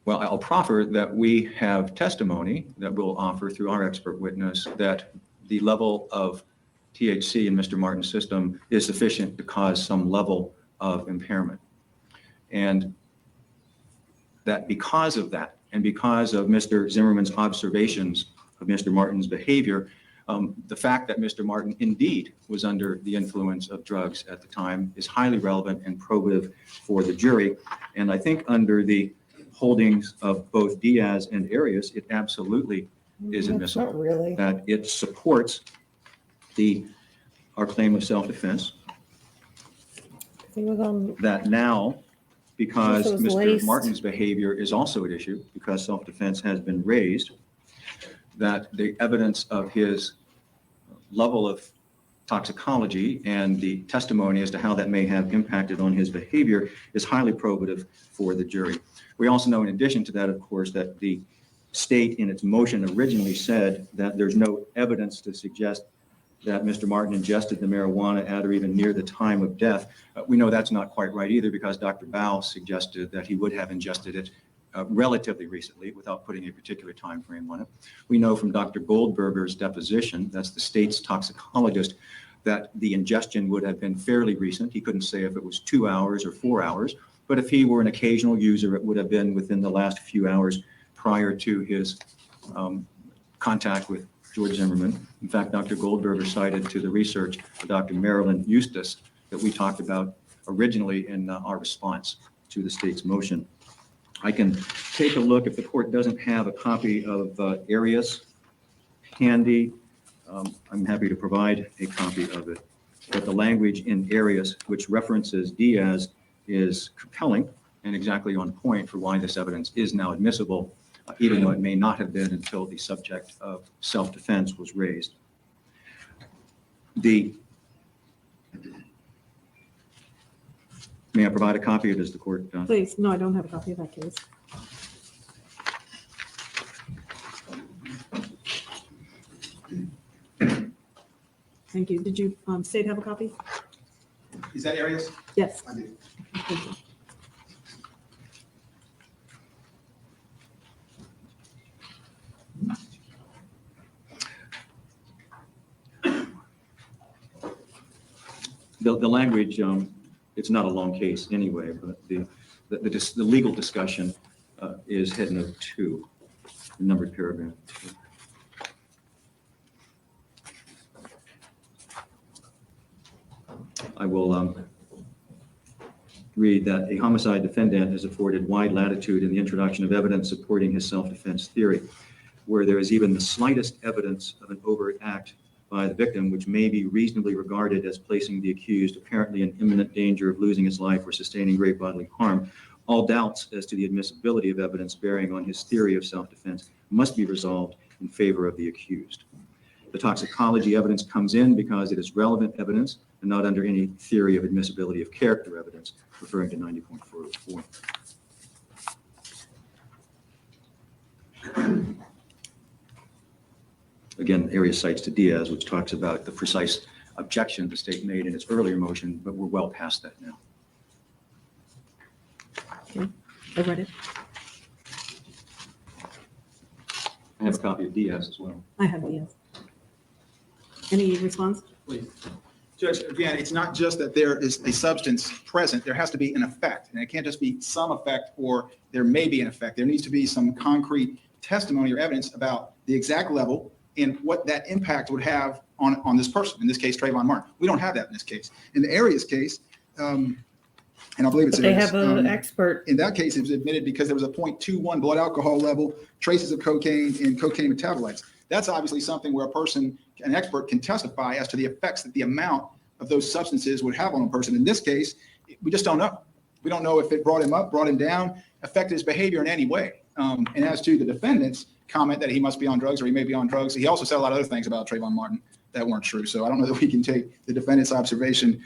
well, I'll proffer that we have testimony that we'll offer through our expert witness that the level of THC in Mr. Martin's system is sufficient to cause some level of impairment. And that because of that, and because of Mr. Zimmerman's observations of Mr. Martin's behavior, the fact that Mr. Martin indeed was under the influence of drugs at the time is highly relevant and probative for the jury. And I think under the holdings of both Diaz and Arias, it absolutely is admissible. Not really. That it supports our claim of self-defense. He was on. That now, because Also was Mr. laced. Martin's behavior is also at issue, because self-defense has been raised, that the evidence of his level of toxicology and the testimony as to how that may have impacted on his behavior is highly probative for the jury. We also know, in addition to that, of course, that the state in its motion originally said that there's no evidence to suggest that Mr. Martin ingested the marijuana at or even near the time of death. We know that's not quite right either, because Dr. Bao suggested that he would have ingested it relatively recently without putting a particular time frame on it. We know from Dr. Goldberger's deposition, that's the state's toxicologist, that the ingestion would have been fairly recent. He couldn't say if it was 2 hours or 4 hours, but if he were an occasional user, it would have been within the last few hours prior to his contact with George Zimmerman. In fact, Dr. Goldberger cited to the research of Dr. Marilyn Eustace that we talked about originally in our response to the state's motion. I can take a look, if the court doesn't have a copy of Arias handy, I'm happy to provide a copy of it. But the language in Arias, which references Diaz, is compelling and exactly on point for why this evidence is now admissible, even though it may not have been until the subject of self-defense was raised. May I provide a copy of it as the court? Please, no, I don't have a copy of that case. Thank you. Did you state have a copy? Is that Arias? Yes. I do. Thank you. The language, it's not a long case anyway, but the legal discussion is headnote 2, the numbered paragraph 2. I will read that a homicide defendant is afforded wide latitude in the introduction of evidence supporting his self-defense theory, where there is even the slightest evidence of an overt act by the victim, which may be reasonably regarded as placing the accused apparently in imminent danger of losing his life or sustaining great bodily harm. All doubts as to the admissibility of evidence bearing on his theory of self-defense must be resolved in favor of the accused. The toxicology evidence comes in because it is relevant evidence and not under any theory of admissibility of character evidence, referring to 90.404. Again, Arias cites to Diaz, which talks about the precise objection the state made in its earlier motion, but we're well past that now. Okay, I read it. I have a copy of Diaz as well. I have Diaz. Any response? Please. Judge, again, it's not just that there is a substance present, there has to be an effect. And it can't just be some effect or there may be an effect. There needs to be some concrete testimony or evidence about the exact level and what that impact would have on this person, in this case, Trayvon Martin. We don't have that in this case. In the Arias case, and I believe it's But they Arias, have an expert. in that case, it was admitted because there was a 0.21 blood alcohol level, traces of cocaine, and cocaine metabolites. That's obviously something where an expert can testify as to the effects that the amount of those substances would have on a person. In this case, we just don't know. We don't know if it brought him up, brought him down, affected his behavior in any way. And as to the defendant's comment that he must be on drugs or he may be on drugs, he also said a lot of other things about Trayvon Martin that weren't true. So I don't know that we can take the defendant's observation.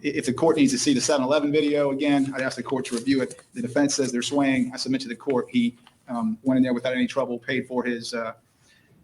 If the court needs to see the 7-Eleven video again, I'd ask the court to review it. The defense says they're swaying. I submit to the court he went in there without any trouble, paid for his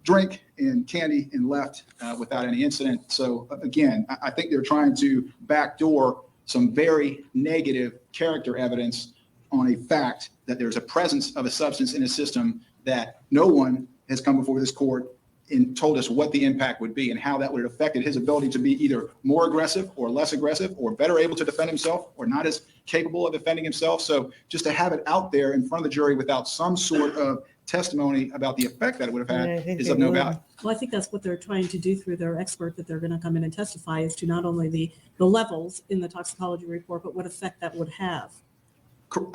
drink and candy and left without any incident. So again, I think they're trying to backdoor some very negative character evidence on a fact that there's a presence of a substance in a system that no one has come before this court and told us what the impact would be and how that would have affected his ability to be either more aggressive or less aggressive or better able to defend himself or not as capable of defending himself. So just to have it out there in front of the jury without some sort of testimony about the effect that it would have had is of no value. Well, I think that's what they're trying to do through their expert that they're going to come in and testify is to not only the levels in the toxicology report, but what effect that would have.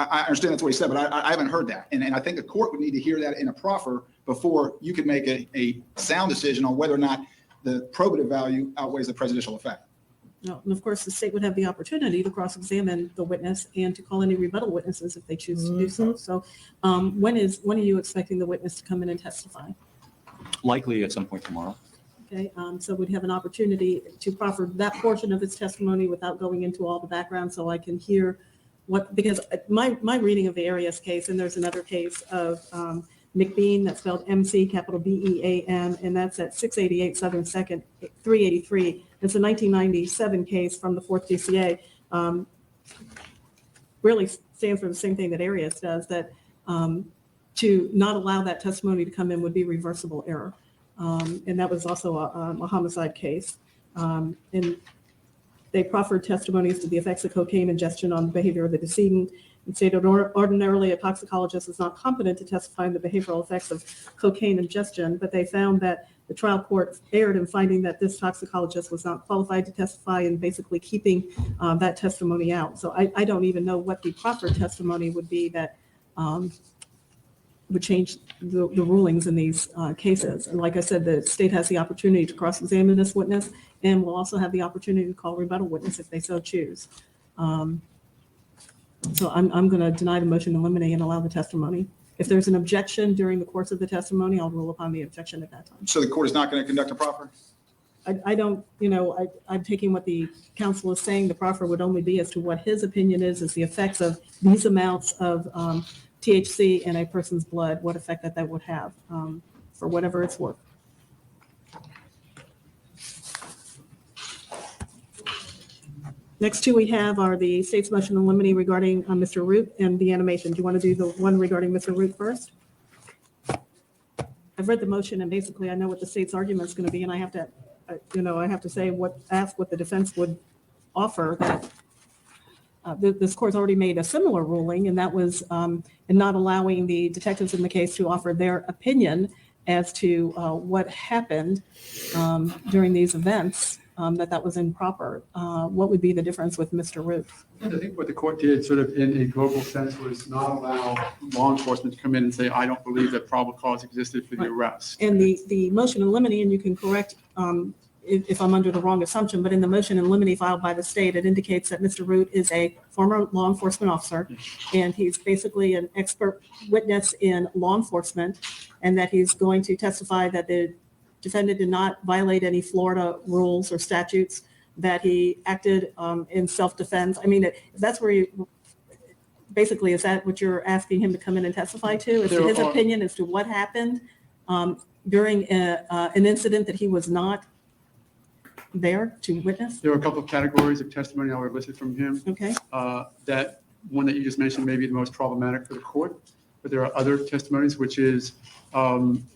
I understand that's what he said, but I haven't heard that. And I think the court would need to hear that in a proffer before you could make a sound decision on whether or not the probative value outweighs the prejudicial effect. No, and of course, the state would have the opportunity to cross-examine the witness and to call any rebuttal witnesses if they choose to do so. So when are you expecting the witness to come in and testify? Likely at some point tomorrow. Okay, so we'd have an opportunity to proffer that portion of his testimony without going into all the background so I can hear because my reading of the Arias case, and there's another case of McBean, that's spelled MC, capital BEAN, and that's at 688 Southern 2nd, 383. It's a 1997 case from the 4th DCA. Really stands for the same thing that Arias does, that to not allow that testimony to come in would be reversible error. And that was also a homicide case. And they proffered testimonies to the effects of cocaine ingestion on the behavior of the decedent and stated ordinarily a toxicologist is not competent to testify on the behavioral effects of cocaine ingestion, but they found that the trial court erred in finding that this toxicologist was not qualified to testify and basically keeping that testimony out. So I don't even know what the proper testimony would be that would change the rulings in these cases. And like I said, the state has the opportunity to cross-examine this witness and will also have the opportunity to call rebuttal witness if they so choose. So I'm going to deny the motion to eliminate and allow the testimony. If there's an objection during the course of the testimony, I'll rule upon the objection at that time. So the court is not going to conduct a proffer? I don't, I'm taking what the counsel is saying. The proffer would only be as to what his opinion is the effects of these amounts of THC in a person's blood, what effect that would have for whatever it's worth. Next two we have are the state's motion to eliminate regarding Mr. Root and the animation. Do you want to do the one regarding Mr. Root first? I've read the motion and basically I know what the state's argument is going to be, and I have to, I have to say ask what the defense would offer. That this court's already made a similar ruling, and that was in not allowing the detectives in the case to offer their opinion as to what happened during these events. That was improper. What would be the difference with Mr. Root? I think what the court did sort of in a global sense was not allow law enforcement to come in and say, I don't believe that probable cause existed for the arrest. And the motion in limine, and you can correct if I'm under the wrong assumption, but in the motion in limine filed by the state, it indicates that Mr. Root is a former law enforcement officer, and he's basically an expert witness in law enforcement, and that he's going to testify that the defendant did not violate any Florida rules or statutes, that he acted in self-defense. I mean, if that's where you, basically, is that what you're asking him to come in and testify to? Is his opinion as to what happened during an incident that he was not there to witness? There were a couple of categories of testimony I would elicit from him. Okay. That one that you just mentioned may be the most problematic for the court, but there are other testimonies, which is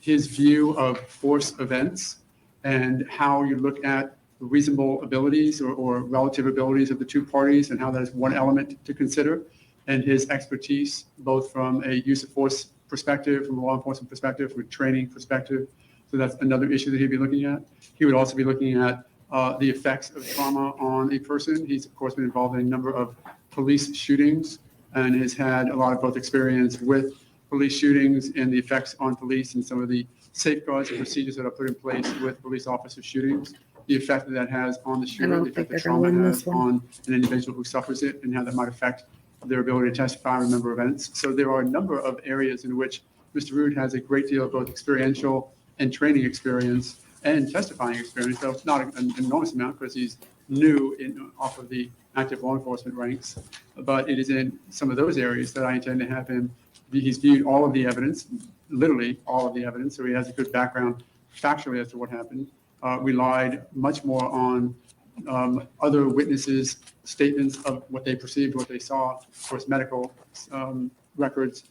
his view of force events and how you look at reasonable abilities or relative abilities of the two parties and how that is one element to consider, and his expertise, both from a use of force perspective, from a law enforcement perspective, from a training perspective. So that's another issue that he'd be looking at. He would also be looking at the effects of trauma on a person. He's, of course, been involved in a number of police shootings and has had a lot of both experience with police shootings and the effects on police and some of the safeguards and procedures that are put in place with police officer shootings, the effect that has on the shooter, the effect that trauma has on an individual who suffers it, and how that might affect their ability to testify and remember events. So there are a number of areas in which Mr. Root has a great deal of both experiential and training experience and testifying experience, though not an enormous amount because he's new off of the active law enforcement ranks. But it is in some of those areas that I intend to have him. He's viewed all of the evidence, literally all of the evidence, so he has a good background factually as to what happened. Relied much more on other witnesses' statements of what they perceived, what they saw, of course, medical records,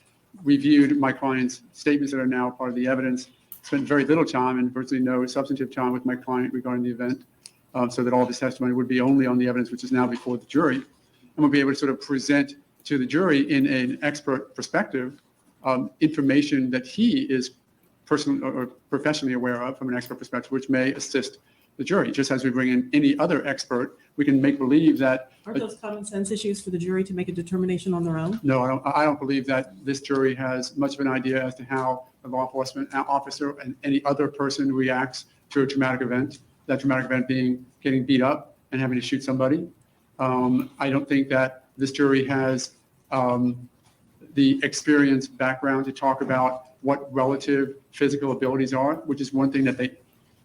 reviewed my client's statements that are now part of the evidence, spent very little time and virtually no substantive time with my client regarding the event, so that all of his testimony would be only on the evidence which is now before the jury, and we'll be able to sort of present to the jury in an expert perspective information that he is personally or professionally aware of from an expert perspective, which may assist the jury. Just as we bring in any other expert, we can make believe that. Aren't those common sense issues for the jury to make a determination on their own? No, I don't believe that this jury has much of an idea as to how a law enforcement officer and any other person reacts to a traumatic event, that traumatic event being getting beat up and having to shoot somebody. I don't think that this jury has the experience background to talk about what relative physical abilities are, which is one thing that they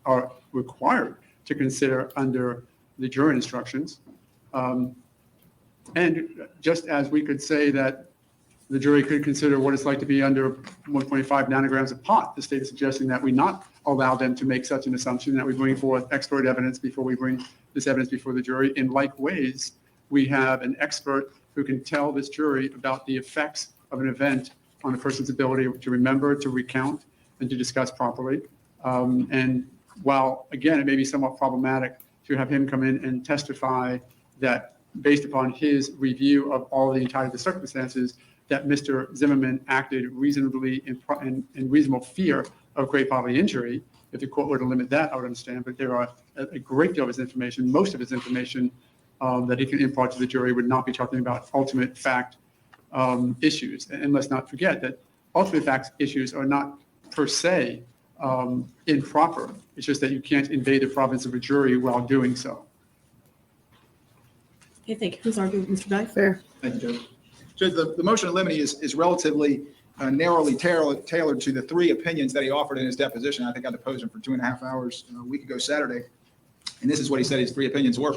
are required to consider under the jury instructions. And just as we could say that the jury could consider what it's like to be under 1.5 nanograms of pot, the state is suggesting that we not allow them to make such an assumption, that we bring forth expert evidence before we bring this evidence before the jury. In like ways, we have an expert who can tell this jury about the effects of an event on a person's ability to remember, to recount, and to discuss properly. And while, again, it may be somewhat problematic to have him come in and testify that based upon his review of all the entirety of the circumstances, that Mr. Zimmerman acted reasonably in reasonable fear of great bodily injury. If the court were to limit that, I would understand, but there are a great deal of his information, most of his information that he can impart to the jury would not be talking about ultimate fact issues. And let's not forget that ultimate fact issues are not per se improper. It's just that you can't invade the province of a jury while doing so. Okay, thank you. Who's arguing, Mr. Dice? Fair. Thank you, Judge. Judge, the motion of limine is relatively narrowly tailored to the three opinions that he offered in his deposition. I think I deposed him for 2.5 hours a week ago Saturday. And this is what he said his three opinions were.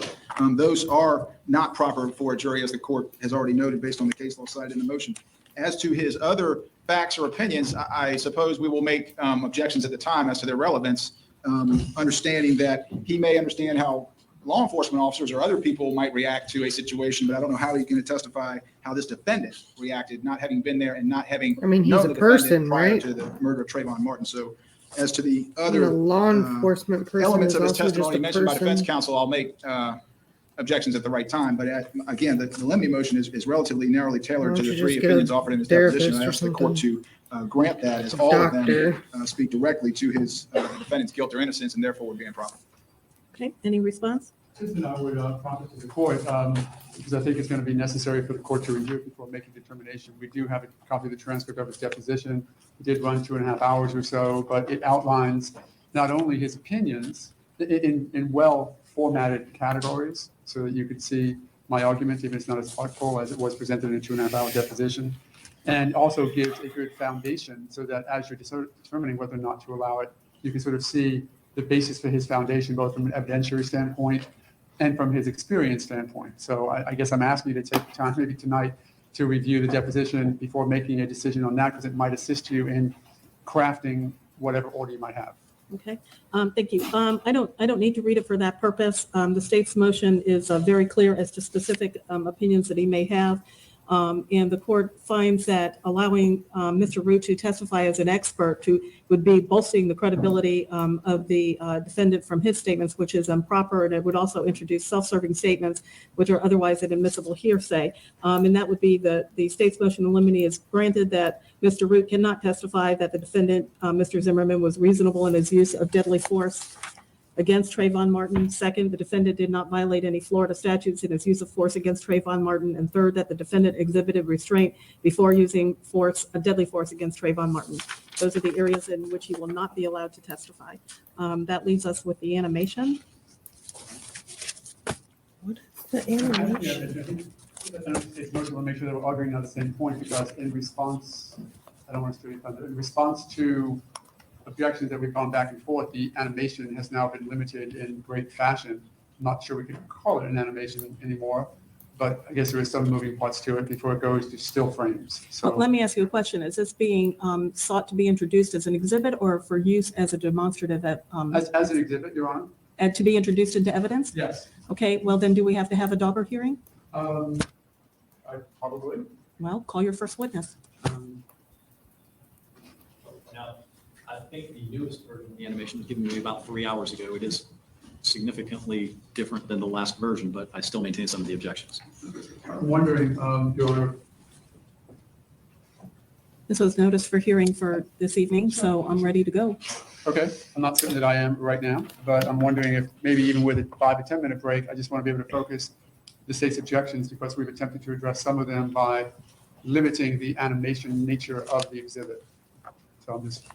Those are not proper for a jury, as the court has already noted based on the case law cited in the motion. As to his other facts or opinions, I suppose we will make objections at the time as to their relevance, understanding that he may understand how law enforcement officers or other people might react to a situation, but I don't know how he's going to testify how this defendant reacted, not having been there and not having He's known a the defendant person, prior right? to the murder of Trayvon Martin. So as to the A other law enforcement person elements is of his also just testimony a mentioned by defense person. counsel, I'll make objections at the right time. But again, the limine motion is relatively narrowly tailored to the three opinions offered in his deposition. I ask the court to grant that, as all of them speak directly to his defendant's guilt or innocence and therefore would be improper. Okay, any response? And I would prompt it to the court because I think it's going to be necessary for the court to review it before making a determination. We do have a copy of the transcript of his deposition. It did run 2.5 hours or so, but it outlines not only his opinions in well-formatted categories so that you could see my argument, even if it's not as thoughtful as it was presented in a 2.5-hour deposition, and also gives a good foundation so that as you're determining whether or not to allow it, you can sort of see the basis for his foundation, both from an evidentiary standpoint and from his experience standpoint. So I guess I'm asking you to take time maybe tonight to review the deposition before making a decision on that, because it might assist you in crafting whatever order you might have. Okay, thank you. I don't need to read it for that purpose. The state's motion is very clear as to specific opinions that he may have. And the court finds that allowing Mr. Root to testify as an expert would be bolstering the credibility of the defendant from his statements, which is improper, and it would also introduce self-serving statements, which are otherwise inadmissible hearsay. And that would be the state's motion in limine is granted that Mr. Root cannot testify that the defendant, Mr. Zimmerman, was reasonable in his use of deadly force against Trayvon Martin. Second, the defendant did not violate any Florida statutes in his use of force against Trayvon Martin. And third, that the defendant exhibited restraint before using force, a deadly force against Trayvon Martin. Those are the areas in which he will not be allowed to testify. That leaves us with the animation. The animation. It's mostly to make sure that we're arguing on the same point, because in response, I don't want to steal your thunder, in response to objections that we've gone back and forth, the animation has now been limited in great fashion. I'm not sure we can call it an animation anymore, but I guess there is some moving parts to it before it goes to still frames. So Let me ask you a question. Is this being sought to be introduced as an exhibit or for use as a demonstrative as an exhibit, Your Honor? and to be introduced into evidence? Yes. Okay, well then do we have to have a Dauber hearing? I probably. Well, call your first witness. Now, I think the newest version of the animation was given to me about 3 hours ago. It is significantly different than the last version, but I still maintain some of the objections. I'm wondering, Your Honor. This was noticed for hearing for this evening, so I'm ready to go. Okay, I'm not certain that I am right now, but I'm wondering if maybe even with a 5 to 10 minute break, I just want to be able to focus the state's objections, because we've attempted to address some of them by limiting the animation nature of the exhibit. So I'm just.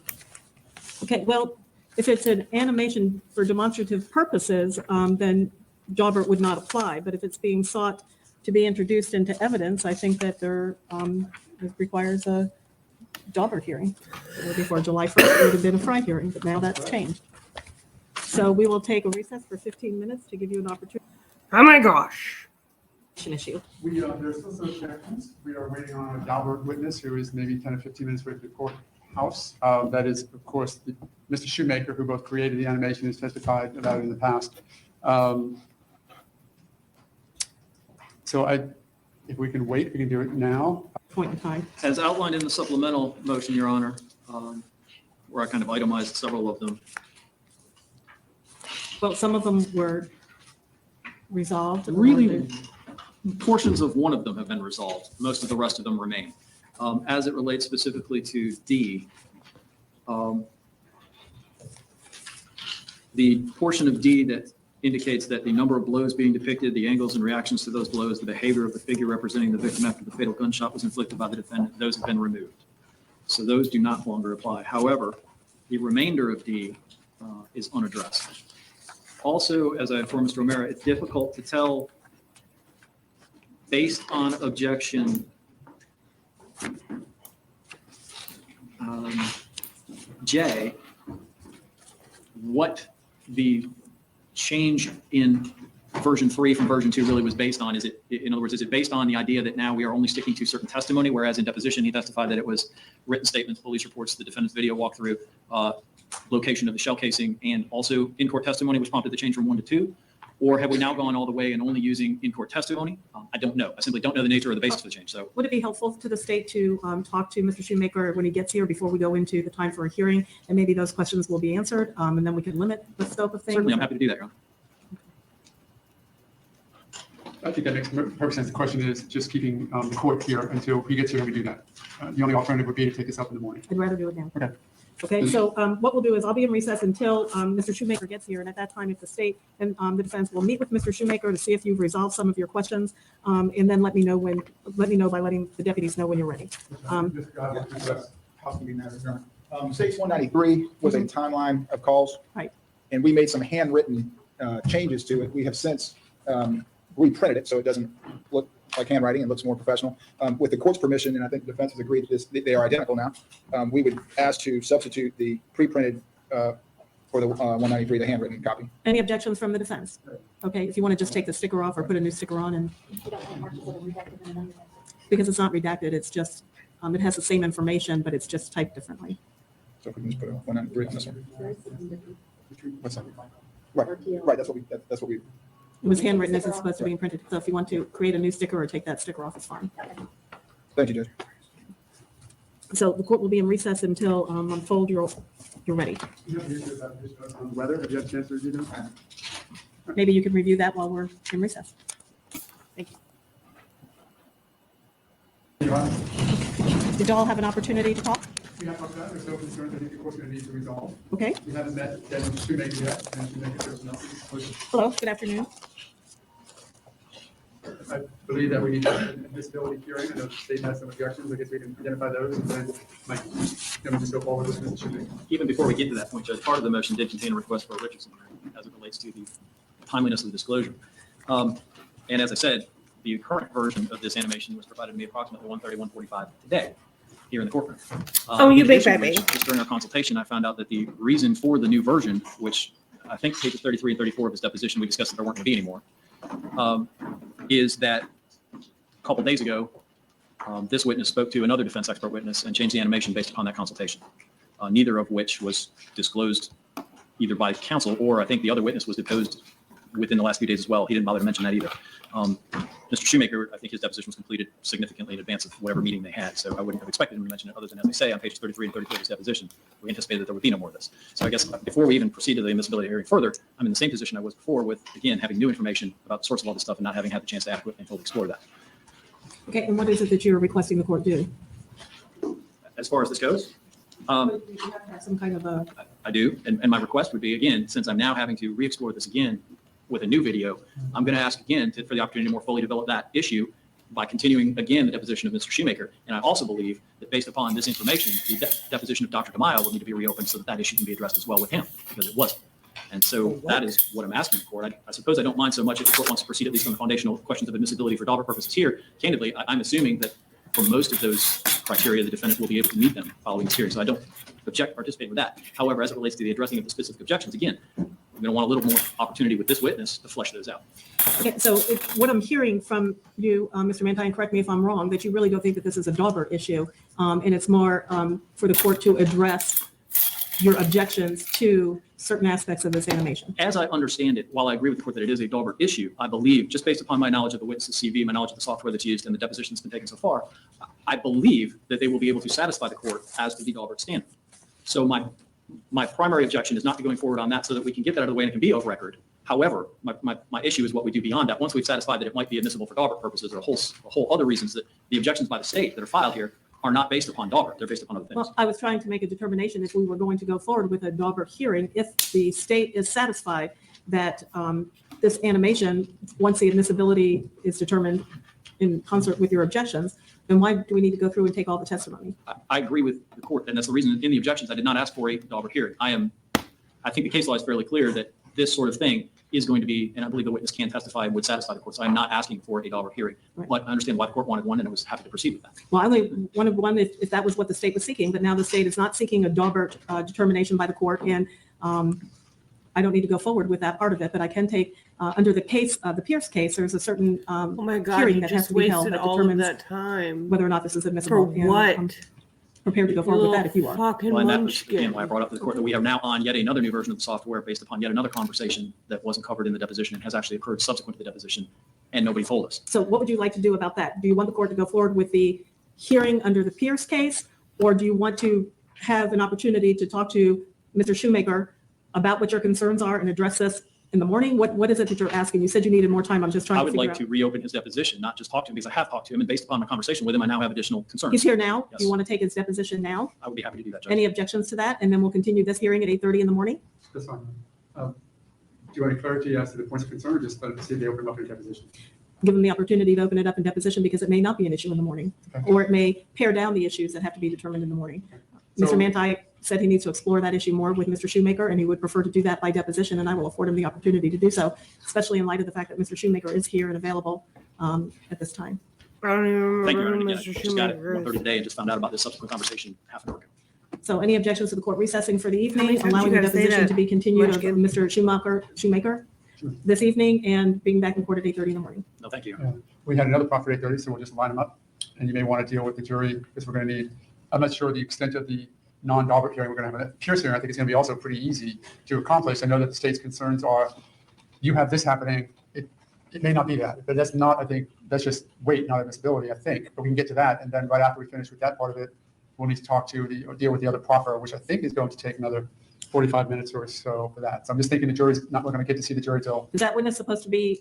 Okay, well, if it's an animation for demonstrative purposes, then Daubert would not apply. But if it's being sought to be introduced into evidence, I think that it requires a Daubert hearing. Before July 1st, it would have been a Fry hearing, but now that's changed. So we will take a recess for 15 minutes to give you an opportunity. Oh my gosh. Issue. There's still some objections. We are waiting on a Daubert witness who is maybe 10 or 15 minutes away from the courthouse. That is, of course, Mr. Shoemaker, who both created the animation and has testified about it in the past. So if we can wait, we can do it now. Point in time. As outlined in the supplemental motion, Your Honor, where I kind of itemized several of them. Well, some of them were resolved. Really, portions of one of them have been resolved. Most of the rest of them remain. As it relates specifically to D, the portion of D that indicates that the number of blows being depicted, the angles and reactions to those blows, the behavior of the figure representing the victim after the fatal gunshot was inflicted by the defendant, those have been removed. So those do not longer apply. However, the remainder of D is unaddressed. Also, as I informed Mr. O'Mara, it's difficult to tell based on objection J, what the change in version 3 from version 2 really was based on. Is it, in other words, is it based on the idea that now we are only sticking to certain testimony, whereas in deposition he testified that it was written statements, police reports, the defendant's video walkthrough, location of the shell casing, and also in-court testimony which prompted the change from 1 to 2? Or have we now gone all the way and only using in-court testimony? I don't know. I simply don't know the nature or the basis of the change. So would it be helpful to the state to talk to Mr. Shoemaker when he gets here before we go into the time for a hearing? And maybe those questions will be answered, and then we can limit the scope of things. certainly, I'm happy to do that, Your Honor. I think that makes perfect sense. The question is just keeping the court here until he gets here and we do that. The only alternative would be to take this up in the morning. I'd rather do it now. Okay. Okay, so what we'll do is I'll be in recess until Mr. Shoemaker gets here. And at that time, if the state and the defense will meet with Mr. Shoemaker to see if you've resolved some of your questions, and then let me know by letting the deputies know when you're ready. Housekeeping matters, Your Honor. States 193 was a timeline of calls. Right. And we made some handwritten changes to it. We have since reprinted it so it doesn't look like handwriting and looks more professional. With the court's permission, and I think the defense has agreed that they are identical now, we would ask to substitute the pre-printed for the 193, the handwritten copy. Any objections from the defense? Okay, if you want to just take the sticker off or put a new sticker on, and because it's not redacted, it's just, it has the same information, but it's just typed differently. So if we can just put a 193 on this one. What's that? Right, that's what we. It was handwritten as it's supposed to be printed. So if you want to create a new sticker or take that sticker off, it's fine. Thank you, Judge. So the court will be in recess until unfold you're ready. You have the issue about the weather. Have you had a chance to review that? Maybe you can review that while we're in recess. Thank you. Did y'all have an opportunity to talk? We have talked about it. There's no concerns. I think the court's going to need to resolve. Okay. We haven't met Mr. Shoemaker yet, and Shoemaker is not. Hello, good afternoon. I believe that we need a disability hearing. I know the state has some objections. I guess we can identify those and then we just go forward with Mr. Shoemaker. Even before we get to that point, Judge, part of the motion did contain a request for a Richardson hearing as it relates to the timeliness of the disclosure. And as I said, the current version of this animation was provided to me approximately 1:30, 1:45 today here in the courtroom. Oh, you in big addition, baby. Just during our consultation, I found out that the reason for the new version, which I think pages 33 and 34 of his deposition, we discussed that there weren't going to be anymore, is that a couple days ago, this witness spoke to another defense expert witness and changed the animation based upon that consultation, neither of which was disclosed either by counsel or I think the other witness was deposed within the last few days as well. He didn't bother to mention that either. Mr. Shoemaker, I think his deposition was completed significantly in advance of whatever meeting they had, so I wouldn't have expected him to mention it other than, as I say, on pages 33 and 34 of his deposition, we anticipated that there would be no more of this. So I guess before we even proceed to the admissibility hearing further, I'm in the same position I was before with, again, having new information about the source of all this stuff and not having had the chance to adequately and fully explore that. Okay, and what is it that you're requesting the court do? As far as this goes, You have to have some kind of a, I do, and my request would be, again, since I'm now having to re-explore this again with a new video, I'm going to ask again for the opportunity to more fully develop that issue by continuing again the deposition of Mr. Shoemaker. And I also believe that based upon this information, the deposition of Dr. DeMaio will need to be reopened so that that issue can be addressed as well with him, because it wasn't. And so that is what I'm asking the court. I suppose I don't mind so much if the court wants to proceed at least on the foundational questions of admissibility for Daubert purposes here. Candidly, I'm assuming that for most of those criteria, the defendant will be able to meet them following this hearing. So I don't object to participate with that. However, as it relates to the addressing of the specific objections, again, I'm going to want a little more opportunity with this witness to flesh those out. okay, so what I'm hearing from you, Mr. Manti, and correct me if I'm wrong, that you really don't think that this is a Daubert issue, and it's more for the court to address your objections to certain aspects of this animation. As I understand it, while I agree with the court that it is a Daubert issue, I believe, just based upon my knowledge of the witness's CV, my knowledge of the software that's used, and the deposition that's been taken so far, I believe that they will be able to satisfy the court as to the Daubert standard. So my primary objection is not to going forward on that so that we can get that out of the way and it can be off record. However, my issue is what we do beyond that. Once we've satisfied that it might be admissible for Daubert purposes, there are a whole other reasons that the objections by the state that are filed here are not based upon Daubert. They're based upon other things. Well, I was trying to make a determination if we were going to go forward with a Daubert hearing, if the state is satisfied that this animation, once the admissibility is determined in concert with your objections, then why do we need to go through and take all the testimony? I agree with the court, and that's the reason in the objections I did not ask for a Daubert hearing. I think the case law is fairly clear that this sort of thing is going to be, and I believe the witness can testify and would satisfy the court. So I'm not asking for a Daubert hearing, Right. but I understand why the court wanted one, and I was happy to proceed with that. Well, I only wanted one if that was what the state was seeking, but now the state is not seeking a Daubert determination by the court, and I don't need to go forward with that part of it, but I can take, under the case, the Pierce case, there's a certain Oh my God, hearing you that has just to be held wasted that all of determines that time. whether or not this is For admissible. and what? I'm prepared to go forward with that if you are. Fucking Well, and that was, again, munchkin. why I brought up to the court that we are now on yet another new version of the software based upon yet another conversation that wasn't covered in the deposition and has actually occurred subsequent to the deposition, and nobody told us. So what would you like to do about that? Do you want the court to go forward with the hearing under the Pierce case? Or do you want to have an opportunity to talk to Mr. Shoemaker about what your concerns are and address this in the morning? What is it that you're asking? You said you needed more time. I'm just trying I to would figure like out. to reopen his deposition, not just talk to him, because I have talked to him, and based upon my conversation with him, I now have additional concerns. He's here now. Yes. Do you want to take his deposition now? I would be happy to do that, Judge. Any objections to that? And then we'll continue this hearing at 8:30 in the morning? That's fine. Do you want any clarity as to the points of concern, or just see if they open up in deposition? Give them the opportunity to open it up in deposition because it may not be an issue in the morning. Okay. Or it may pare down the issues that have to be determined in the morning. So- Mr. Manti said he needs to explore that issue more with Mr. Shoemaker, and he would prefer to do that by deposition, and I will afford him the opportunity to do so, especially in light of the fact that Mr. Shoemaker is here and available at this time. I don't even Thank you, remember Aaron. who Again, Mr. I just got it Shoemaker 1:30 is. today and just found out about this subsequent conversation half an hour ago. So any objections to the court recessing for the many evening, times allowing you the gotta say deposition that? to be continued of Munchkin. Mr. Shoemaker this evening, and being back in court at 8:30 in the morning? No, thank you. We had another proffer at 8:30, so we'll just line them up. And you may want to deal with the jury, because we're going to need, I'm not sure the extent of the non-Daubert hearing we're going to have. A Pierce hearing, I think it's going to be also pretty easy to accomplish. I know that the state's concerns are, you have this happening. It may not be that, but that's not, I think, that's just weight, not admissibility, I think. But we can get to that. And then right after we finish with that part of it, we'll need to talk to or deal with the other proffer, which I think is going to take another 45 minutes or so for that. So I'm just thinking the jury's not, we're going to get to see the jury till. Is that witness supposed to be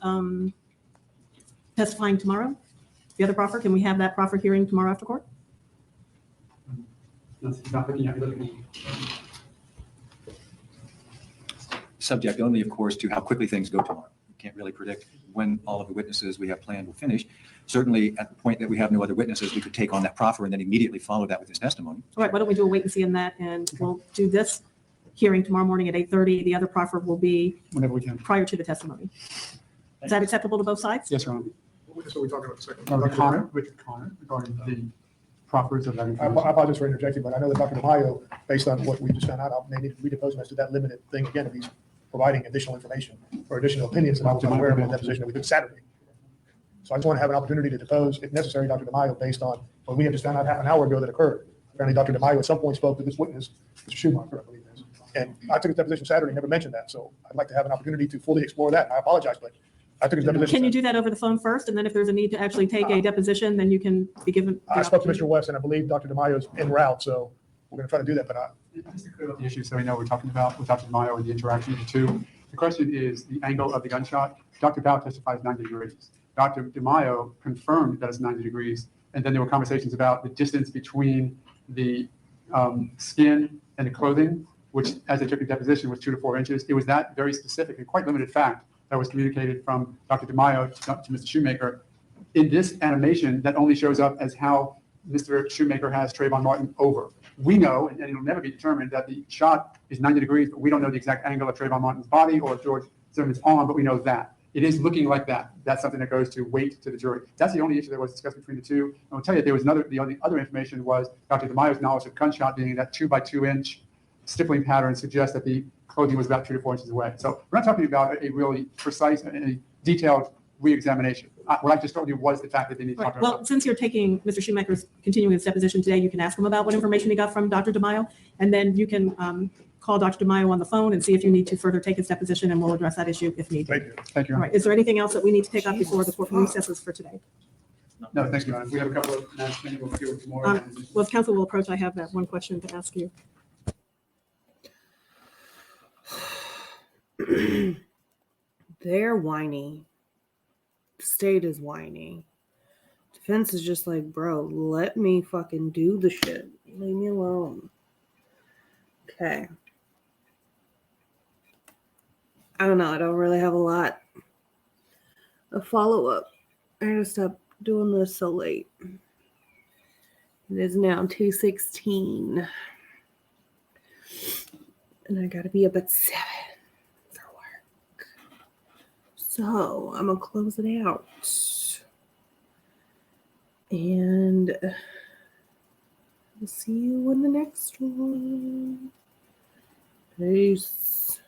testifying tomorrow? The other proffer, can we have that proffer hearing tomorrow after court? Not looking at me. Subject only, of course, to how quickly things go tomorrow. We can't really predict when all of the witnesses we have planned will finish. Certainly, at the point that we have no other witnesses, we could take on that proffer and then immediately follow that with his testimony. All right, why don't we do a wait and see in that, and we'll do this hearing tomorrow morning at 8:30. The other proffer will be Whenever we can. prior to the testimony. Is that acceptable to both sides? Yes, Your Honor. What witness are we talking about second? Richard Connor, regarding the proffers of that I information. apologize for interjecting, but I know that Dr. DeMaio, based on what we just found out, may need to redepose him as to that limited thing again, if he's providing additional information or additional opinions that I was unaware of in the deposition that we did Saturday. So I just want to have an opportunity to depose, if necessary, Dr. DeMaio, based on what we have just found out half an hour ago that occurred. Apparently, Dr. DeMaio at some point spoke to this witness, Mr. Schumacher, I believe it is. And I took his deposition Saturday, never mentioned that. So I'd like to have an opportunity to fully explore that. I apologize, but I took his deposition. Can you do that over the phone first, and then if there's a need to actually take a deposition, then you can be given. the I spoke to opportunity? Mr. West, and I believe Dr. DeMaio's en route, so we're going to try to do that, but Just to clear up the issue, so we know what we're talking about with Dr. DeMaio and the interaction of the two. The question is the angle of the gunshot. Dr. Dow testifies 90 degrees. Dr. DeMaio confirmed that it's 90 degrees. And then there were conversations about the distance between the skin and the clothing, which, as they took a deposition, was 2 to 4 inches. It was that very specific and quite limited fact that was communicated from Dr. DeMaio to Mr. Shoemaker. In this animation, that only shows up as how Mr. Shoemaker has Trayvon Martin over. We know, and it'll never be determined, that the shot is 90 degrees, but we don't know the exact angle of Trayvon Martin's body or George Zimmerman's arm, but we know that. It is looking like that. That's something that goes to weight to the jury. That's the only issue that was discussed between the two. And I'll tell you, there was the only other information was Dr. DeMaio's knowledge of gunshot being that 2 by 2 inch stippling pattern suggests that the clothing was about 2 to 4 inches away. So we're not talking about a really precise and a detailed re-examination. What I just told you was the fact that they need to talk Right. about. Well, since you're taking Mr. Shoemaker's continuing his deposition today, you can ask him about what information he got from Dr. DeMaio, and then you can call Dr. DeMaio on the phone and see if you need to further take his deposition, and we'll address that issue if needed. thank you. Thank you. All right. Is there anything else that we need to take up before the court recesses for today? No, thank you, Your Honor. We have a couple of minutes, maybe we'll deal with tomorrow. Well, if council will approach, I have that one question to ask you. They're whiny. The state is whiny. Defense is just like, bro, let me fucking do the shit. Leave me alone. Okay. I don't know. I don't really have a lot of follow-up. I gotta stop doing this so late. It is now 2:16. And I gotta be up at 7 for work. So I'm gonna close it out. And we'll see you in the next one. Peace.